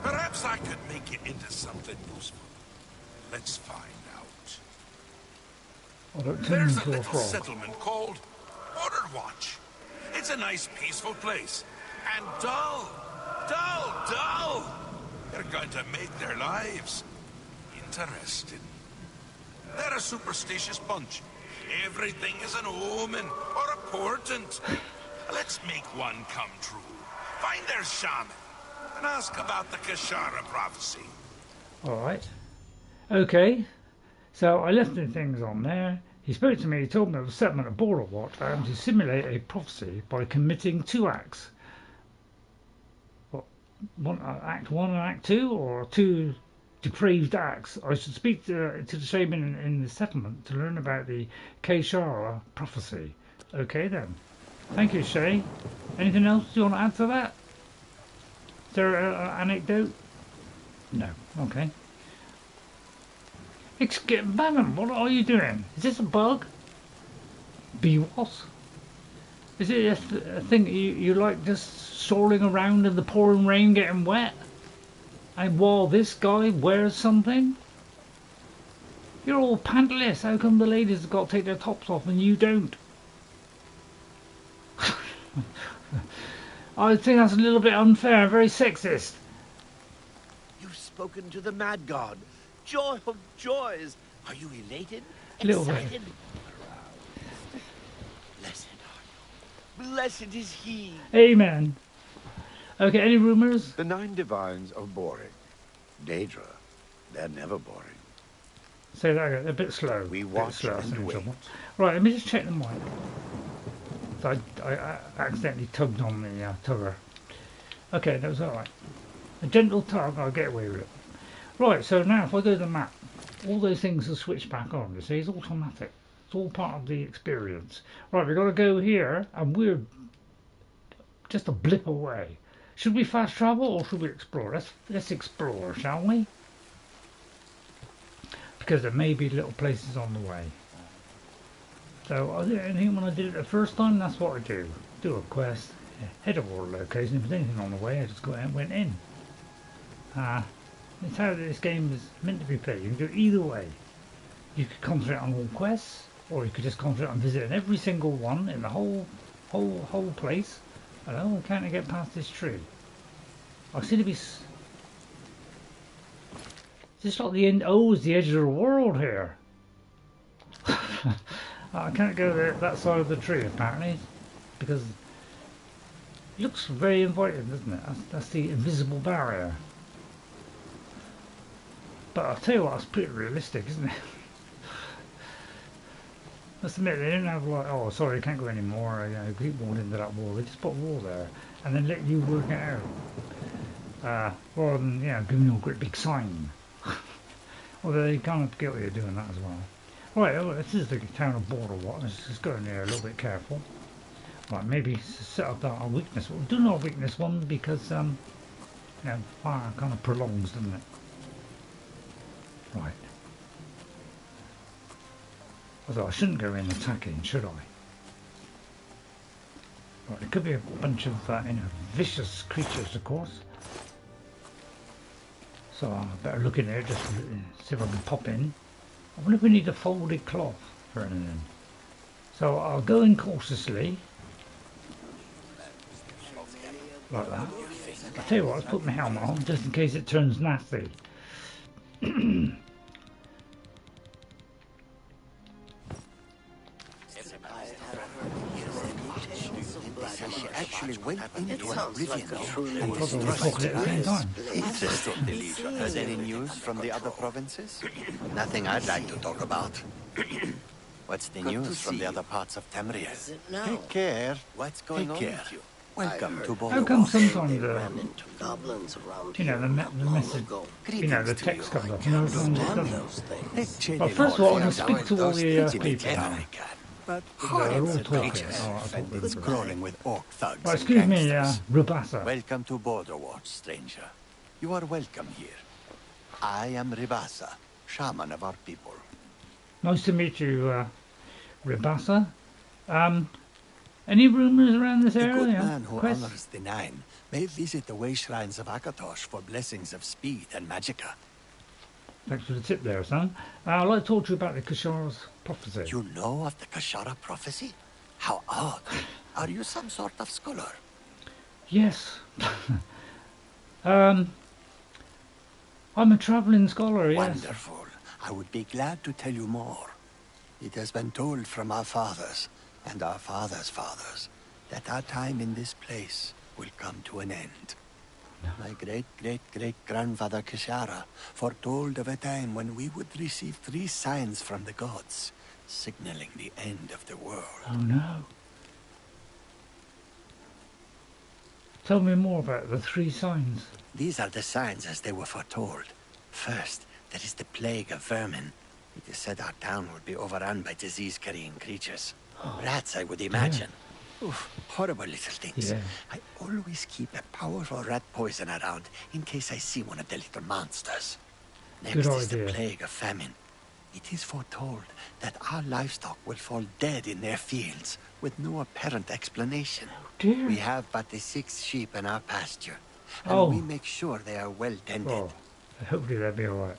Perhaps I could make you into something useful. Let's find out. There's a little settlement called Waterwatch. It's a nice, peaceful place. And dull. They're going to make their lives interesting. They're a superstitious bunch. Everything is an omen or a portent. Let's make one come true. Find their shaman and ask about the Kashara prophecy. Alright. Okay. So I left the things on there. He spoke to me, he told me of a settlement of Waterwatch and to simulate a prophecy by committing 2 acts. What? Act 1 and Act 2, or 2 depraved acts? I should speak to the shaman in the settlement to learn about the Kashara prophecy. Okay then. Thank you, Shay. Anything else you want to add to that? Is there an anecdote? No. Okay. Venom, what are you doing? Is this a bug? What? Is it a thing you like just strolling around in the pouring rain getting wet? And while this guy wears something? You're all pantless. How come the ladies have got to take their tops off and you don't? I think that's a little bit unfair, very sexist. You've spoken to the mad god. Joy of joys. Are you elated? Little Excited? Blessed are you. Blessed is he. Amen. Okay, any rumours? The 9 divines are boring. Daedra, they're never boring. Say that again, a bit slow. We bit watch slow, and wait. Right, let me just check the mic. So I accidentally tugged on the tugger. Okay, that was alright. A gentle tug, I'll get away with it. Right, so now if I go to the map, all those things are switched back on. You see, it's automatic. It's all part of the experience. Right, we've got to go here, and we're just a blip away. Should we fast travel or should we explore? Let's explore, shall we? Because there may be little places on the way. So I think when I did it the first time, that's what I do. Do a quest, head over a location. If there's anything on the way, I just go out and went in. It's how this game is meant to be played. You can do it either way. You could concentrate on all quests, or you could just concentrate on visiting every single one in the whole place. And oh, can't I get past this tree? I seem to be. Is this like the end? Oh, it's the edge of the world here. I can't go there, that side of the tree apparently, because it looks very inviting, doesn't it? That's the invisible barrier. But I'll tell you what, it's pretty realistic, isn't it? Must admit, they didn't have like, oh sorry, you can't go anymore, you know, keep walking into that wall. They just put a wall there and then let you work it out. Rather than, you know, giving you a great big sign. Although they kind of guilty of doing that as well. Right, oh, this is the town of Borderwater. Let's just go in there a little bit careful. Right, maybe set up our weakness. We'll do our weakness one because, you know, fire kind of prolongs, doesn't it? Right. Although I shouldn't go in attacking, should I? Right, there could be a bunch of, you know, vicious creatures, of course. So I better look in there just to see if I can pop in. I wonder if we need a folded cloth for anything. So I'll go in cautiously. Like that. I'll tell you what, let's put my helmet on just in case it turns nasty. She actually went into an Oblivion. Interesting. Has any news from the other provinces? Nothing I'd like to talk about. What's the news from the other parts of Tamriel? Take care. What's going on with you? Welcome to Borderwater. How come sometimes you know, the message, you know, the text comes up, you know, it doesn't. Well, first of all, I'm going to speak to all the people now. But they're all talking. It's crawling with orc thugs. Well, excuse me, Rubassa. Welcome to Borderwater, stranger. You are welcome here. I am Ribassa, shaman of our people. Nice to meet you, Ribassa. Any rumours around this area? The good man who honors the 9 may visit the way shrines of Akatosh for blessings of speed and magicka. Thanks for the tip there, son. I'd like to talk to you about the Kashara's prophecy. You know of the Kashara prophecy? How odd. Are you some sort of scholar? Yes. I'm a travelling scholar, yes. Wonderful. I would be glad to tell you more. It has been told from our fathers and our fathers' fathers that our time in this place will come to an end. My great-great-great-grandfather Kashara foretold of a time when we would receive 3 signs from the gods, signaling the end of the world. Oh no. Tell me more about the 3 signs. These are the signs as they were foretold. First, there is the plague of vermin. It is said our town would be overrun by disease-carrying creatures. Rats, I would imagine. Oof, horrible little things. Yeah. I always keep a powerful rat poison around in case I see one of the little monsters. Next is the plague of famine. It is foretold that our livestock will fall dead in their fields with no apparent explanation. Oh dear. We have but the 6 sheep in our pasture, and we make sure they are well tended. Oh, hopefully they'll be alright.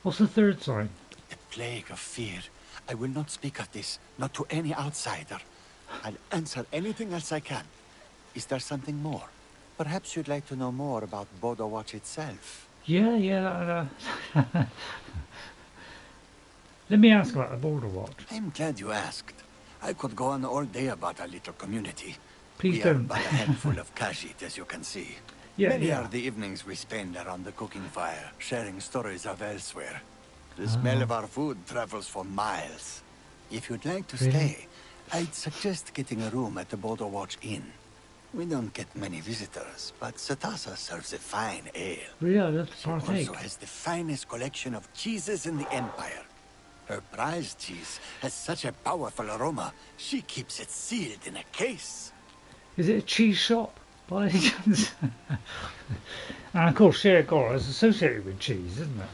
What's the 3rd sign? The plague of fear. I will not speak of this, not to any outsider. I'll answer anything else I can. Is there something more? Perhaps you'd like to know more about Border Watch itself. Yeah. Let me ask about the Border Watch. I'm glad you asked. I could go on all day about our little community. Please We are don't. but a handful of Kahjiit, as you can see. Many are the evenings we spend around the cooking fire, sharing stories of elsewhere. The smell of our food travels for miles. If you'd like to stay, I'd suggest getting a room at the Border Watch Inn. We don't get many visitors, but Setasa serves a fine ale. Really, let's She partake. also has the finest collection of cheeses in the Empire. Her prize cheese has such a powerful aroma, she keeps it sealed in a case. Is it a cheese shop? By any chance? And of course, Sheagorath is associated with cheese, isn't it?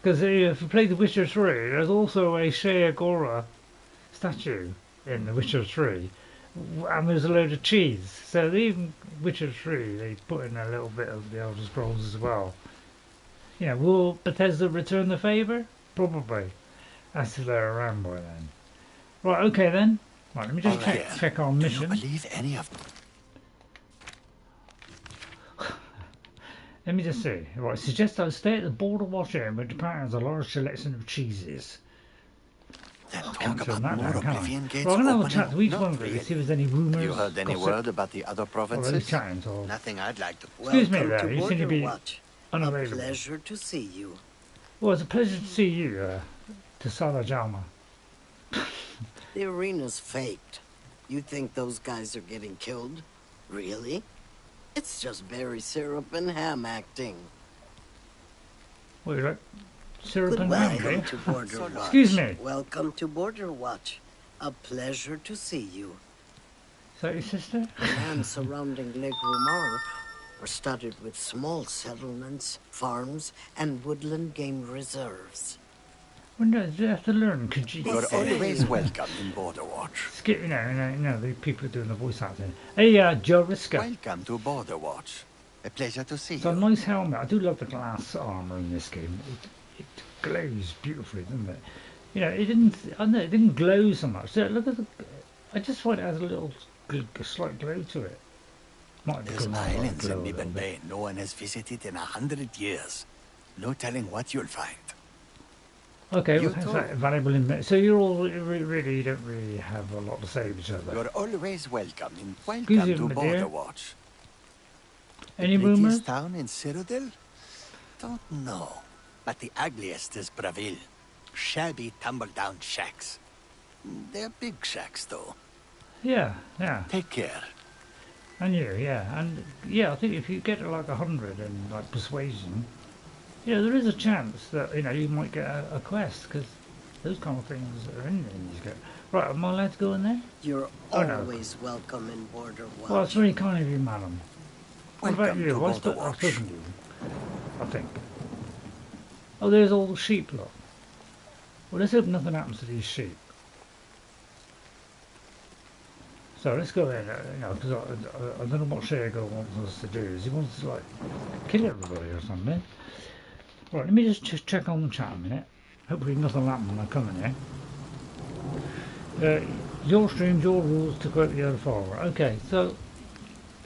Because if you play The Witcher 3, there's also a Sheagorath statue in The Witcher 3, and there's a load of cheese. So even Witcher 3, they put in a little bit of the Elder Scrolls as well. You know, will Bethesda return the favour? Probably. That's if they're around by then. Right, okay then. Right, let me just check our mission. Do you believe any of Let me just see. Right, suggest I stay at the Border Watch Inn, which apparently has a large selection of cheeses. Talk about more Oblivion gates Well, I'm going to have a opening? chat to each Not one of really. these, see if there's any rumours. You heard any gossip. word about the other Oh, provinces? chatting, so... Nothing I'd like to... Excuse me Welcome there, to you seem to be Border Watch. A unavailable. pleasure to see you. Well, it's a pleasure to see you, Tasada Jalma. The arena's faked. You think those guys are getting killed? Really? It's just berry syrup and ham acting. What, you like syrup and ham, Welcome eh? to Border Watch. Excuse me. Welcome to Border Watch. A pleasure to see you. Is that your sister? The lands surrounding Lake Rumar are studded with small settlements, farms, and woodland game reserves. Well, no, you have to learn Kahjiit. You're always welcome in Border Watch. Skip, you know, the people doing the voice acting. Hey, Joe Riska. Welcome to Border Watch. A pleasure to see It's a you. nice helmet. I do love the glass armour in this game. It glows beautifully, doesn't it? You know, it didn't. I know it didn't glow so much. So look at the. I just find it has a little slight glow to it. Might There's become islands in glow a little Nibenay bit. no one has visited in 100 years. No telling what you'll find. Okay, You well, thanks too. for that valuable information. So you're all really you don't really have a lot to say with each other. You're always welcome in Excuse welcome you, to my dear. Border Watch. Any The rumours? prettiest town in Cyrodiil? Don't know. But the ugliest is Bravil. Shabby, tumble-down shacks. They're big shacks, though. Yeah. Take care. And you, yeah. And yeah, I think if you get like 100 in like persuasion, you know, there is a chance that, you know, you might get a quest, because those kind of things are in these games. Right, am I allowed to go in there? You're Oh, no. always welcome in Border Watch. Well, it's very kind of you, madam. What about Welcome you? to I've Border spoken Watch. to you, I think. Oh, there's all the sheep, look. Well, let's hope nothing happens to these sheep. So let's go in, you know, because I don't know what Sheagorath wants us to do. Is he wants to, like, kill everybody or something? Right, let me just check on the chat a minute. Hopefully nothing will happen when I come in here. Your streams, your rules, to quote the other follower. Okay, so,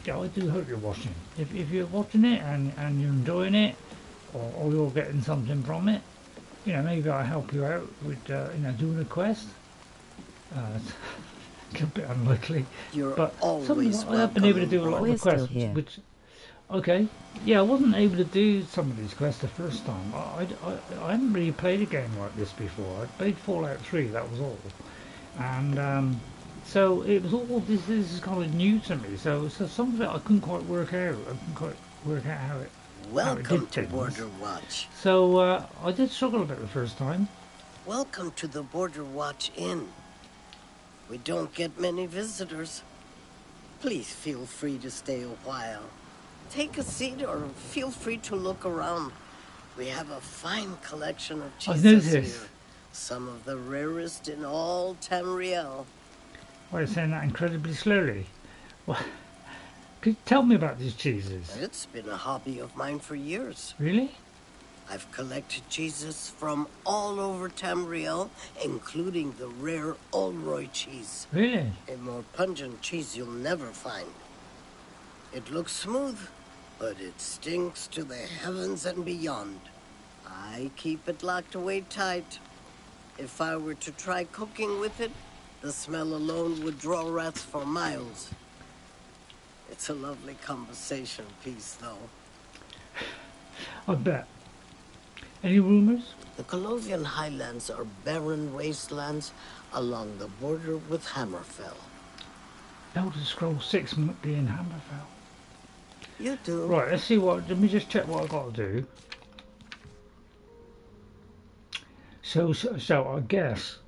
yeah, I do hope you're watching. If you're watching it and you're enjoying it, or you're getting something from it, you know, maybe I'll help you out with, you know, doing a quest. It's a bit unlikely. You're But always I have been able to welcome do a in lot of We're the still quests, here. which, okay, yeah, I wasn't able to do some of these quests the first time. I hadn't really played a game like this before. I played Fallout 3, that was all, and so it was all this is kind of new to me. So some of it I couldn't quite work out. I couldn't quite work out how it Welcome did to things. Border Watch. So I did struggle a bit the first time. Welcome to the Border Watch Inn. We don't get many visitors. Please feel free to stay a while. Take a seat or feel free to look around. We have a fine collection of I've cheeses noticed. here. Some of the rarest in all Tamriel. Why are you saying that incredibly slowly? Well, could you tell me about these cheeses? It's been a hobby of mine for years. Really? I've collected cheeses from all over Tamriel, including the rare Olroy cheese. Really? A more pungent cheese you'll never find. It looks smooth, but it stinks to the heavens and beyond. I keep it locked away tight. If I were to try cooking with it, the smell alone would draw rats for miles. It's a lovely conversation piece, though. I bet. Any rumours? The Colovian highlands are barren wastelands along the border with Hammerfell. Elder Scrolls 6 might be in Hammerfell. You do. Right, let's see what. Let me just check what I've got to do. So I guess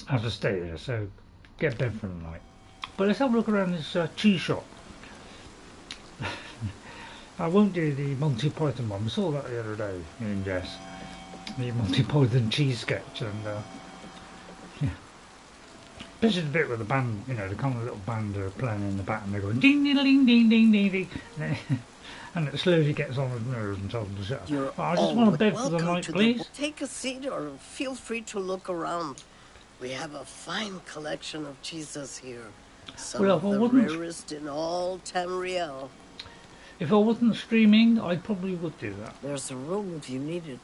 I have to stay there, so get bed for the night. But let's have a look around this cheese shop. I won't do the Monty Python one. We saw that the other day, me and Jess. The Monty Python cheese sketch, and yeah. This is the bit where the band, you know, the kind of little band are playing in the back, and they're going ding ding ding ding ding ding ding, and it slowly gets on his nerves and tells them to shut up. I just want a bed for the night, please. Take a seat or feel free to look around. We have a fine collection of cheeses here. Some of the rarest in all Tamriel. If I wasn't streaming, I probably would do that. There's a room if you need it.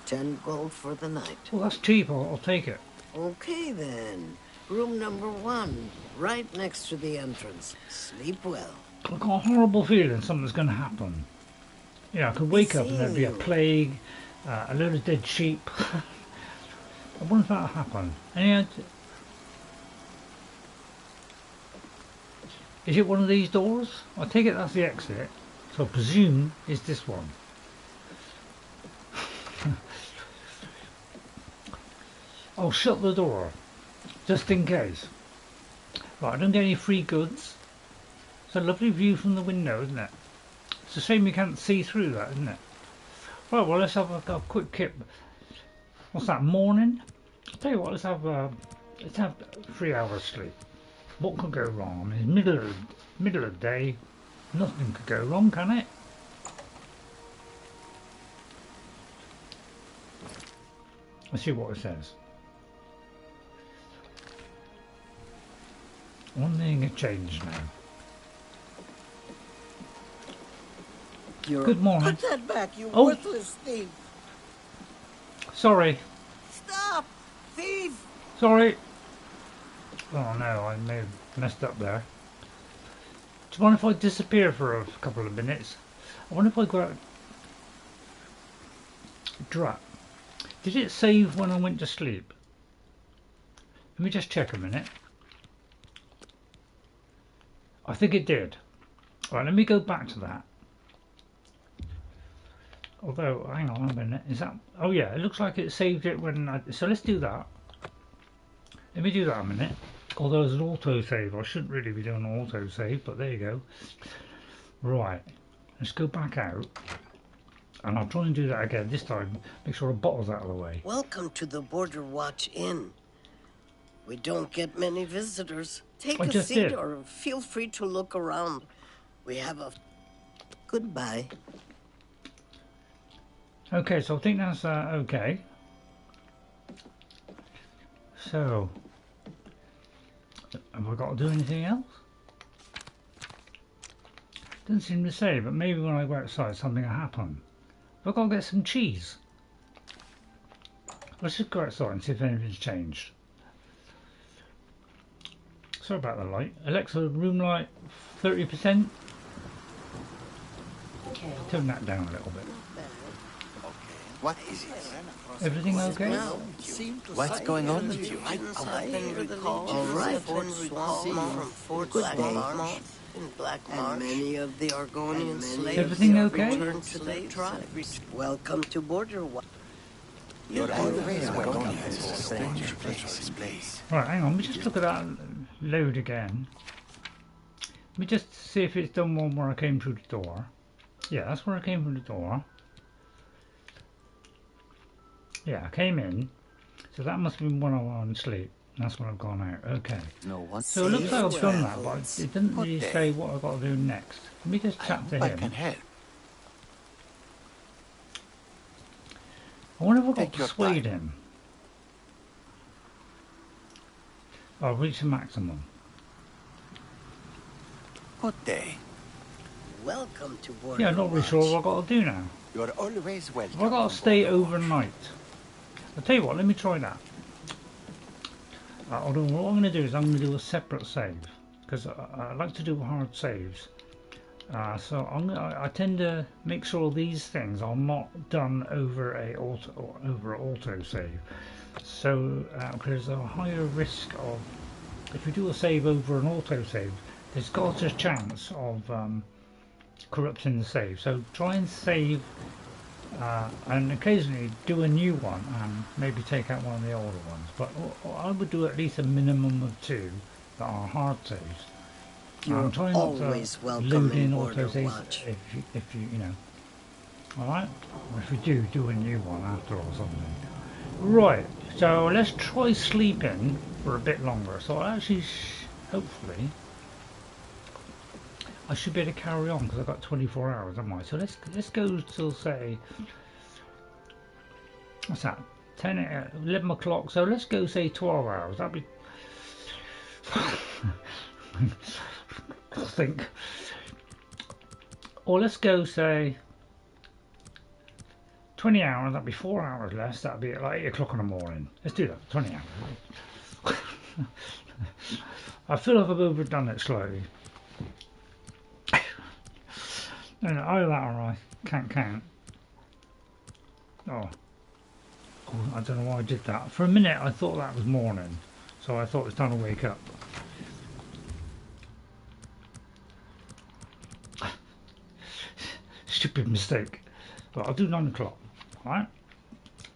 10 gold for the night. Well, that's cheap. I'll take it. Okay, then. Room number 1, right next to the entrance. Sleep well. I've got a horrible feeling something's going to happen. Yeah, I could wake up and there'd be a plague, a load of dead sheep. I wonder if that'll happen. Is it one of these doors? I take it that's the exit, so I presume it's this one. I'll shut the door, just in case. Right, I don't get any free goods. It's a lovely view from the window, isn't it? It's a shame you can't see through that, isn't it? Right, well, let's have a quick kip. What's that, morning? I'll tell you what, let's have 3 hours sleep. What could go wrong? I mean, middle of the day, nothing could go wrong, can it? Let's see what it says. One thing has changed now. Good morning. Put that back, you worthless thief. Sorry. Stop, thief. Sorry. Oh no, I may have messed up there. Do you mind if I disappear for a couple of minutes? I wonder if I go out. Drat. Did it save when I went to sleep? Let me just check a minute. I think it did. Alright, let me go back to that. Although, hang on a minute. Is that? Oh yeah, it looks like it saved it when I. So let's do that. Let me do that a minute. Although there's an auto-save, I shouldn't really be doing an auto-save, but there you go. Right, let's go back out. And I'll try and do that again, this time, make sure the bottle's out of the way. Welcome to the Border Watch Inn. We don't get many visitors. Take a seat or feel free to look around. We have a... Goodbye. Okay, so I think that's okay. So... have I got to do anything else? Doesn't seem to say, but maybe when I go outside something will happen. I've got to get some cheese. Let's just go outside and see if anything's changed. Sorry about the light. Alexa, room light 30%. Okay. Turn that down a little bit. What is it? Everything okay? What's going on with you? All right, from Black Marsh in Black Marsh. And many of the Argonian slaves everything okay? returned to their tribe. Welcome to Border Watch. Your Argonian is a strange place. Right, hang on. Let me just look at that load again. Let me just see if it's done one where I came through the door. Yeah, that's where I came through the door. Yeah, I came in, so that must have been when I was on sleep. That's when I've gone out. Okay. So it looks like I've done that, but it didn't really say what I've got to do next. Let me just chat to him. I can help. I wonder if I got persuade him. I'll reach the maximum. Good day. Welcome to Border Yeah, not really sure what I've got to do now. You're always welcome. Have I got to stay overnight? I'll tell you what, let me try that. What I'm going to do is I'm going to do a separate save. Because I like to do hard saves. So I tend to make sure these things are not done over a auto save. So there's a higher risk of, if you do a save over an auto save, there's got a chance of corrupting the save. So try and save and occasionally do a new one and maybe take out one of the older ones. But I would do at least a minimum of 2 that are hard saves. I'm trying not to load in auto saves if you know. Alright? If you do a new one after or something. Right, so let's try sleeping for a bit longer. So I actually, hopefully, I should be able to carry on because I've got 24 hours, haven't I? So let's go till say, what's that? 11 o'clock. So let's go say 12 hours. That'd be. I think. Or let's go say 20 hours. That'd be 4 hours less. That'd be at like 8 o'clock in the morning. Let's do that. 20 hours. I feel like I've overdone it slightly. No, either that or I can't count. Oh, I don't know why I did that. For a minute I thought that was morning, so I thought it was time to wake up. Stupid mistake. But I'll do 9 o'clock, alright?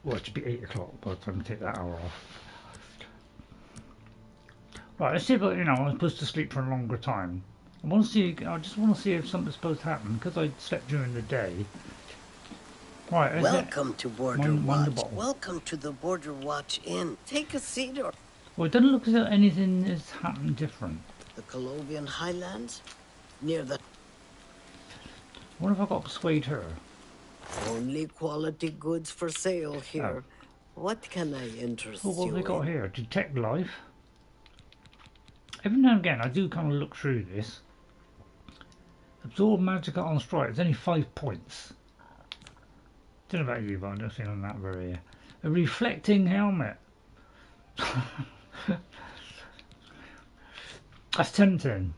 Well, it should be 8 o'clock by the time I take that hour off. Right, let's see if I'm supposed to sleep for a longer time. I just want to see if something's supposed to happen because I slept during the day. Right, welcome to Border Watch. Welcome to the Border Watch Inn. Take a seat or... Well, it doesn't look as though anything has happened different. The Colovian Highlands? Near the... What have I got to persuade her? Only quality goods for sale here. Oh. What can I interest you in? What have they got here? Detect life. Every now and again I do kind of look through this. Absorb magic on strike. It's only 5 points. Don't know about you, but I don't feel that very. A reflecting helmet. That's tempting.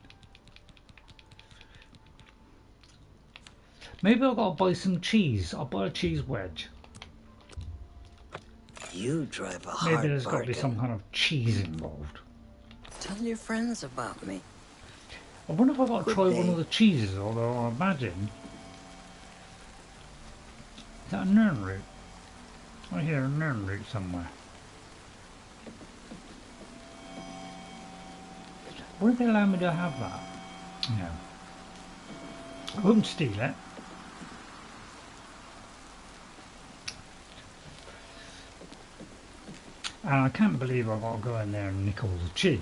Maybe I've got to buy some cheese. I'll buy a cheese wedge. You drive a hard Maybe there's got to be bargain. some kind of cheese involved. Tell your friends about me. I wonder if I've got to try one of the cheeses, although I imagine... Is that a Nern root? I hear a Nern root somewhere. Would they allow me to have that? No. I wouldn't steal it. And I can't believe I've got to go in there and nick all the cheese.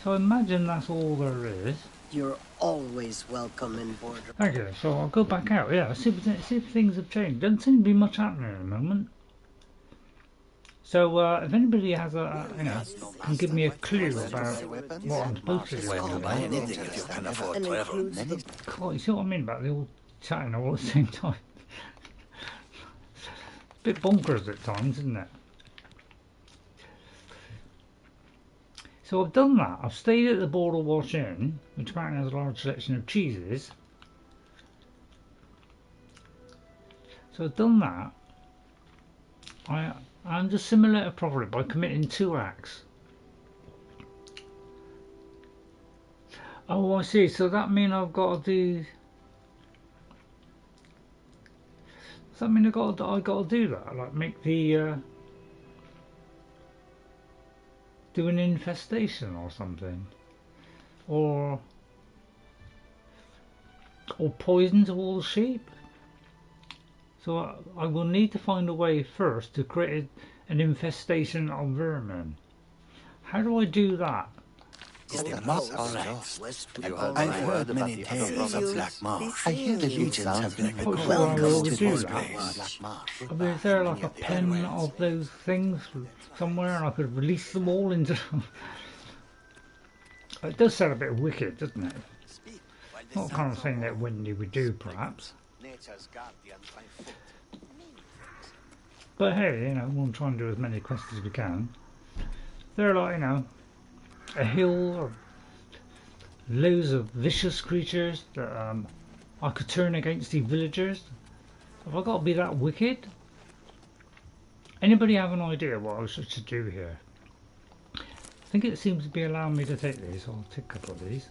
So I imagine that's all there is. You're always welcome in Border. Thank you. So I'll go back out. Yeah, see if things have changed. Doesn't seem to be much happening at the moment. So if anybody has can give me a clue about what I'm supposed to do. Well, buy anything if you can afford travel. God, you see what I mean about the all chatting all at the same time? Bit bonkers at times, isn't it? So I've done that. I've stayed at the Border Watch Inn, which apparently has a large selection of cheeses. So I've done that. I'm just simulate a profit by committing 2 acts. Oh, I see. So that means I've got to do. Does that mean I got to do that? Like make the do an infestation or something, or poison to all the sheep. So I will need to find a way first to create an infestation of vermin. How do I do that? Is the Oh, moss oh, all right? West I've heard many tales of Black Marsh. I hear the legions have been Quite sure I recalled will to do this that. place. I mean, is there like a pen of those things somewhere and I could release them all into... It does sound a bit wicked, doesn't it? Not the kind of thing that Wendy would do, perhaps. But hey, you know, we'll try and do as many quests as we can. They're like, you know, a hill of loads of vicious creatures that I could turn against the villagers. Have I got to be that wicked? Anybody have an idea what I should do here? I think it seems to be allowing me to take these, so I'll take a couple of these.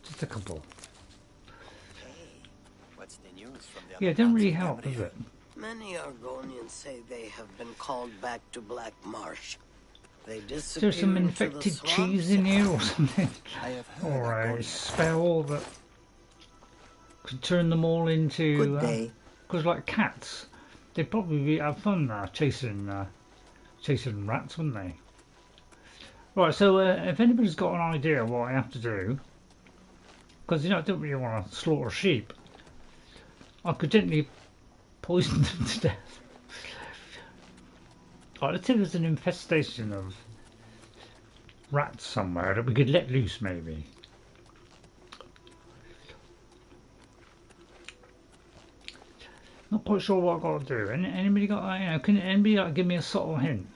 Just a couple. Yeah, it doesn't really help, does it? Many Argonians say they have been called back to Black Marsh. They Is there some infected cheese in here or something? Or a spell that could turn them all into... Because like cats, they'd probably have fun chasing rats, wouldn't they? Right, so if anybody's got an idea what I have to do, because, you know, I don't really want to slaughter sheep, I could gently poison them to death. Right, let's say there's an infestation of rats somewhere that we could let loose, maybe. Not quite sure what I've got to do. Anybody got, you know, can anybody like give me a subtle hint?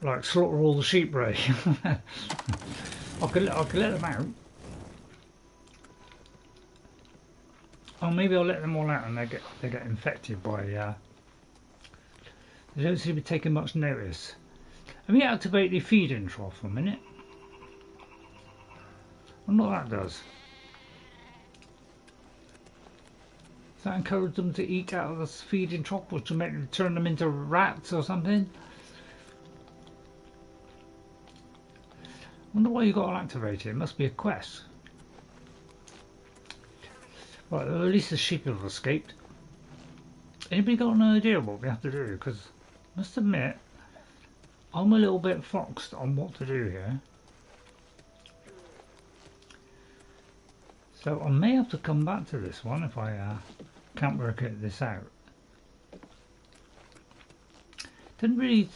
Like slaughter all the sheep, Ray. I could let them out. Oh, maybe I'll let them all out and they get infected by. They don't seem to be taking much notice. Let me activate the feeding trough for a minute. I wonder what that does. Does that encourage them to eat out of the feeding trough, or to make them turn them into rats or something? I wonder why you got to activate it. It must be a quest. Right, at least the sheep have escaped. Anybody got an idea what we have to do? Because I must admit, I'm a little bit foxed on what to do here. So I may have to come back to this one if I can't work this out. Doesn't really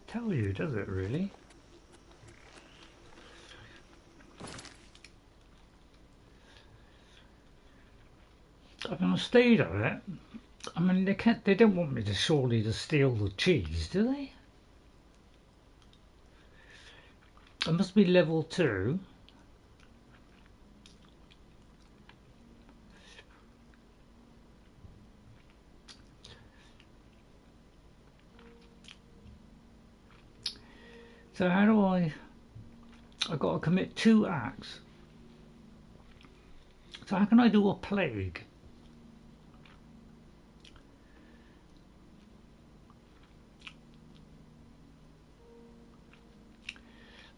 tell you, does it really? I've been stayed on it. I mean, they don't want me to surely to steal the cheese, do they? It must be level 2. So how do I've got to commit 2 acts. So how can I do a plague?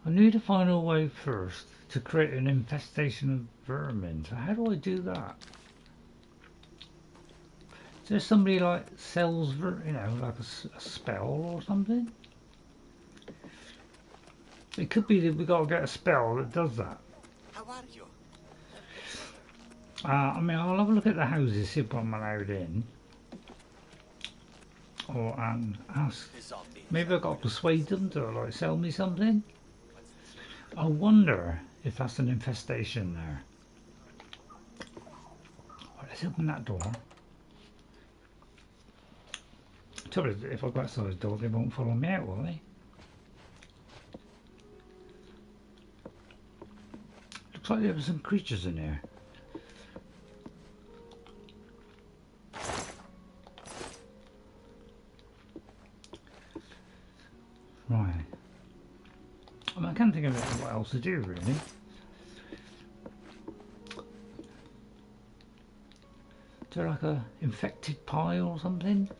I need to find a way first to create an infestation of vermin. So how do I do that? Is there somebody like sells, you know, like a spell or something? It could be that we got to get a spell that does that. How are you? I mean, I'll have a look at the houses, see if I'm allowed in. Or ask. Maybe I've got to persuade them to like sell me something. I wonder if that's an infestation there. Right, let's open that door. Trouble is, if I go outside the door, they won't follow me out, will they? Looks like there were some creatures in here. Right. I mean, I can't think of what else to do, really. Is there like a infected pie or something?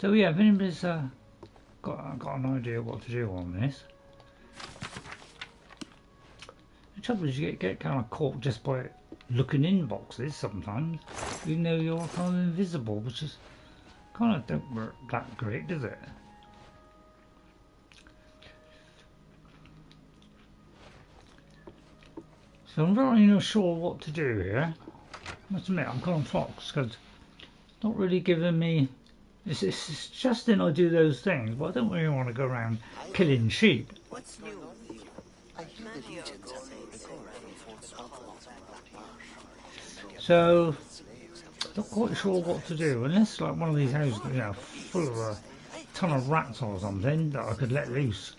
So yeah, if anybody's got an idea what to do on this. The trouble is you get kind of caught just by looking in boxes sometimes, even though you're kind of invisible, which is kind of don't work that great, does it? So I'm not really sure what to do here. I must admit, I'm kind of foxed because it's not really giving me. It's suggesting I do those things, but I don't really want to go around killing sheep. What's new? So, not quite sure what to do, unless like one of these houses, you know, full of a ton of rats or something that I could let loose.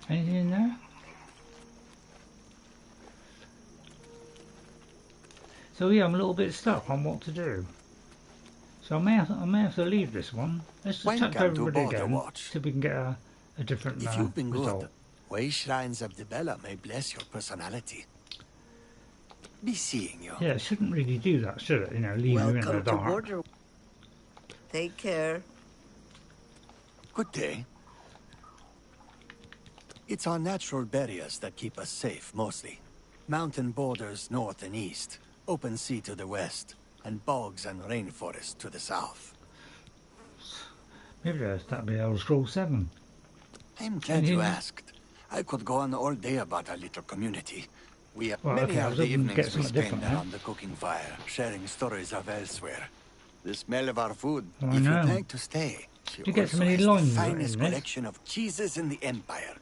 Anything in there? So yeah, I'm a little bit stuck on what to do. So I may have to leave this one. Let's just check everybody again, see if we can get a different if you've been result. good, way shrines of the Bella may bless your personality. Be seeing you. Yeah, it shouldn't really do that, should it? You know, leave you in the dark. Border. Take care. Good day. It's our natural barriers that keep us safe, mostly. Mountain borders north and east, open sea to the west, and bogs and rainforest to the south. Maybe that'd be Elder Scrolls 7. I'm glad you asked. I could go on all day about our little community. We have many of the evenings we spend around the cooking fire, sharing stories of elsewhere. The smell of our food. If you'd like to stay, she get so many also has lines the in finest this. collection of cheeses in the Empire.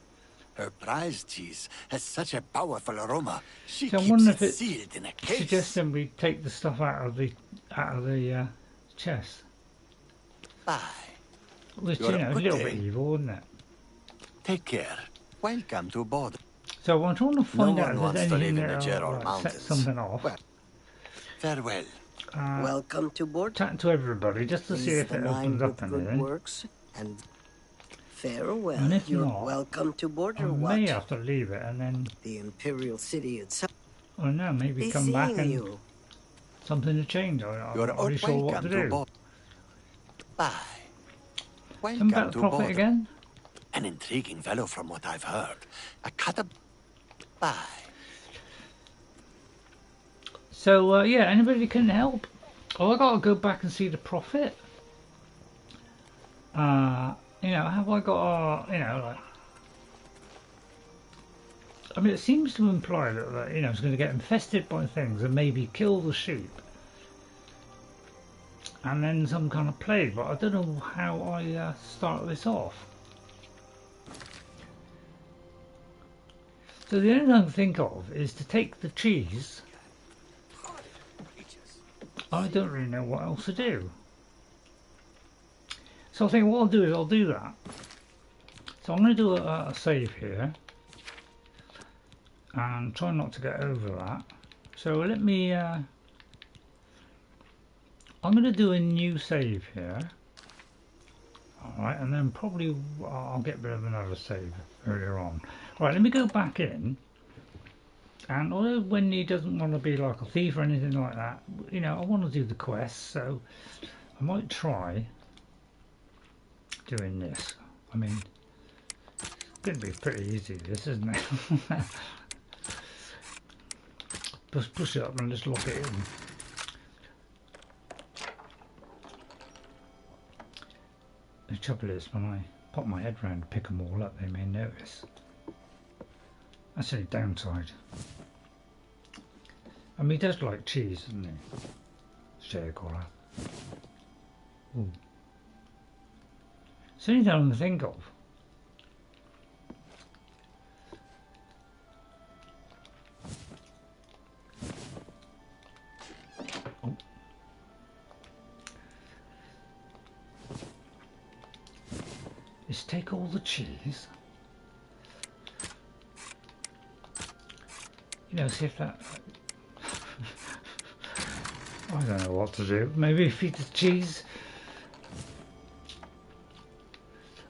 Her prized cheese has such a powerful aroma. She So I keeps wonder it if it's sealed in a case. suggesting we take the stuff out of the chest. Bye. Which, You're you know, is a little good bit day. evil, isn't it? Take care. Welcome to Border. So I'm trying to find No out one if wants there's to live anything in the that Chorrol will set Mountains. something off. Well, farewell. Welcome to Border. Chat to everybody just to see if it opens up anything. Works and farewell. And if You're not, welcome to Border I Watch. may have to leave it and then, The Imperial City itself. I don't know, maybe Be come back seeing and you. something to change. I'm You're not really sure what to welcome do. Border. Bye. Something about Welcome the to prophet Border. again? An intriguing fellow from what I've heard. A Bye. So, yeah, anybody can help? Oh, I gotta go back and see the prophet. You know, have I got, you know, like... I mean, it seems to imply that you know, it's going to get infested by things and maybe kill the sheep. And then some kind of plague, but I don't know how I start this off. So the only thing I can think of is to take the cheese. I don't really know what else to do. So I think what I'll do is I'll do that. So I'm going to do a save here. And try not to get over that. So let me... I'm going to do a new save here. Alright, and then probably I'll get rid of another save earlier on. Right, let me go back in. And although Wendy doesn't want to be like a thief or anything like that, you know, I want to do the quest, so I might try doing this. I mean, it's going to be pretty easy, this, isn't it? Just push it up and just lock it in. The trouble is, when I pop my head round to pick them all up, they may notice. That's the only downside. I mean, he does like cheese, doesn't he? Sheagorath. Ooh. It's the only thing I can think of. Oh. Is take all the cheese. You know, see if that... I don't know what to do. Maybe feed the cheese.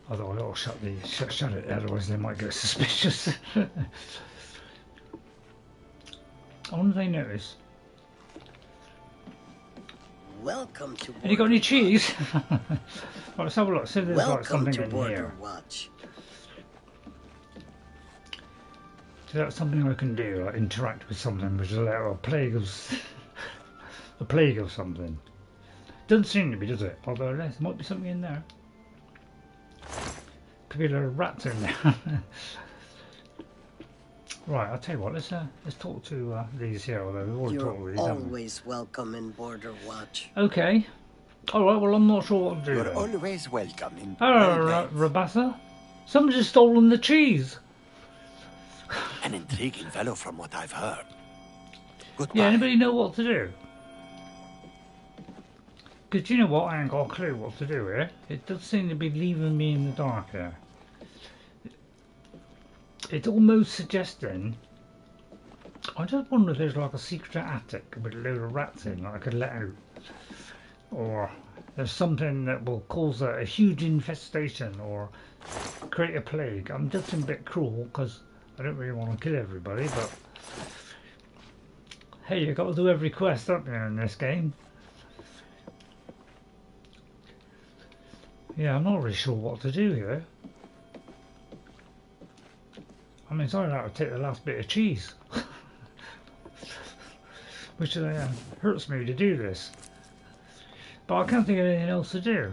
Although I ought to shut it, otherwise they might get suspicious. I wonder if they notice. Welcome to Have you got any cheese? Right, let's have a look. See if there's like something in Border here. Watch. So that's something I can do, like interact with something which is like a plague of something. Doesn't seem to be, does it? Although there might be something in there. Could be a lot of rats in there. Right, I'll tell you what. Let's talk to these here. Although we've already talked to these. You're always welcome in Border Watch. Okay. All right. Well, I'm not sure what to do. You're always welcome in. Hello, K'Bassa. Someone's just stolen the cheese. An intriguing fellow, from what I've heard. Goodbye. Yeah. Anybody know what to do? Because you know what, I ain't got a clue what to do here. It does seem to be leaving me in the dark here. It's almost suggesting... I just wonder if there's like a secret attic with a load of rats in that I could let out. Or there's something that will cause a huge infestation or create a plague. I'm just a bit cruel because I don't really want to kill everybody, but... Hey, you've got to do every quest, haven't you, in this game? Yeah, I'm not really sure what to do here. I mean, sorry that would take the last bit of cheese. Which hurts me to do this. But I can't think of anything else to do.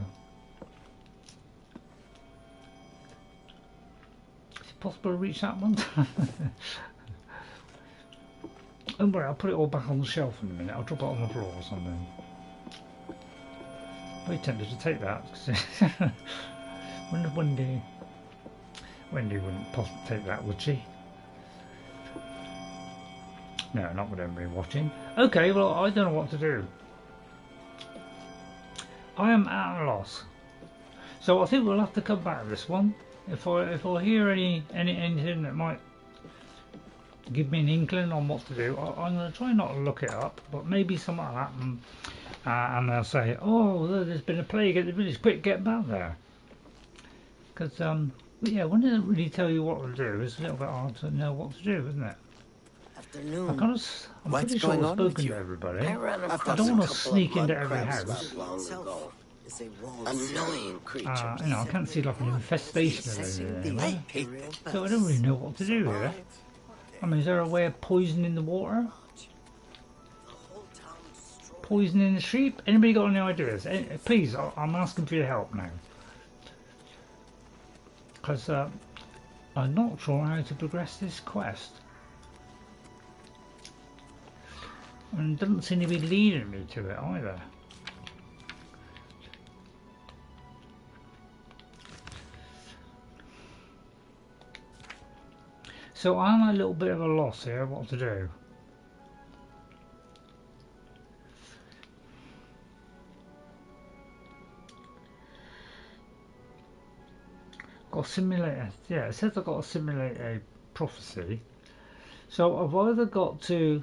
Is it possible to reach that one? Don't worry, I'll put it all back on the shelf in a minute. I'll drop it on the floor or something. I'm tempted to take that. Wonder if Wendy wouldn't possibly take that, would she? No, not with everybody watching. Okay, well, I don't know what to do. I am at a loss. So I think we'll have to come back to this one. If I hear anything that might give me an inkling on what to do, I'm going to try not to look it up, but maybe something will happen. And they'll say, oh, there's been a plague at the village, quick, get back there. Because, yeah, when they don't really tell you what to do, it's a little bit hard to know what to do, isn't it? Afternoon. What's I'm pretty sure going I've on with spoken you? to everybody. I don't want to sneak into every house. Annoying creature. You know, I can't see like an infestation of anything anywhere. So I don't really know what to do here. I mean, is there a way of poisoning the water? Poisoning the sheep? Anybody got any ideas? Please, I'm asking for your help now. Because I'm not sure how to progress this quest. And it doesn't seem to be leading me to it either. So I'm a little bit of a loss here, what to do. Got to simulate, yeah, it says I've got to simulate a prophecy. So I've either got to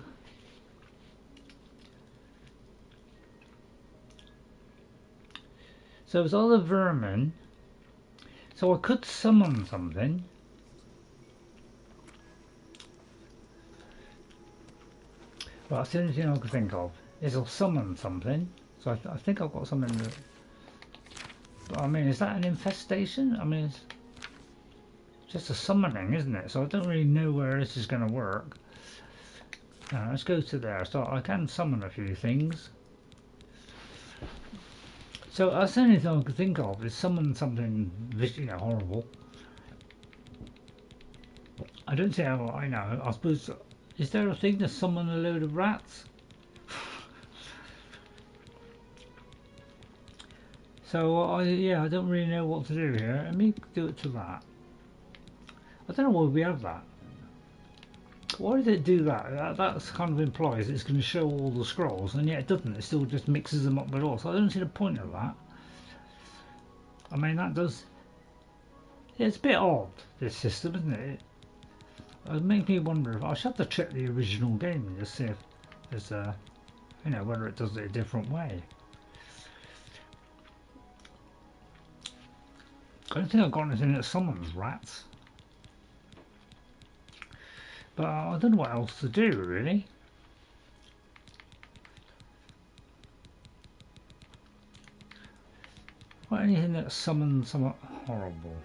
so it's either vermin, so I could summon something. Well, that's the only thing I could think of, is I'll summon something. So I think I've got something that, but I mean, is that an infestation? I mean, it's just a summoning, isn't it? So I don't really know where this is going to work. Let's go to there. So I can summon a few things. So that's the only thing I could think of, is summon something, you know, horrible. I don't see how, I know, I suppose, is there a thing to summon a load of rats? So yeah, I don't really know what to do here. Let me do it to that. I don't know why we have that. Why did it do that? That kind of implies it's going to show all the scrolls, and yet it doesn't. It still just mixes them up with all. So I don't see the point of that. I mean, that does. Yeah, it's a bit odd, this system, isn't it? It makes me wonder if I should have to check the original game and just see if there's you know, whether it does it a different way. I don't think I've got anything that summons rats. But I don't know what else to do, really. Or anything that summons something horrible.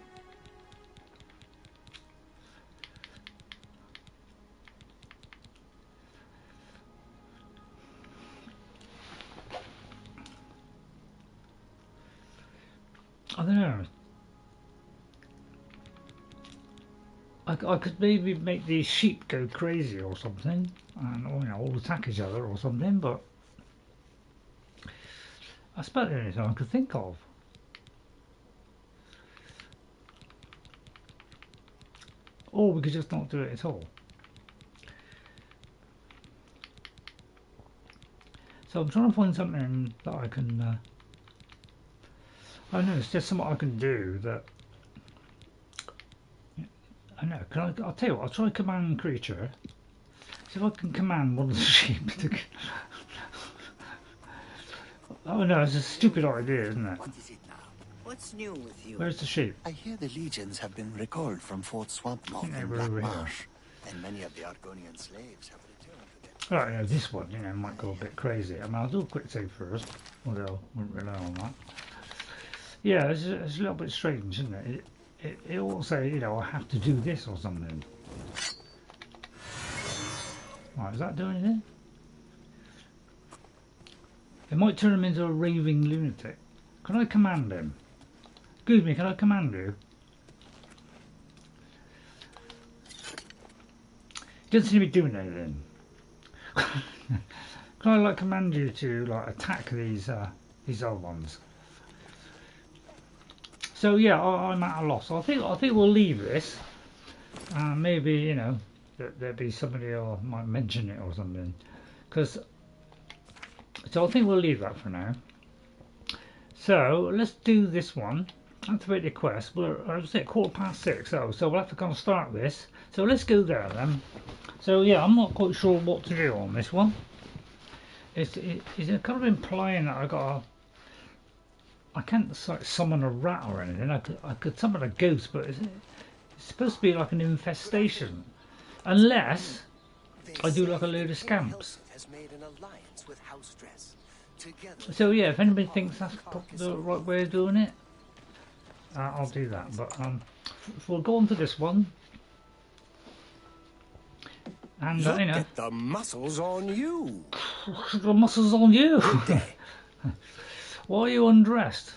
I don't know. I could maybe make these sheep go crazy or something, and or, you know, all attack each other or something. But that's about the only thing I could think of. Or we could just not do it at all. So I'm trying to find something that I can. I don't know. It's just something I can do that. I know. I'll tell you what. I'll try command creature. See if I can command one of the sheep to. Oh no, it's a stupid idea, isn't it? What is it now? What's new with you? Where's the sheep? I hear the legions have been recalled from Fort Swampmouth Yeah, in we're Black over here. Marsh, and many of the Argonian slaves have returned to their... Right, this one, might go a bit crazy. I mean, I'll do a quick save first, although I wouldn't rely on that. Yeah, it's a little bit strange, isn't it? It will say, I have to do this or something. Right, does that do anything? It might turn him into a raving lunatic. Can I command him? Excuse me, can I command you? He doesn't seem to be doing anything. Can I command you to attack these other ones? So yeah, I'm at a loss. I think we'll leave this. Maybe there'll be somebody who might mention it or something. So I think we'll leave that for now. So let's do this one. Activate the quest. Well, it's at 6:15. So we'll have to kind of start this. So let's go there then. So yeah, I'm not quite sure what to do on this one. It's kind of implying that I can't summon a rat or anything. I could summon a ghost, but it's supposed to be like an infestation, unless I do like a load of scamps. So yeah, if anybody thinks that's the right way of doing it, I'll do that. But we'll go on to this one, and Look at the muscles on you. The muscles on you. Why are you undressed?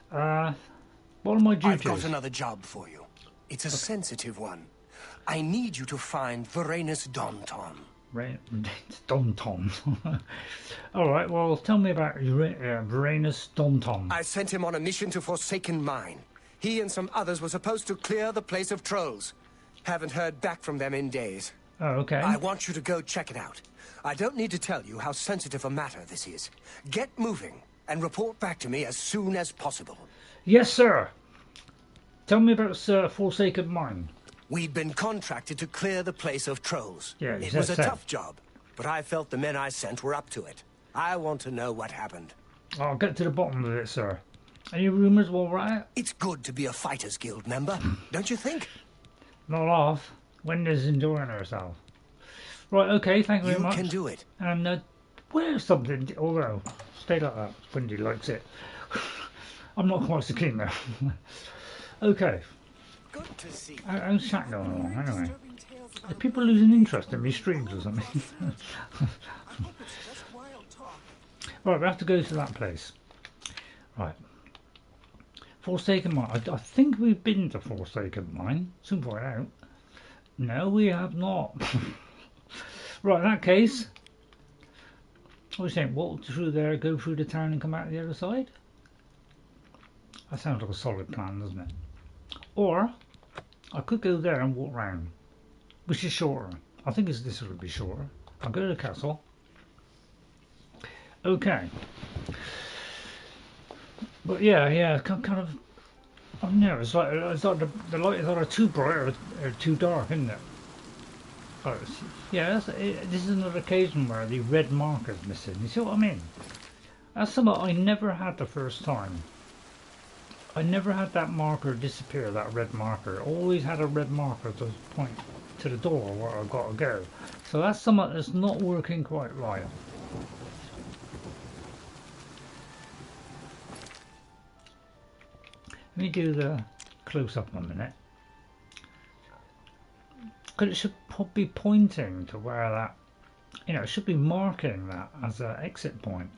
What are my duties? I've got another job for you. It's a sensitive one. I need you to find Varanus Daunton. Daunton. Alright, well, tell me about Varanus Daunton. I sent him on a mission to Forsaken Mine. He and some others were supposed to clear the place of trolls. Haven't heard back from them in days. Oh, okay. I want you to go check it out. I don't need to tell you how sensitive a matter this is. Get moving and report back to me as soon as possible. Yes, sir. Tell me about Forsaken Mine. We'd been contracted to clear the place of trolls. Yeah, it was a tough job, but I felt the men I sent were up to it. I want to know what happened. I'll get to the bottom of it, sir. Any rumours while we're at it? It's good to be a Fighters Guild member, don't you think? Not off. Wendy's enjoying herself. Right, okay, thank you very much. You can do it. And where's something, although, stay like that, Wendy likes it. I'm not quite so keen there. Okay. Good to see you. How's chat going along, anyway? Are people losing interest in me streams or something? Right, we have to go to that place. Right. Forsaken Mine. I think we've been to Forsaken Mine. Soon find out. No, we have not. Right, in that case, what are you saying? Walk through there, go through the town and come out the other side? That sounds like a solid plan, doesn't it? Or, I could go there and walk round, which is shorter. I think this would be shorter. I'll go to the castle. Okay. But yeah, kind of, I don't know, it's like the light is either too bright or too dark, isn't it? Oh, yeah, this is another occasion where the red marker is missing. You see what I mean? That's something I never had the first time. I never had that marker disappear, that red marker. I always had a red marker to point to the door where I've got to go. So that's something that's not working quite right. Let me do the close-up in a minute. Because it should be pointing to where that, it should be marking that as an exit point.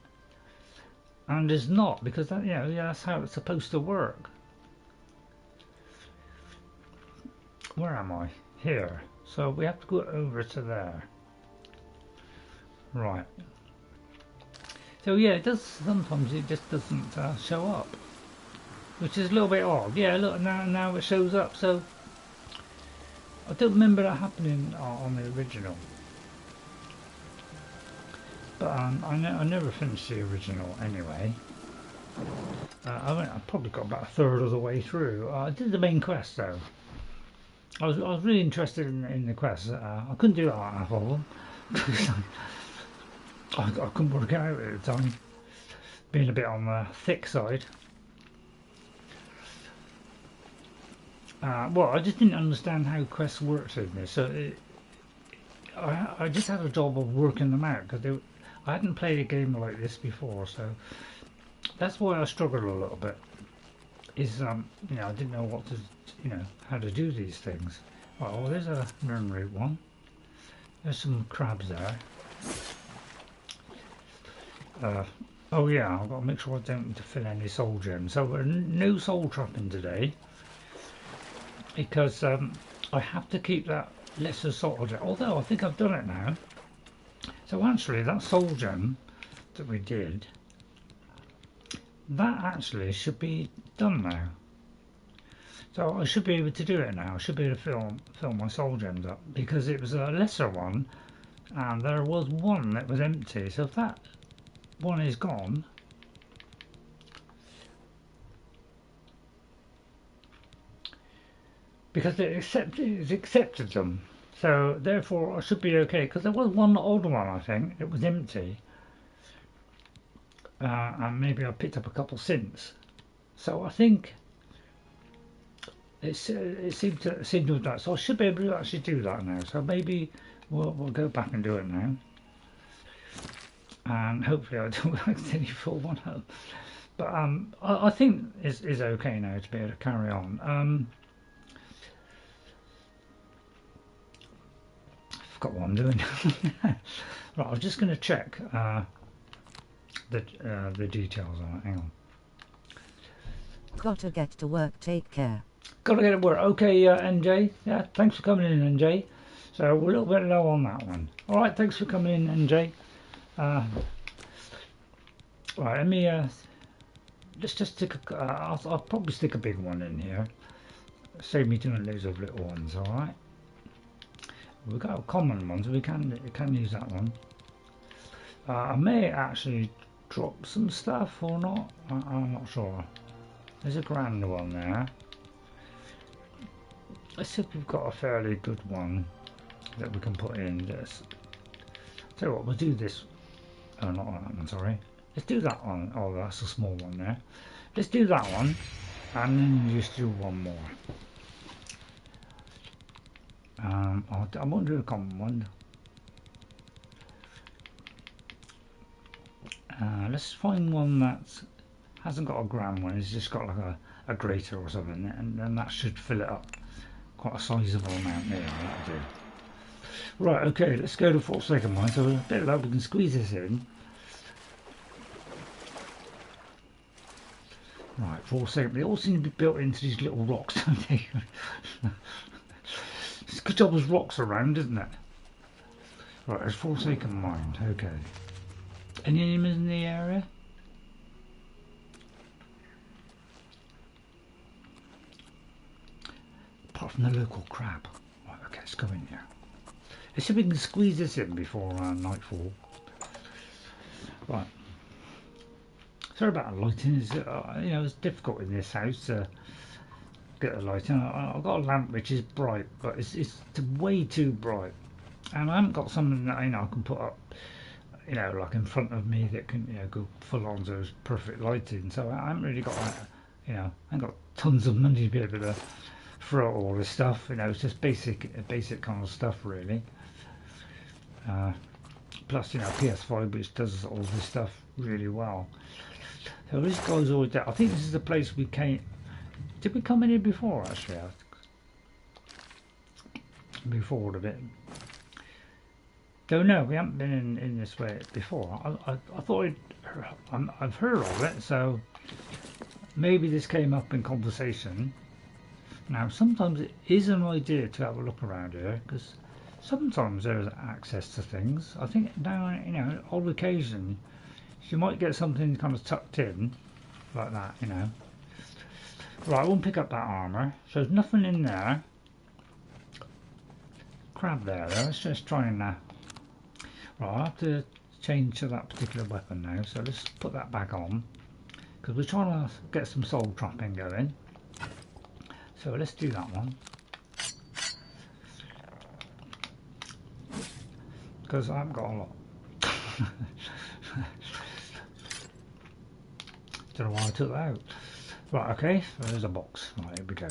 and it's not, because that, yeah, that's how it's supposed to work. Where am I? Here. So we have to go over to there. Right. So yeah, it does, sometimes it just doesn't show up, which is a little bit odd. Yeah, look, now it shows up. So I don't remember that happening on the original, but I never finished the original anyway. I probably got about a third of the way through. I did the main quest though. I was really interested in the quests. I couldn't do half of them because I couldn't work it out at the time, being a bit on the thick side. Well, I just didn't understand how quests worked in this, so I just had a job of working them out, because I hadn't played a game like this before, so that's why I struggled a little bit. Is you know, I didn't know what to, you know, how to do these things. Oh, there's a run route one. There's some crabs there. Oh yeah, I've got to make sure I don't need to fill any soul gems. So we're no soul trapping today, because I have to keep that lesser soul gem. Although I think I've done it now. So actually, that soul gem that we did, that actually should be done now. So I should be able to do it now. I should be able to fill my soul gems up, because it was a lesser one, and there was one that was empty. So if that one is gone, because it accepted them, so therefore I should be okay, because there was one old one, I think it was empty, and maybe I picked up a couple since, so I think it seemed to have done. So I should be able to actually do that now, so maybe we'll go back and do it now, and hopefully I don't accidentally fill one up, but I think it's okay now to be able to carry on. Forgot what I'm doing. Right, I'm just going to check the details on it. Hang on. Gotta get to work. Take care. Gotta get to work. Okay, NJ. Yeah, thanks for coming in, NJ. So we're a little bit low on that one. All right, thanks for coming in, NJ. Right, let me just stick. I'll probably stick a big one in here. Save me doing loads of little ones. All right. We've got a common one, so we can use that one. I may actually drop some stuff or not. I'm not sure. There's a grand one there. Let's see if we've got a fairly good one that we can put in this. Tell you what, we'll do this. Oh, not that one, sorry. Let's do that one. Oh, that's a small one there. Let's do that one, and then just do one more. I won't do a common one. Let's find one that hasn't got a grand one. It's just got like a grater or something, and then that should fill it up. Quite a sizable amount there. That'll do. Right, okay, let's go to Forsaken Mine. So a bit of luck, we can squeeze this in. Right, Forsaken. They all seem to be built into these little rocks, don't they? It's a good job there's rocks around, isn't it? Right, there's Forsaken Mine. Okay. Any enemies in the area? Apart from the local crab. Right, okay, let's go in here. Let's see if we can squeeze this in before nightfall. Right. Sorry about the lighting. It's, you know, it's difficult in this house to get the lighting. I've got a lamp which is bright, but it's way too bright, and I haven't got something that, you know, I can put up, you know, like in front of me that can, you know, go full on to perfect lighting. So I haven't really got that, you know, I haven't got tons of money to be able to throw all this stuff. You know, it's just basic kind of stuff really. Plus, you know, PS5 which does all this stuff really well. So this guy's always there. I think this is the place we came. Did we come in here before, actually? Before a bit. Oh no, we haven't been in this way before. I thought I've heard of it, so maybe this came up in conversation. Now, sometimes it is an idea to have a look around here, because sometimes there's access to things. I think down, you know, on occasion, you might get something kind of tucked in, like that, you know. Right, I won't pick up that armour, so there's nothing in there. Crab there, though. Let's just try and... right, I have to change to that particular weapon now, so let's put that back on, because we're trying to get some soul trapping going. So let's do that one, because I haven't got a lot. Don't know why I took that out. Right, okay, so there's a box. Right, here we go.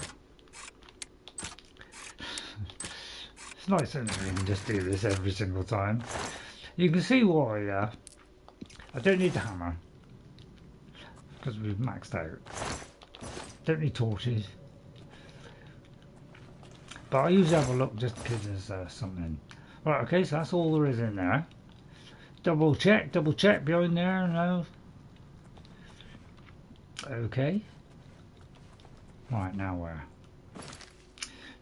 It's nice that we can just do this every single time. You can see why I don't need the hammer, because we've maxed out. Don't need torches. But I usually have a look just in case there's something. Right, okay, so that's all there is in there. Double check behind there, no. Okay. Right, now where?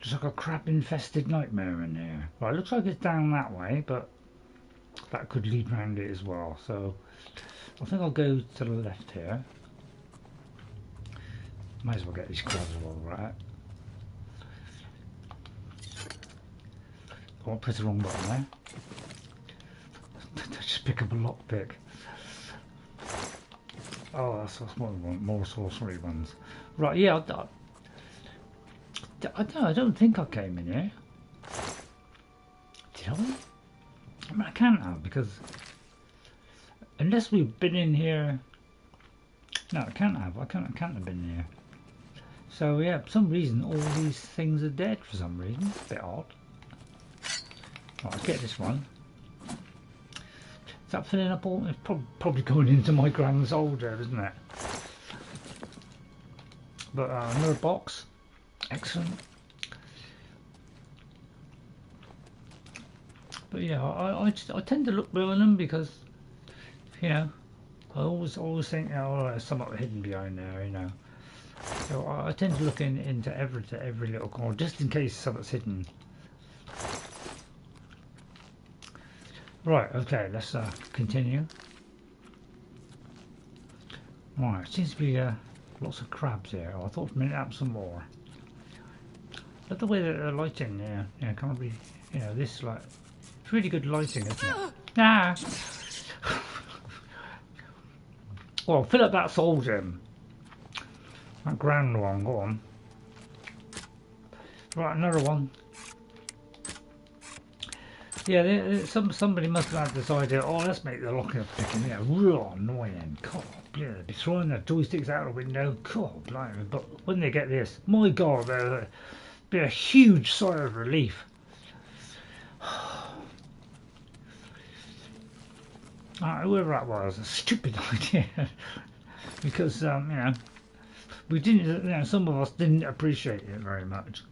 Just like a crab infested nightmare in there. Right, looks like it's down that way, but that could lead round it as well. So I think I'll go to the left here. Might as well get these crabs while we're at it. Oh, I pressed the wrong button there. Just pick up a lockpick. Oh, that's what I want. More sorcery ones. Right, yeah. I don't think I came in here. Did I? I mean, I can't have, because unless we've been in here. No, I can't have. I can't have been here. So yeah, for some reason all these things are dead. For some reason, a bit odd. Right, I'll get this one. Is that filling up all? It's probably going into my grand soldier, isn't it? But another box. Excellent. But yeah, I tend to look behind them, because, you know, I always think, oh, there's something hidden behind there, you know. So I tend to look into every little corner, just in case something's hidden. Right, okay, let's continue. Right, seems to be lots of crabs here. Oh, I thought for a minute I'd have some more. Look the way that they're lighting there. Yeah, can't be, you know, this like, it's really good lighting, isn't it? Ah! Well, fill up that soul gem. That grand one, go on. Right, another one. Yeah, somebody must have had this idea. Oh, let's make the locking picking. Yeah, real annoying. God, yeah, they'd be throwing their joysticks out the window. God, blimey. But when they get this, my God, there'll be a huge sigh of relief. Whoever that was, a stupid idea. Because you know, we didn't. You know, some of us didn't appreciate it very much.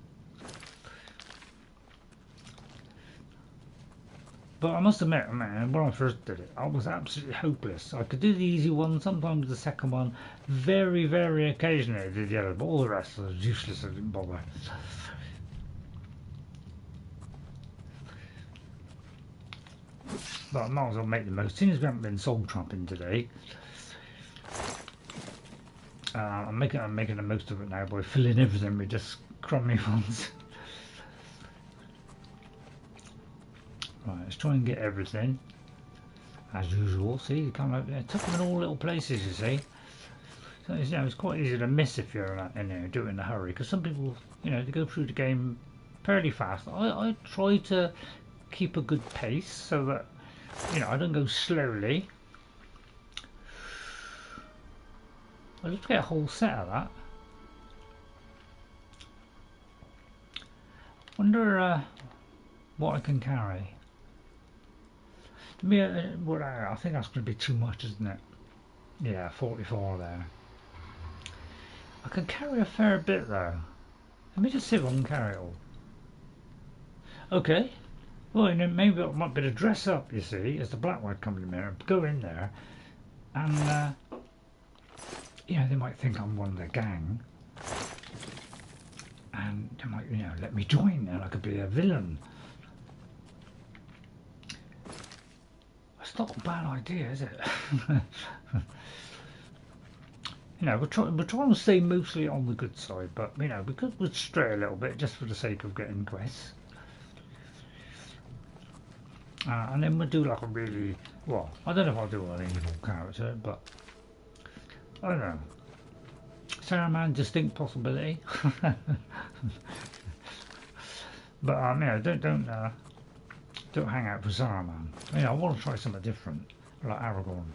But I must admit, man, when I first did it, I was absolutely hopeless. I could do the easy one, sometimes the second one, very, very occasionally I did the other, but all the rest was useless. I didn't bother. But I might as well make the most. Since we haven't been soul trapping today, I'm making the most of it now by filling everything with just crummy ones. Right, let's try and get everything as usual. See, you kind of tuck them in all little places. You see, so it's, you know, it's quite easy to miss if you're in there, do it in a hurry. Because some people, you know, they go through the game fairly fast. I try to keep a good pace so that, you know, I don't go slowly. Well, let's get a whole set of that. Wonder what I can carry. Well, I think that's going to be too much, isn't it? Yeah, 44 there. I can carry a fair bit though. Let me just see if I can carry it all. Okay. Well, you know, maybe I might be able to dress up, you see, as the Blackwood company member, go in there, and you know, they might think I'm one of their gang, and they might, you know, let me join, and I could be a villain. It's not a bad idea, is it? You know, we're trying to stay mostly on the good side, but you know, we could stray a little bit just for the sake of getting quests. And then we'll do like a really, well, I don't know if I'll do an evil character, but I don't know. Saruman, distinct possibility. But you know, don't hang out for Saruman. You know, I want to try something different, like Aragorn.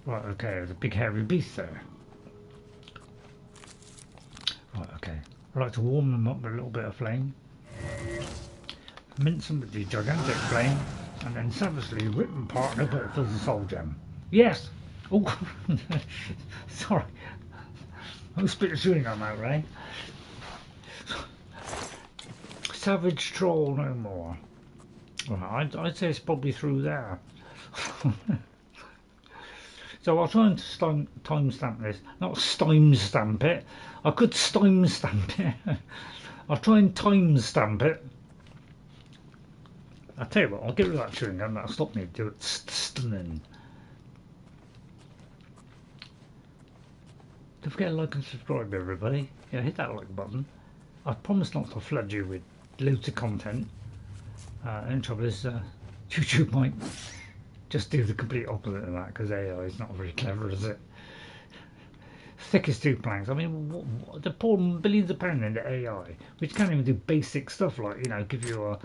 Right, okay, there's a big hairy beast there. Right, okay. I like to warm them up with a little bit of flame. Mince them with the gigantic flame, and then savagely rip them apart and open it fills the soul gem. Yes! Oh, sorry. I'll spit the chewing gum out, Ray. Savage troll no more. Well, I'd say it's probably through there. So I'll try and timestamp this. Not timestamp it. I could timestamp it. I'll try and timestamp it. I'll tell you what, I'll get rid of that chewing gum. That'll stop me doing it stunning. Don't forget to like and subscribe, everybody. Yeah, hit that like button. I promise not to flood you with loads of content. And the trouble is, YouTube might just do the complete opposite of that, because AI is not very clever, is it? Thick as two planks. I mean, the poor billions of pounds into AI, which can't even do basic stuff like, you know, give you a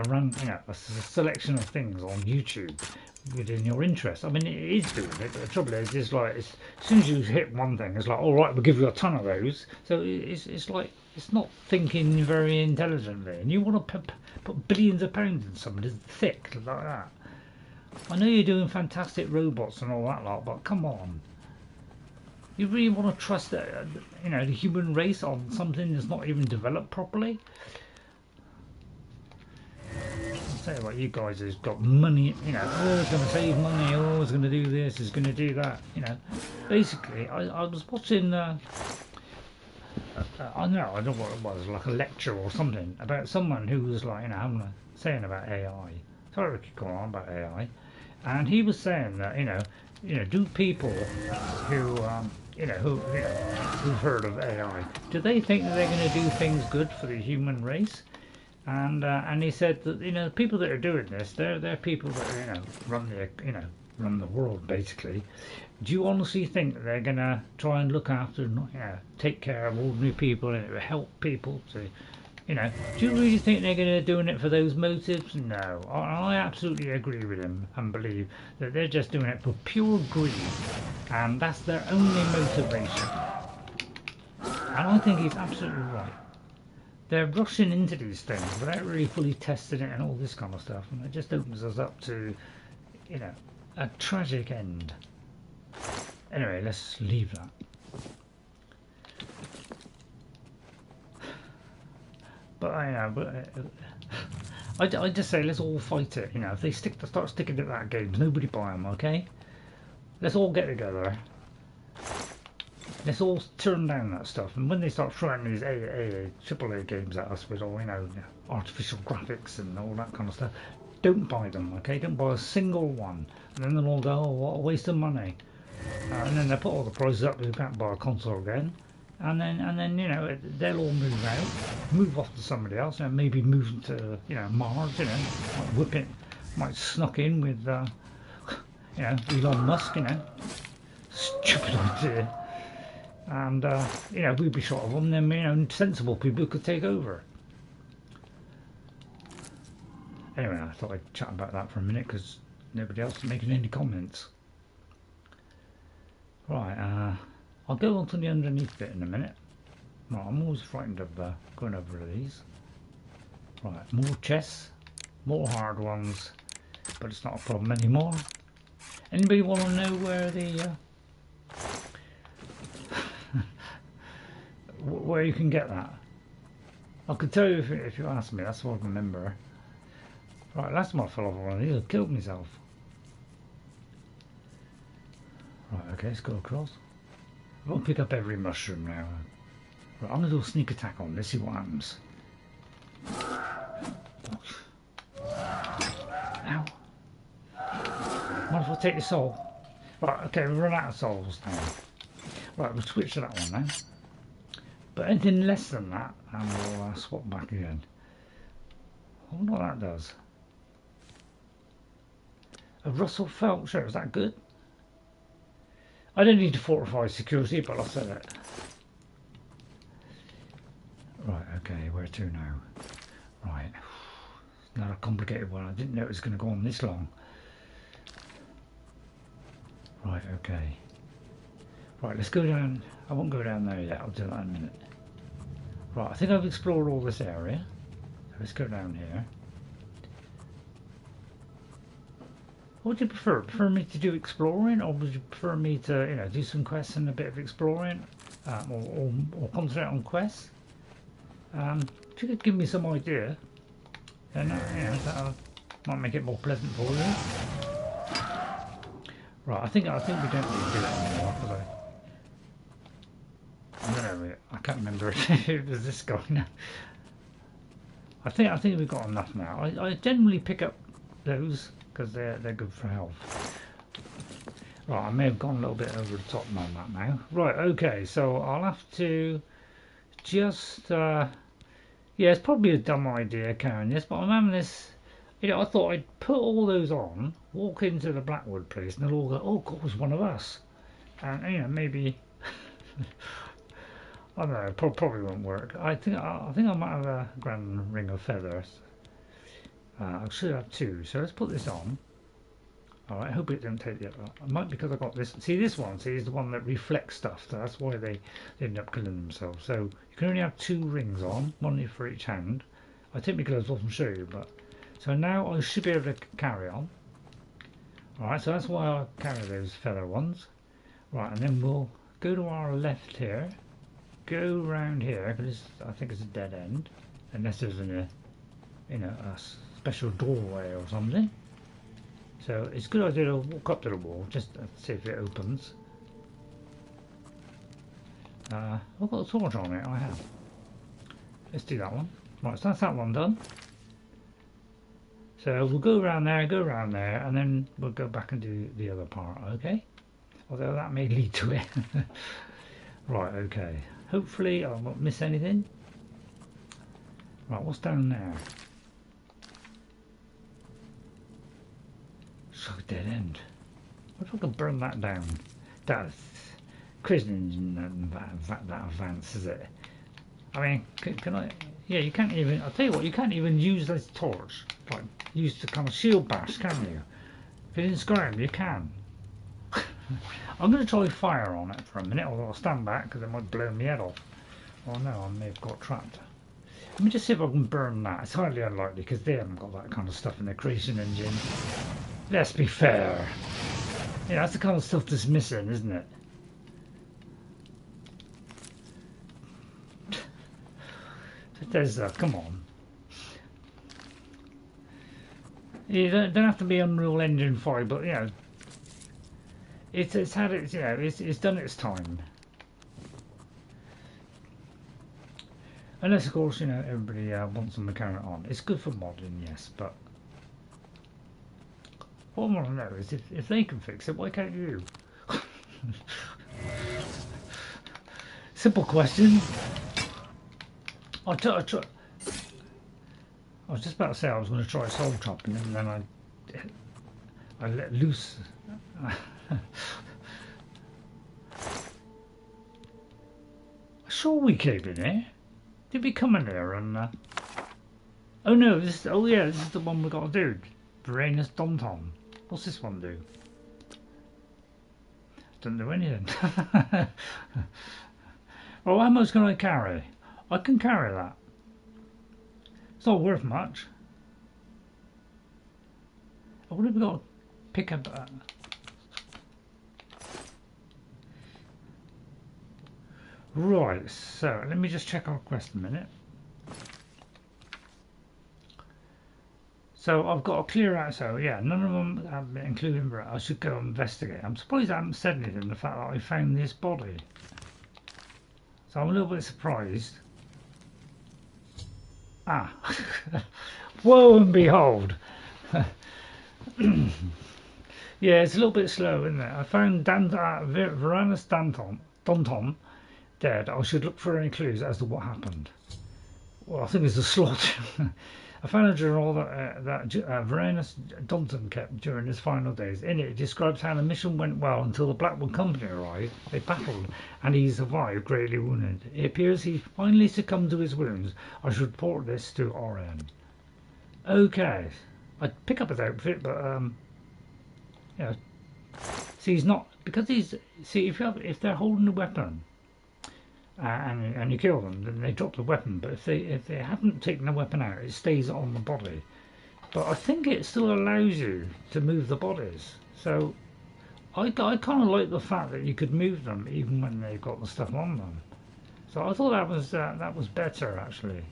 run, you know, a selection of things on YouTube within your interest. I mean, it is doing it, but the trouble is, it's like, as soon as you hit one thing, it's like, all right, we'll give you a ton of those. So it's like, it's not thinking very intelligently, and you want to put billions of pounds in something that's thick like that. I know you're doing fantastic robots and all that lot, but come on. You really want to trust that, you know, the human race on something that's not even developed properly? I'll tell you what, you guys has got money, you know, oh, it's going to save money, oh, it's going to do this, it's going to do that, you know. Basically, I was watching, I don't know what it was, like a lecture or something, about someone who was like, you know, saying about AI. Sorry to keep going on about AI. And he was saying that, you know, do people who, who've heard of AI, do they think that they're going to do things good for the human race? And he said that, you know, the people that are doing this, they're people that, you know, run the world basically. Do you honestly think that they're going to try and look after, you know, take care of ordinary people and help people to, you know, do you really think they're going to be doing it for those motives? No. I absolutely agree with him and believe that they're just doing it for pure greed, and that's their only motivation. And I think he's absolutely right. They're rushing into these things without really fully testing it and all this kind of stuff, and it just opens us up to, you know, a tragic end. Anyway, let's leave that. But I just say let's all fight it. You know, if they start sticking to that games, nobody buy them. Okay, let's all get together. Let's all turn down that stuff. And when they start throwing these AAA games at us with all, you know, artificial graphics and all that kind of stuff, don't buy them. Okay, don't buy a single one. And then they'll all go, oh, what a waste of money. And then they put all the prices up. You can't buy a console again. And then you know, they'll all move out, move off to somebody else, and maybe move to, you know, Mars, you know, might snuck in with, you know, Elon Musk, you know, stupid idea, and you know, we'd be short of them. Then, you know, sensible people could take over. Anyway, I thought I'd chat about that for a minute because nobody else is making any comments. Right, I'll go on to the underneath bit in a minute. Right, I'm always frightened of going over these. Right, more chests, more hard ones, but it's not a problem anymore. Anybody want to know where the where you can get that? I could tell you if you ask me. That's what I remember. Right, last time I fell off one of these, I killed myself. Right, okay, let's go across. I won't pick up every mushroom now. Right, I'm going to do a sneak attack on this, see what happens. Ow. Might as well take the soul. Right, okay, we've run out of souls now. Right, we'll switch to that one now. But anything less than that, and we'll swap back again. I wonder what that does. A Russell Felt shirt, is that good? I don't need to fortify security, but I'll set it. Right, okay, where to now? Right. It's not a complicated one. I didn't know it was going to go on this long. Right, okay. Right, let's go down. I won't go down there yet. I'll do that in a minute. Right, I think I've explored all this area. So let's go down here. What do you prefer? Prefer me to do exploring, or would you prefer me to, you know, do some quests and a bit of exploring, or concentrate on quests? If you could give me some idea, then you know, that might make it more pleasant for you. Right, I think we don't need to do that anymore, because I don't know. I can't remember if it was this guy now. I think we've got enough now. I generally pick up those because they're good for health. Right, I may have gone a little bit over the top on that now. Right, okay, so I'll have to just yeah, it's probably a dumb idea carrying this, but I'm having this, you know, I thought I'd put all those on, walk into the Blackwood place, and they'll all go, oh God, it was one of us. And you know, maybe I don't know, probably won't work. I think I might have a grand ring of feathers. I should have two, so let's put this on. Alright, I hope it didn't take the other. It might, because I got this. See, this one, see, is the one that reflects stuff, so that's why they end up killing themselves. So you can only have 2 rings on, one for each hand. I take my gloves off and show you, but so now I should be able to carry on. Alright, so that's why I carry those feather ones. Right, and then we'll go to our left here, go round here, because I think it's a dead end, unless there's a special doorway or something. So it's a good idea to walk up to the wall, just to see if it opens. I've got a torch on it, I have. Let's do that one. Right, so that's that one done. So we'll go around there, and then we'll go back and do the other part, okay? Although that may lead to it. Right, okay. Hopefully I won't miss anything. Right, what's down there? So dead end. What if I can burn that down? That's crazy that advance, is it? I mean, can I? Yeah, you can't even. I'll tell you what, you can't even use this torch. Like, use the kind of shield bash, can you? If you didn't scram, you can. I'm going to try fire on it for a minute, although I'll stand back because it might blow my head off. Oh no, I may have got trapped. Let me just see if I can burn that. It's highly unlikely because they haven't got that kind of stuff in their creation engine. Let's be fair. Yeah, that's the kind of stuff that's missing, isn't it? There's come on. You don't have to be Unreal Engine 5, but you know, it's had its, you know, it's done its time. Unless of course, you know, everybody wants them to carry it on. It's good for modding, yes, but what I want to know is if they can fix it, why can't you? Simple question. I was just about to say I was going to try soul chopping, and then I let loose. Sure, we came in here. Did we come in here and? Oh no! This. Oh yeah, this is the one we got to do. Varanus Domtom. What's this one do? Doesn't do anything. Well, how much can I carry? I can carry that. It's not worth much. What have we got to pick up? Right, so let me just check our quest a minute. So I've got to clear out. So yeah, none of them have been including. I should go investigate. I'm surprised I haven't said anything. The fact that I found this body. So I'm a little bit surprised. Ah, woe and behold. Yeah, it's a little bit slow, isn't it? I found Varanus Danton dead. I should look for any clues as to what happened. Well, I think it's a slaughter. I found a journal that Varanus Danton kept during his final days. In it describes how the mission went well until the Blackwood Company arrived. They battled and he survived, greatly wounded. It appears he finally succumbed to his wounds. I should report this to Oreyn. Okay. I'd pick up his outfit, but you know, see, he's not, because he's, see, if they're holding a weapon and you kill them, then they drop the weapon. But if they haven't taken the weapon out, it stays on the body. But I think it still allows you to move the bodies. So I kind of like the fact that you could move them even when they've got the stuff on them. So I thought that was better, actually.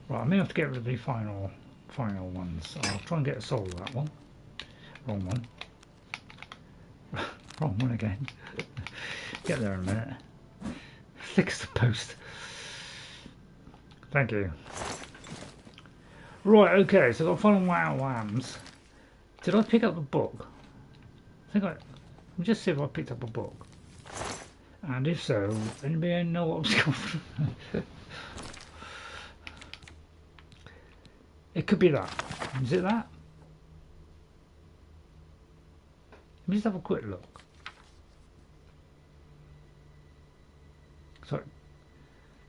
Right, I may have to get rid of the final ones. I'll try and get a soul of that one. Wrong one. Wrong one again. Get there in a minute. Fix the post. Thank you. Right, okay, so I've got final whams. Did I pick up the book? I think let me just see if I picked up a book. And if so, anybody know what was going on? It could be that. Is it that? Let me just have a quick look.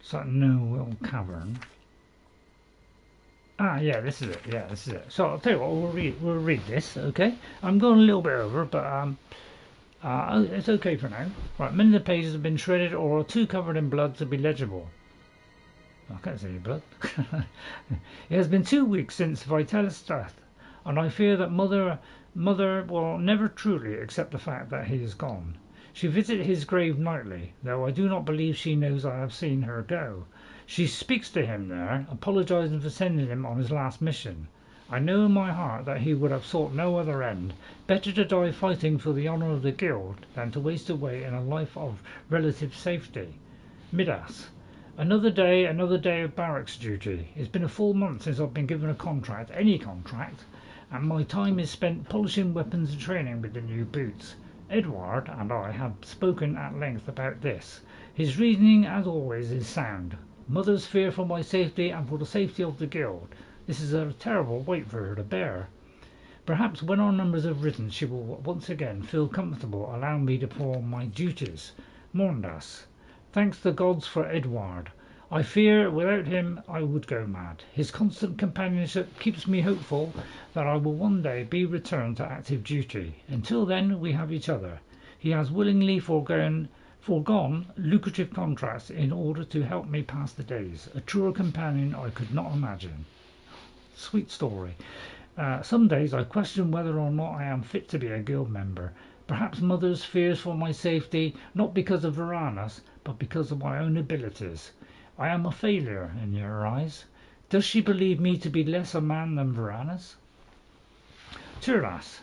So no cavern. Ah, yeah, this is it. Yeah, this is it. So I'll tell you what, we'll read this. Okay, I'm going a little bit over, but it's okay for now. Right, many of the pages have been shredded or are too covered in blood to be legible. I can't see any blood. It has been 2 weeks since Vitalis' death, and I fear that Mother will never truly accept the fact that he is gone. She visits his grave nightly, though I do not believe she knows I have seen her go. She speaks to him there, apologizing for sending him on his last mission. I know in my heart that he would have sought no other end. Better to die fighting for the honor of the guild than to waste away in a life of relative safety. Midas. Another day of barracks duty. It's been a full month since I've been given a contract, any contract, and my time is spent polishing weapons and training with the new boots. Edward and I have spoken at length about this. His reasoning, as always, is sound. Mother's fear for my safety and for the safety of the guild. This is a terrible weight for her to bear. Perhaps when our numbers have risen, she will once again feel comfortable allowing me to perform my duties. Morndas. Thanks the gods for Edward. I fear without him I would go mad. His constant companionship keeps me hopeful that I will one day be returned to active duty. Until then we have each other. He has willingly foregone lucrative contracts in order to help me pass the days. A truer companion I could not imagine. Sweet story. Some days I question whether or not I am fit to be a guild member. Perhaps Mother's fears for my safety, not because of Varanus, but because of my own abilities. I am a failure in your eyes. Does she believe me to be less a man than Varanus? Turlas.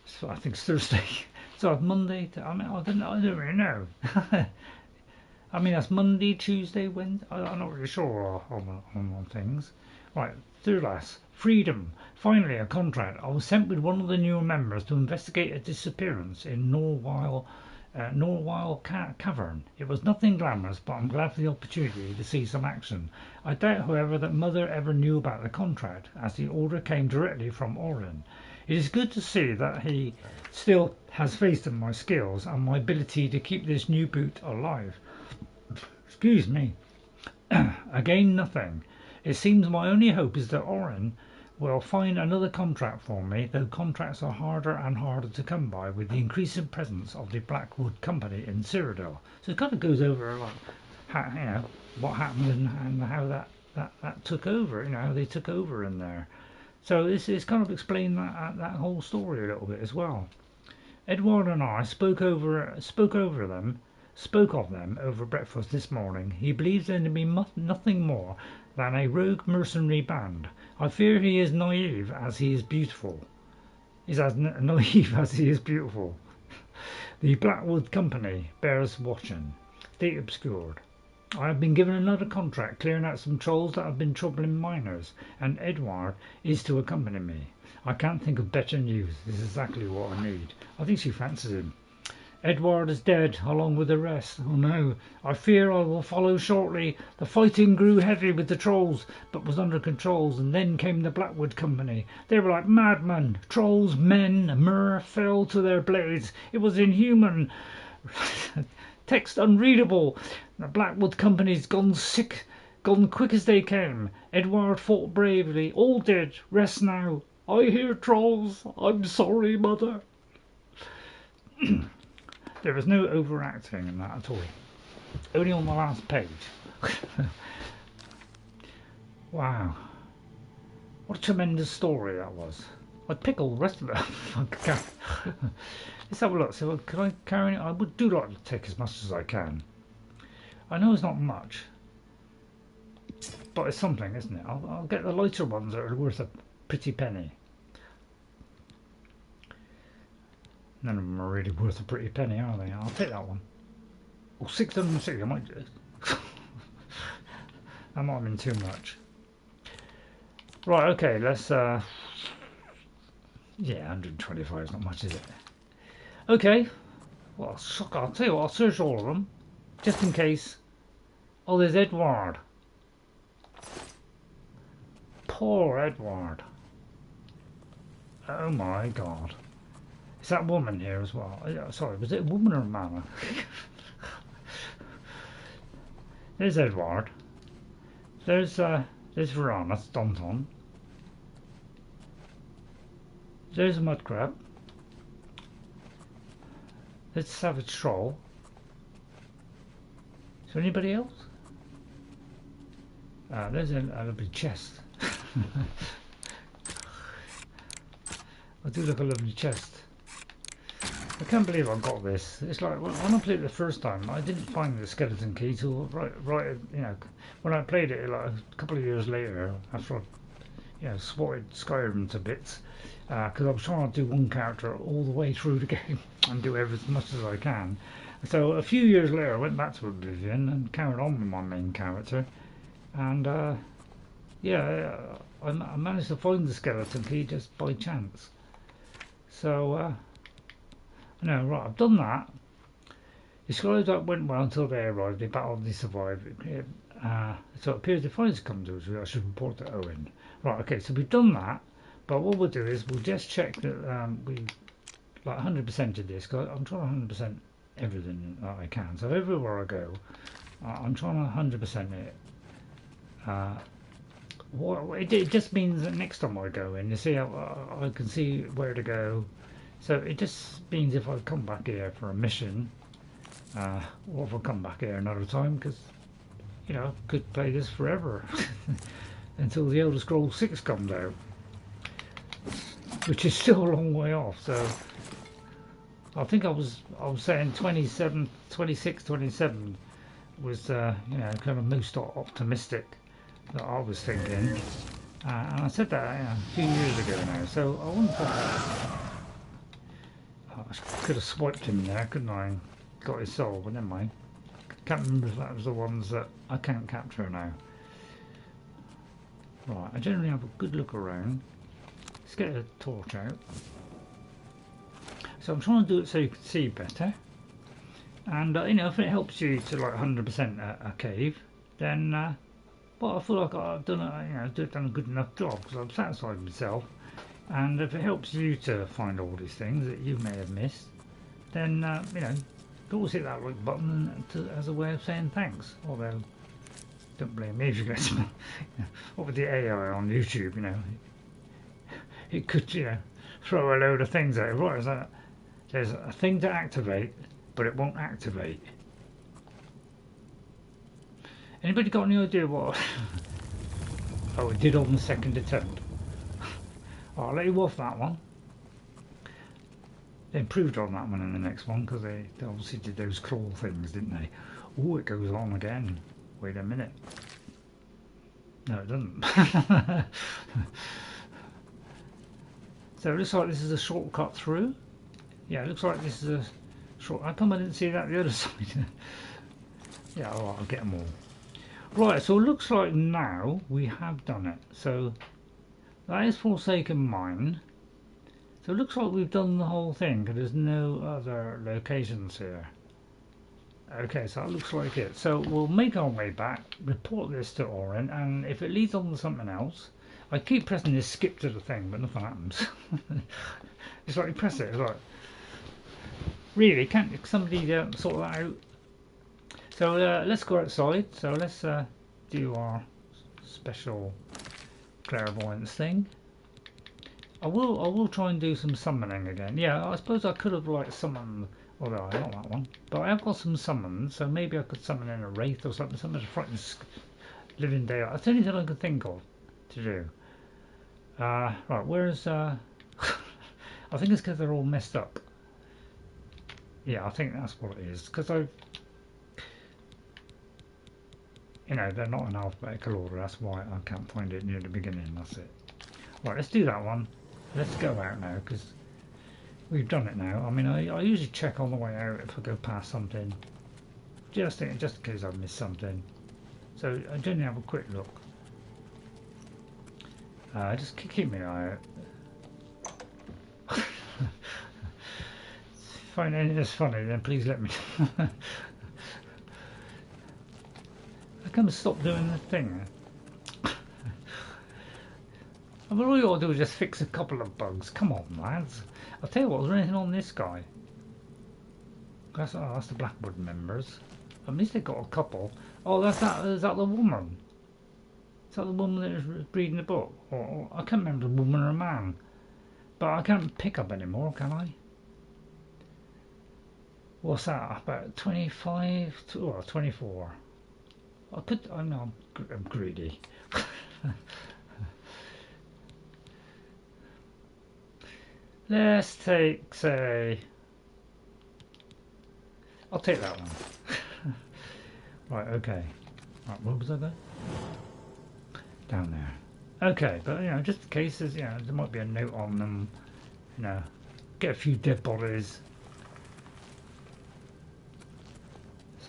So I think it's Thursday. So it's Monday. I don't really know. I mean, that's Monday, Tuesday, Wednesday. I'm not really sure on things. Right, Turlas. Freedom. Finally, a contract. I was sent with one of the newer members to investigate a disappearance in Norwile Cavern. It was nothing glamorous, but I'm glad for the opportunity to see some action. I doubt, however, that Mother ever knew about the contract, as the order came directly from Oreyn. It is good to see that he still has faith in my skills and my ability to keep this new boot alive. Excuse me. Again, nothing. It seems my only hope is that Oreyn will find another contract for me, though contracts are harder and harder to come by with the increasing presence of the Blackwood Company in Cyrodiil. So it kind of goes over like how, what happened and how that took over, how they took over in there. So this is kind of explain that whole story a little bit as well. Edward and I spoke over them spoke of them over breakfast this morning. He believes them to be nothing more than a rogue mercenary band. I fear he is naive as he is beautiful. He's as naive as he is beautiful. The Blackwood Company bears watching. Date obscured. I have been given another contract clearing out some trolls that have been troubling miners, and Edward is to accompany me. I can't think of better news. This is exactly what I need. I think she fancies him. Edward is dead, along with the rest. Oh no, I fear I will follow shortly. The fighting grew heavy with the trolls, but was under control, and then came the Blackwood Company. They were like madmen. Trolls, men, myrrh fell to their blades. It was inhuman. Text unreadable. The Blackwood Company's gone sick, gone quick as they came. Edward fought bravely. All dead. Rest now. I hear trolls. I'm sorry, mother. There was no overacting in that at all. Only on the last page. Wow. What a tremendous story that was. I'd pick all the rest of it. Let's have a look. So can I carry it? I would do like to take as much as I can. I know it's not much. But it's something, isn't it? I'll get the lighter ones that are worth a pretty penny. None of them are really worth a pretty penny, are they? I'll take that one. Oh, 660, I might do it. That might have been too much. Right, okay, let's yeah, 125 is not much, is it? Okay. Well, I'll tell you what, I'll search all of them. Just in case. Oh, there's Edward. Poor Edward. Oh my god. Is that woman here as well? Sorry, was it a woman or a man? There's Edward. There's Varana, that's Danton. There's a mud crab. There's a savage troll. Is there anybody else? There's a lovely chest. I do look a lovely chest. I can't believe I got this. It's like when I played it the first time, I didn't find the skeleton key till right, you know, when I played it like a couple of years later after I, you know, swatted Skyrim to bits, because I was trying to do one character all the way through the game and do as much as I can. So a few years later, I went back to Oblivion and carried on with my main character, and yeah, I managed to find the skeleton key just by chance. So. No, right, I've done that. Describes that went well until they arrived. They battled, they survived. So it appears the fight's come to us. I should report to Owen. Right, okay, so we've done that. But what we'll do is we'll just check that we like 100% of this. Cause I'm trying to 100% everything that I can. So everywhere I go, I'm trying to 100% it. It just means that next time I go in, you see, I can see where to go. So it just means if I come back here for a mission, or if I come back here another time, because, you know, I could play this forever until the Elder Scrolls 6 comes out, which is still a long way off. So I think I was saying 26, 27 was you know, kind of most optimistic that I was thinking, and I said that, you know, a few years ago now. So I wouldn't put that. I could have swiped him there, couldn't I? Got his soul, but never mind. Can't remember if that was the ones that I can't capture now. Right, I generally have a good look around. Let's get a torch out. So I'm trying to do it so you can see better. And you know, if it helps you to like 100% a cave, then well, I feel like I've done a good enough job because I'm satisfied with myself. And if it helps you to find all these things that you may have missed, then you know, always hit that like button as a way of saying thanks. Although, don't blame me if you get some. What with the AI on YouTube, you know, it could, you know, throw a load of things out. Right, is that there's a thing to activate, but it won't activate. Anybody got any idea what? Oh, it did on the second attempt. I'll let you off that one. They improved on that one in the next one because they obviously did those claw things, didn't they? Oh, it goes on again. Wait a minute. No, it doesn't. So it looks like this is a shortcut through. Yeah, it looks like this is a short. How come I didn't see that the other side? Yeah, alright, I'll get them all. Right, so it looks like now we have done it. So that is Forsaken Mine. So it looks like we've done the whole thing because there's no other locations here. Okay, so that looks like it. So we'll make our way back, report this to Oreyn, and if it leads on to something else, I keep pressing this skip to the thing, but nothing happens. It's like you press it, it's like, really, can't somebody sort that out? So let's go outside. So let's do our special clairvoyance thing. I will try and do some summoning again. Yeah, I suppose I could have like summoned, although I not that one. But I have got some summons, so maybe I could summon in a wraith or something. Something to frighten living daylight. That's the only thing I could think of to do. Right, where's I think it's because they're all messed up. Yeah, I think that's what it is. Because I, you know, they're not in alphabetical order. That's why I can't find it near the beginning. That's it. Right, let's do that one. Let's go out now because we've done it now. I mean, I usually check on the way out if I go past something, just in case I miss something. So I generally have a quick look. Just keep me eye out. Find any of this funny, then please let me. I come stop doing the thing. I mean, all you ought to do is just fix a couple of bugs. Come on, lads. I'll tell you what, is there anything on this guy? That's the Blackwood members. At least they got a couple. Oh, is that the woman? Is that the woman that was reading the book? Or I can't remember the woman or a man. But I can't pick up anymore, can I? What's that? About 25 or 24? I could. I know I'm greedy. Let's take, say, I'll take that one. Right, okay. Right, where was I going? Down there. Okay, but you know, just in case there's, you know, there might be a note on them, you know, get a few dead bodies.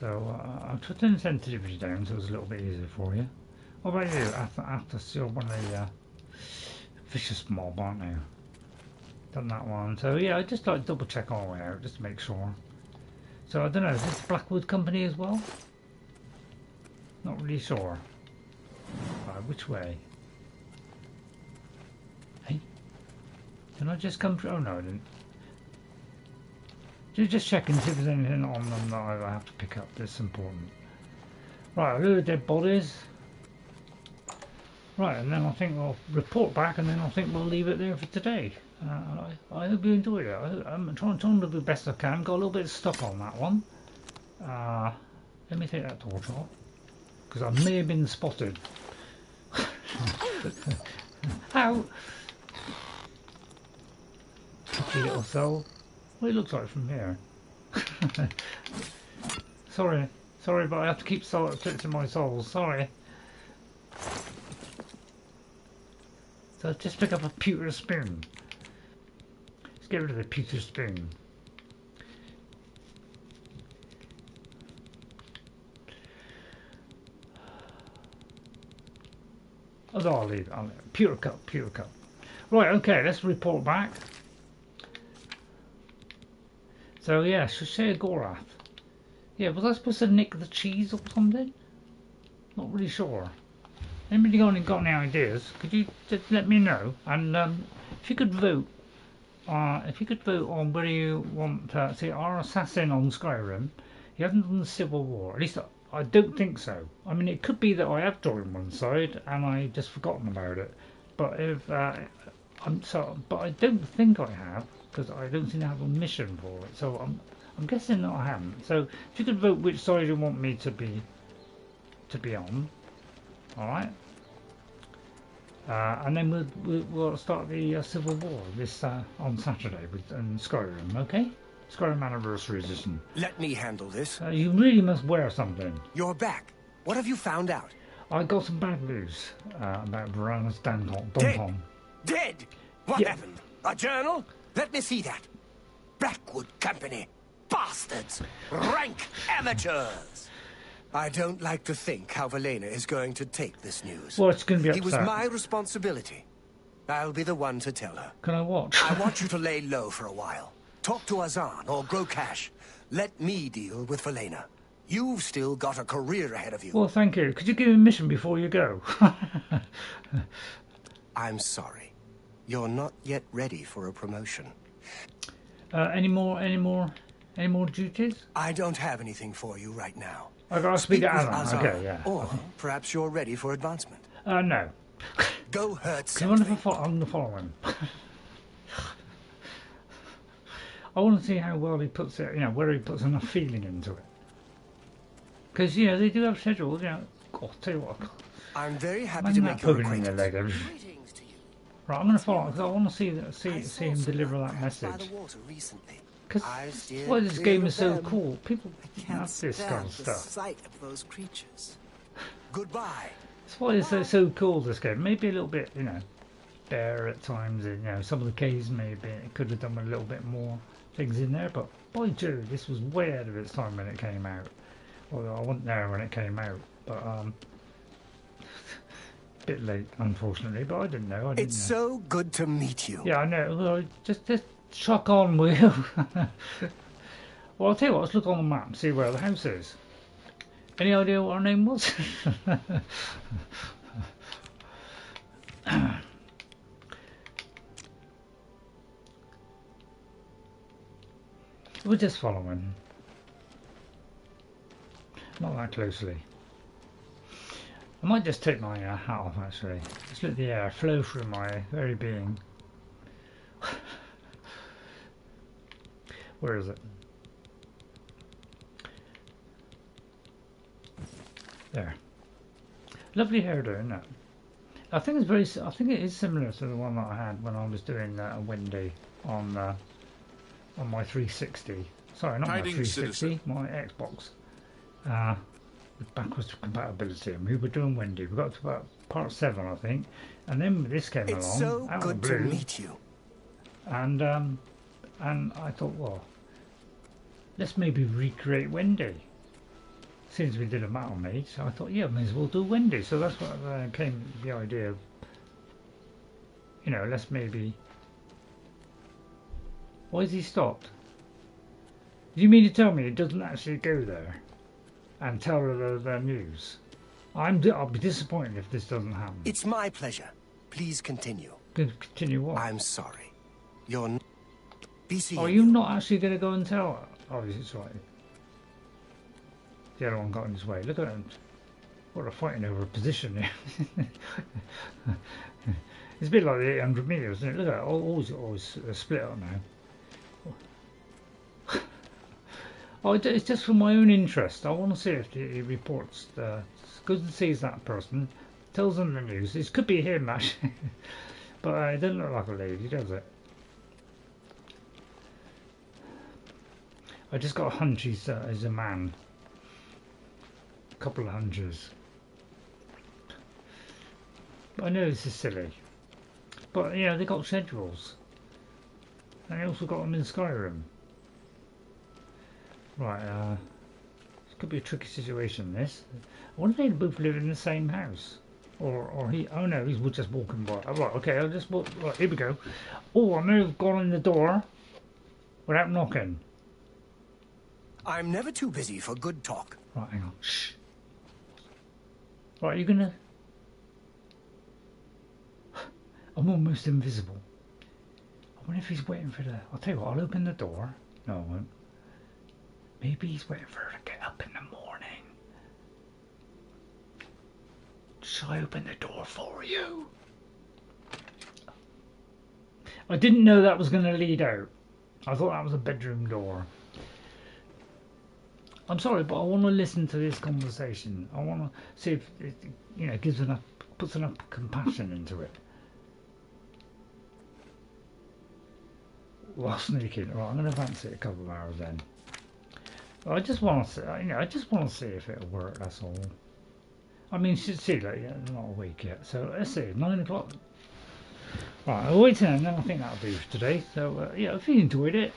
So I'll turn the sensitivity down so it's a little bit easier for you. What about you? After you're one of the vicious mob, aren't you? Done that one. So yeah, I just like double check all the way out just to make sure. So I don't know, is this Blackwood Company as well? Not really sure. Right, which way? Hey? Did I just come through? Oh no, I didn't. Just checking to see if there's anything on them that I have to pick up that's important. Right, a load of dead bodies. Right, and then I think I'll report back, and then I think we'll leave it there for today. I hope you enjoyed it. I'm trying to do the best I can. Got a little bit stuck on that one. Let me take that torch off, because I may have been spotted. Ow! Pretty little soul. What it looks like from here. Sorry, but I have to keep touching my souls. Sorry. So just pick up a pewter spoon. Let's get rid of the pewter spoon. Oh, I'll leave it. Pewter cup. Right, okay, let's report back. So yeah, Sheagorath. Yeah, was I supposed to nick the cheese or something? Not really sure. Anybody got any ideas? Could you just let me know? And if you could vote, on whether you want to see our assassin on Skyrim. He hasn't done the Civil War. At least I don't think so. I mean, it could be that I have joined one side and I just forgotten about it. But if but I don't think I have, because I don't seem to have a mission for it. So I'm guessing that I haven't. So if you could vote which side you want me to be on. Alright. And then we'll start the Civil War this on Saturday in Skyrim, okay? Skyrim Anniversary Edition. Let me handle this. You really must wear something. You're back. What have you found out? I got some bad news about Varanus Dead? Dead? What happened? A journal? Let me see that. Blackwood Company. Bastards. Rank amateurs. I don't like to think how Weynon is going to take this news. Well, it's going to be upset. It was my responsibility. I'll be the one to tell her. Can I watch? I want you to lay low for a while. Talk to Azan or grow cash. Let me deal with Weynon. You've still got a career ahead of you. Well, thank you. Could you give me a mission before you go? I'm sorry. You're not yet ready for a promotion. Any more duties? I don't have anything for you right now. I got to speak to Azan. Okay, yeah. Or perhaps you're ready for advancement. No. Go hurt I'm going to follow him. I want to see how well he puts it, whether he puts enough feeling into it. Because, they do have schedules, I'll tell you what. I'm very happy to make your acquaintance. Right, I'm going to follow him because I want to see him deliver that message. Because that's why this game is so cool. People have this kind of stuff. Sight of those creatures. Goodbye. That's why it's so cool, this game. Maybe a little bit, bare at times. And, some of the caves maybe it could have done with a little bit more things in there. But boy, Joe, this was way out of its time when it came out. Well, I wasn't there when it came out, but a bit late, unfortunately. But I didn't know. It's so good to meet you. Yeah, I know. Well, just chuck on, will you? Well, I'll tell you what. Let's look on the map and see where the house is. Any idea what our name was? We're just following. Not that closely. I might just take my hat off actually. Just let the air flow through my very being. Where is it? There. Lovely hairdo, isn't it? I think it's very. I think it is similar to the one that I had when I was doing Wendy on my 360. Sorry, not my 360. My Xbox. With backwards compatibility, and we were doing Wendy. We got to about part 7, I think, and then this came along. It's so good to meet you. And I thought, well, let's maybe recreate Wendy. Since we did a Battlemage, so I thought, yeah, may as well do Wendy. So that's what came the idea of. Let's maybe. Why has he stopped? Do you mean to tell me it doesn't actually go there? And tell her the news. I'll be disappointed if this doesn't happen. It's my pleasure. Please continue. Continue what? I'm sorry. You're. Are you not actually going to go and tell her? Oh, it's right. The other one got in his way. Look at him. What a fighting over a position here. It's a bit like the 800 metres, isn't it? Look at it. Always split up now. Oh, it's just for my own interest. I want to see if he reports. Goes and sees that person, tells them the news. This could be him actually, but it doesn't look like a lady, does it? I just got a hunch he's a man. A couple of hunches. But I know this is silly. But they got schedules, and they also got them in Skyrim. Right, this could be a tricky situation, this. I wonder if they both live in the same house. Or he... Oh no, he's just walking by. Oh, right, okay, I'll just walk... Right, here we go. Oh, I may have gone in the door without knocking. I'm never too busy for good talk. Right, hang on. Shh. Right, you're gonna... I'm almost invisible. I wonder if he's waiting for the... I'll tell you what, I'll open the door. No, I won't. Maybe he's waiting for her to get up in the morning. Shall I open the door for you? I didn't know that was going to lead out. I thought that was a bedroom door. I'm sorry, but I want to listen to this conversation. I want to see if it, you know, puts enough compassion into it. While sneaking, right? I'm going to advance it a couple of hours then. I just want to see, you know, I just want to see if it'll work. That's all. I mean, see, like, yeah, not a week yet. So let's see, 9 o'clock. Right, I'll wait till then. I think that'll do for today. So yeah, if you enjoyed it,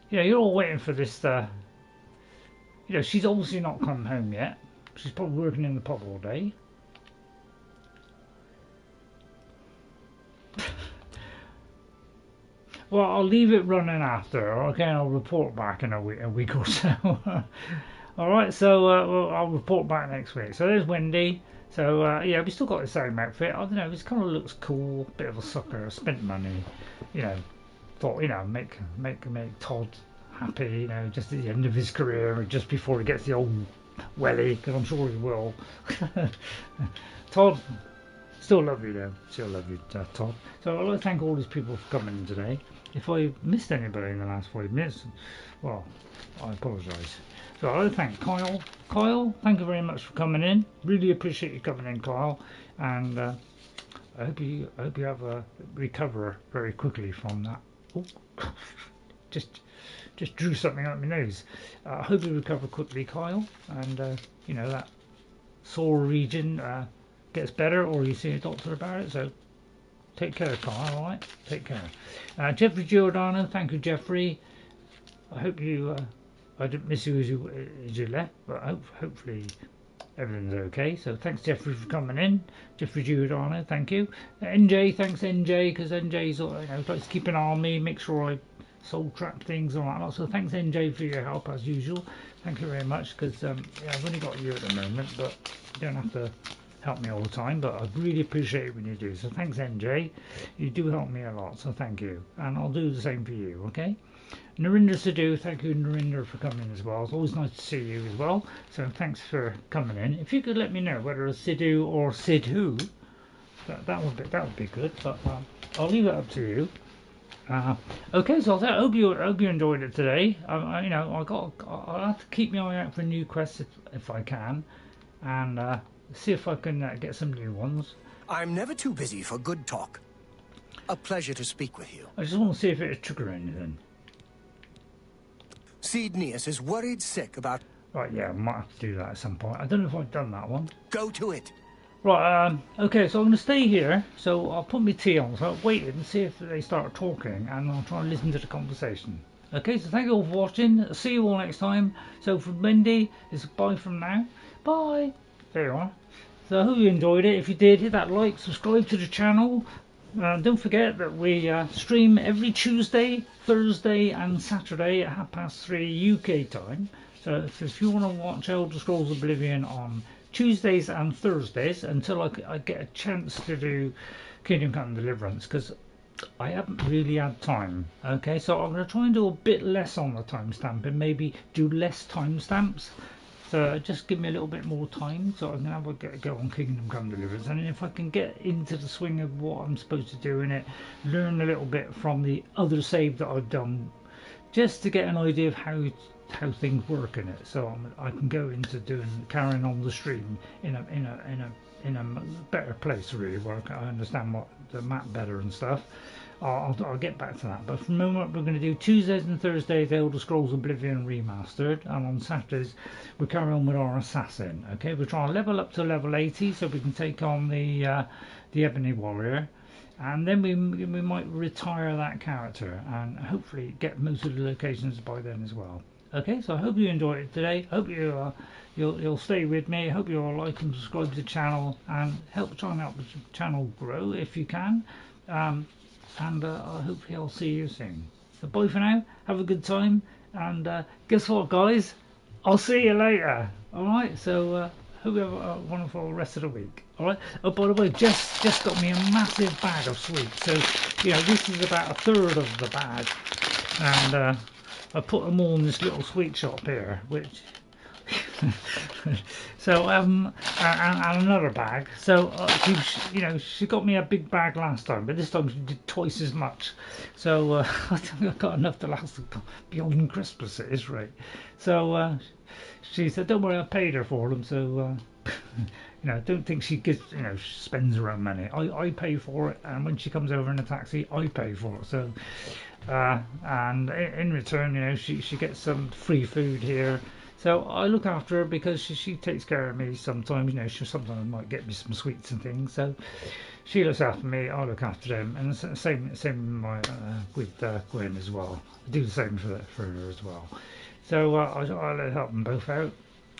yeah, you're all waiting for this. You know, she's obviously not come home yet. She's probably working in the pub all day. Well, I'll leave it running after. Okay, I'll report back in a week or so. All right, so I'll report back next week. So there's Wendy. So yeah, we still got the same outfit. I don't know. This kind of looks cool. Bit of a sucker. I spent money. You know, thought, you know, make Todd happy, you know, just at the end of his career, just before he gets the old welly, because I'm sure he will. Todd, still love you though, still love you, Todd. So I'd like to thank all these people for coming in today. If I missed anybody in the last 5 minutes, well, I apologise. So I'd like to thank Kyle. Kyle, thank you very much for coming in. Really appreciate you coming in, Kyle. And I hope you have a recover very quickly from that. Oh, just drew something out of my nose. I hope you recover quickly, Kyle, and you know, that sore region gets better, or you see a doctor about it. So take care, Kyle. All right, take care. Jeffrey Giordano, thank you, Jeffrey. I hope you. I didn't miss you as you left, but hopefully everything's okay. So thanks, Jeffrey, for coming in. Jeffrey Giordano, thank you. NJ, thanks, NJ, because NJ's, you know, likes to keep an eye on me, make sure I soul trap things and all that. So thanks, NJ, for your help as usual. Thank you very much, because yeah, I've only got you at the moment, but you don't have to help me all the time, but I really appreciate it when you do. So thanks, NJ. You do help me a lot, so thank you. And I'll do the same for you, okay? Narinder Sidhu, thank you, Narinder, for coming as well. It's always nice to see you as well. So thanks for coming in. If you could let me know whether it's Sidhu or Sidhu, that would be good. But I'll leave it up to you. Okay, so I hope you enjoyed it today. You know, I'll have to keep my eye out for new quests if I can, and see if I can get some new ones. I'm never too busy for good talk. A pleasure to speak with you. I just want to see if it'll trigger anything. Seedneus is worried sick about... Right, yeah, I might have to do that at some point. I don't know if I've done that one. Go to it. Right, okay, so I'm going to stay here. So I'll put my tea on. So I'll wait and see if they start talking, and I'll try and listen to the conversation. Okay, so thank you all for watching. I'll see you all next time. So from Wendy, it's bye from now. Bye. There you are. So I hope you enjoyed it. If you did, hit that like, subscribe to the channel. Don't forget that we stream every Tuesday, Thursday and Saturday at 3:30 UK time. So if you want to watch Elder Scrolls Oblivion on Tuesdays and Thursdays until I get a chance to do Kingdom Come Deliverance, because I haven't really had time. Okay, so I'm going to try and do a bit less on the timestamp and maybe do less timestamps. So just give me a little bit more time so I can have a go on Kingdom Come Deliverance, and if I can get into the swing of what I'm supposed to do in it, learn a little bit from the other save that I've done, just to get an idea of how things work in it, so I can go into carrying on the stream in a better place, really, where I understand what the map better and stuff. I'll get back to that, but for the moment we're going to do Tuesdays and Thursdays Elder Scrolls Oblivion Remastered, and on Saturdays we carry on with our assassin. Okay, we're trying to level up to level 80 so we can take on the Ebony Warrior, and then we might retire that character and hopefully get most of the locations by then as well. Okay, so I hope you enjoyed it today. Hope you'll stay with me. Hope you'll like and subscribe to the channel and try and help the channel grow if you can. And I hope I'll see you soon. So bye for now. Have a good time. And guess what, guys? I'll see you later. All right. So hope you have a wonderful rest of the week. All right. Oh, by the way, Jess got me a massive bag of sweets. So you know, this is about a third of the bag, and I put them all in this little sweet shop here, which So and another bag. So she got me a big bag last time, but this time she did twice as much. So I think I've got enough to last beyond Christmas at this rate. So she said, "Don't worry, I paid her for them." So don't think she gives, she spends her own money. I pay for it, and when she comes over in a taxi, I pay for it. So and in return, she gets some free food here. So I look after her because she takes care of me sometimes. She sometimes might get me some sweets and things. So she looks after me, I look after them, and the same with Gwen as well. I do the same for her as well. So I'll help them both out,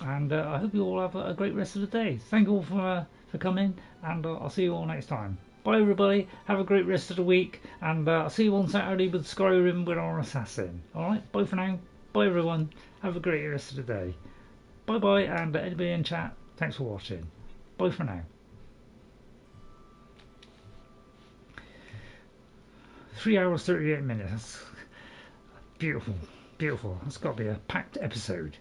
and I hope you all have a great rest of the day. Thank you all for coming, and I'll see you all next time. Bye everybody, have a great rest of the week, and I'll see you on Saturday with Skyrim with our assassin. Alright, bye for now. Bye everyone, have a great rest of the day. Bye bye, and anybody in chat, thanks for watching. Bye for now. 3 hours 38 minutes. Beautiful, beautiful. That's got to be a packed episode.